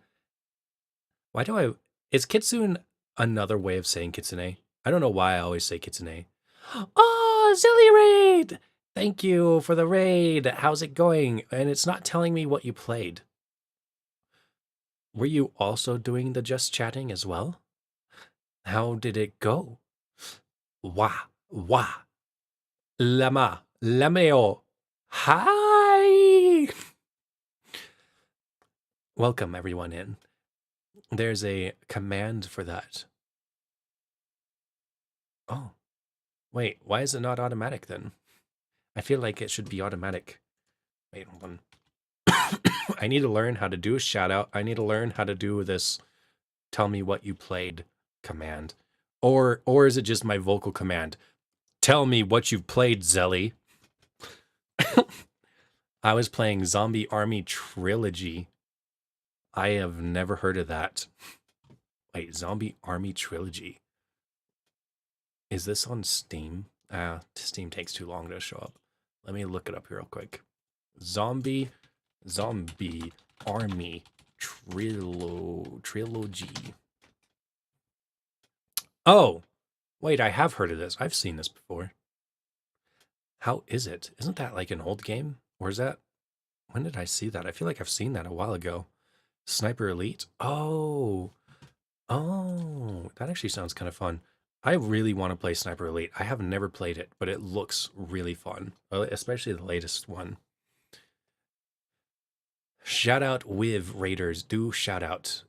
Why do I... Is Kitsune another way of saying Kitsune? I don't know why I always say Kitsune. Oh, Zilly Raid! Thank you for the raid. How's it going? And it's not telling me what you played. Were you also doing the just chatting as well? How did it go? Wah, wah. Lama, lameo. Hi! Welcome everyone in. There's a command for that. Oh, wait, why is it not automatic then? I feel like it should be automatic. Wait, hold on. I need to learn how to do a shout out. I need to learn how to do this tell me what you played command. Or is it just my vocal command? Tell me what you've played, Zelly. I was playing Zombie Army Trilogy. I have never heard of that. Wait, Zombie Army Trilogy. Is this on Steam? Steam takes too long to show up. Let me look it up here real quick. Zombie Army Trilogy. Oh, wait, I have heard of this. I've seen this before. How is it? Isn't that like an old game? Or is that, when did I see that? I feel like I've seen that a while ago. Sniper Elite. Oh, that actually sounds kind of fun. I really want to play Sniper Elite. I have never played it, but it looks really fun, especially the latest one. Shout out with Raiders. Do shout out.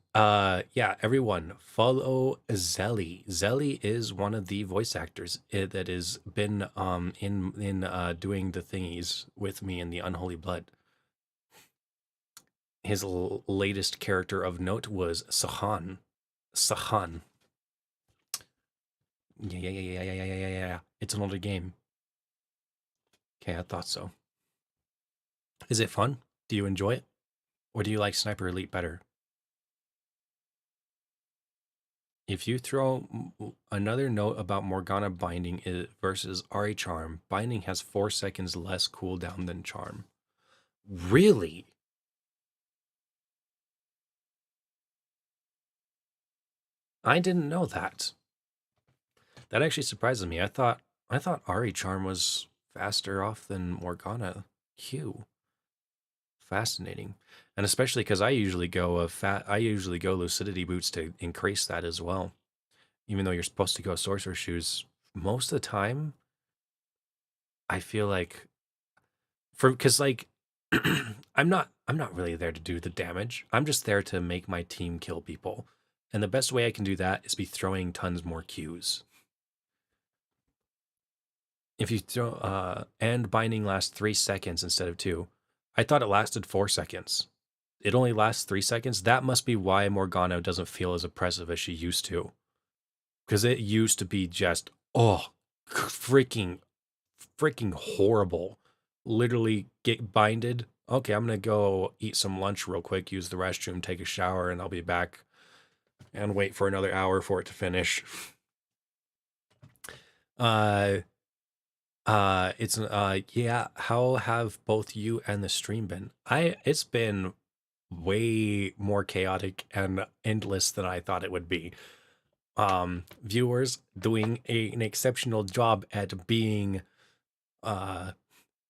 Yeah, everyone follow Zelly. Zelly is one of the voice actors that has been in doing the thingies with me in the Unholy Blood. His latest character of note was Sahan. Sahan. Yeah. It's an older game. Okay, I thought so. Is it fun? Do you enjoy it? Or do you like Sniper Elite better? If you throw another note about Morgana binding versus Ari Charm, binding has 4 seconds less cooldown than Charm. Really? I didn't know that. That actually surprises me. I thought Ari Charm was faster off than Morgana Q. Fascinating. And especially because I usually go Lucidity Boots to increase that as well. Even though you're supposed to go Sorcerer Shoes, most of the time, I feel like because like I'm not really there to do the damage. I'm just there to make my team kill people. And the best way I can do that is be throwing tons more Qs. If you throw and binding lasts 3 seconds instead of 2. I thought it lasted 4 seconds. It only lasts 3 seconds. That must be why Morgana doesn't feel as oppressive as she used to. Because it used to be just freaking horrible. Literally get binded. Okay, I'm gonna go eat some lunch real quick, use the restroom, take a shower, and I'll be back and wait for another hour for it to finish. Uh it's yeah, how have both you and the stream been? It's been way more chaotic and endless than I thought it would be. Viewers doing an exceptional job at being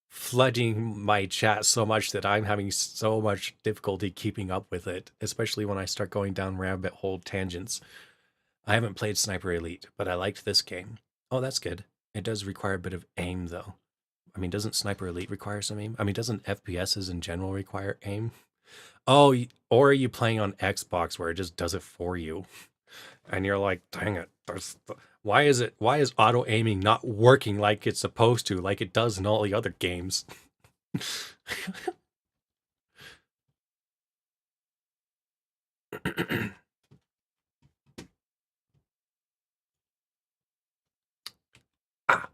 flooding my chat so much that I'm having so much difficulty keeping up with it, especially when I start going down rabbit hole tangents. I haven't played Sniper Elite, but I liked this game. Oh, that's good. It does require a bit of aim, though. I mean, doesn't Sniper Elite require some aim? I mean, doesn't FPSs in general require aim? Oh, or are you playing on Xbox where it just does it for you? And you're like, dang it, why is auto aiming not working like it's supposed to, like it does in all the other games? Ah,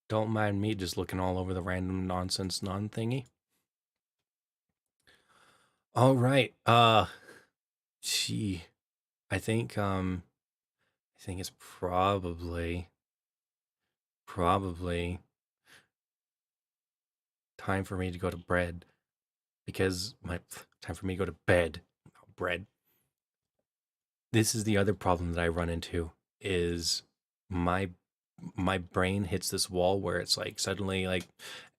don't mind me just looking all over the random nonsense non-thingy. All right. Gee, I think it's probably time for me to go to bed because my time for me to go to bed. Oh, bread. This is the other problem that I run into is my my brain hits this wall where it's like suddenly like,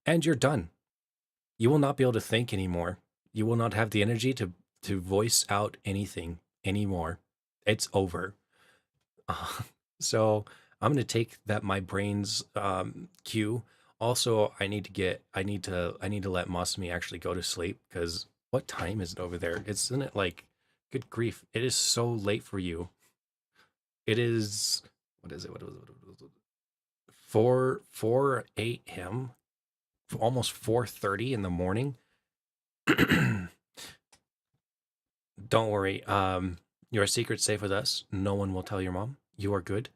and you're done. You will not be able to think anymore. You will not have the energy to voice out anything anymore. It's over. Uh, so I'm gonna take that my brain's cue. Also, I need to let Masumi actually go to sleep because what time is it over there? Isn't it like, good grief, it is so late for you. It is, what is it? What is it? What is it? 4 a.m. Almost 4:30 in the morning. Don't worry. Your secret's safe with us. No one will tell your mom. You are good.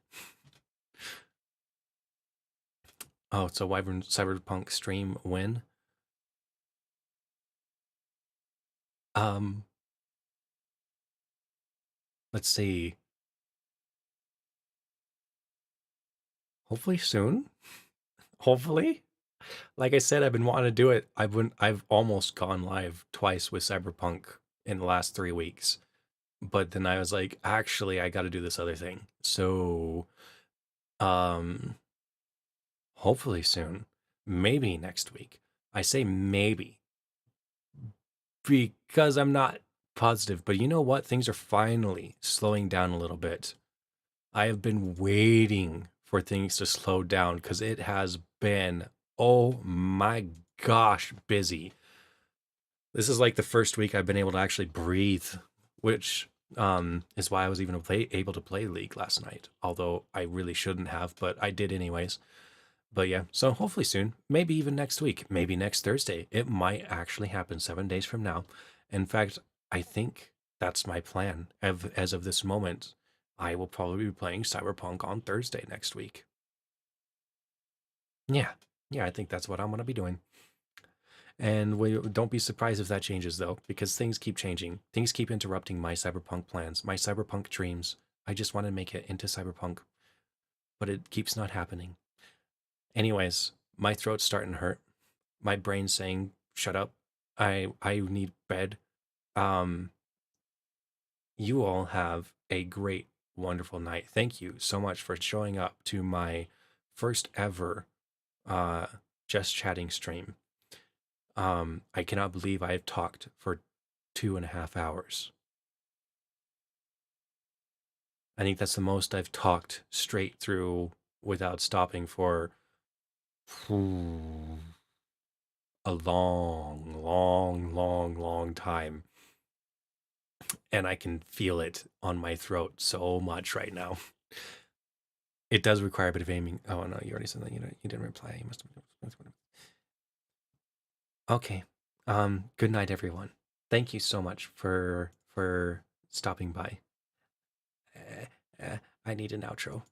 Oh, it's a Wyvern Cyberpunk stream win. Um, let's see. Hopefully soon. Hopefully. Like I said, I've been wanting to do it. I've almost gone live twice with Cyberpunk in the last 3 weeks. But then I was like, actually, I got to do this other thing. So, um, hopefully soon. Maybe next week. I say maybe because I'm not positive. But you know what? Things are finally slowing down a little bit. I have been waiting for things to slow down because it has been, oh my gosh, busy. This is like the first week I've been able to actually breathe, which is why I was even able to play League last night. Although I really shouldn't have, but I did anyways. But yeah, so hopefully soon, maybe even next week, maybe next Thursday. It might actually happen 7 days from now. In fact, I think that's my plan. As of this moment, I will probably be playing Cyberpunk on Thursday next week. Yeah, yeah, I think that's what I'm going to be doing. And we don't be surprised if that changes though, because things keep changing. Things keep interrupting my cyberpunk plans, my cyberpunk dreams. I just want to make it into cyberpunk, but it keeps not happening. Anyways, my throat's starting to hurt. My brain's saying, "Shut up. I need bed." Um, you all have a great, wonderful night. Thank you so much for showing up to my first ever uh just chatting stream. I cannot believe I have talked for 2.5 hours. I think that's the most I've talked straight through without stopping for a long, long, long, long time. And I can feel it on my throat so much right now. It does require a bit of aiming. Oh no, you already said that. You didn't reply. You must have. Okay. Good night, everyone. Thank you so much for stopping by. I need an outro.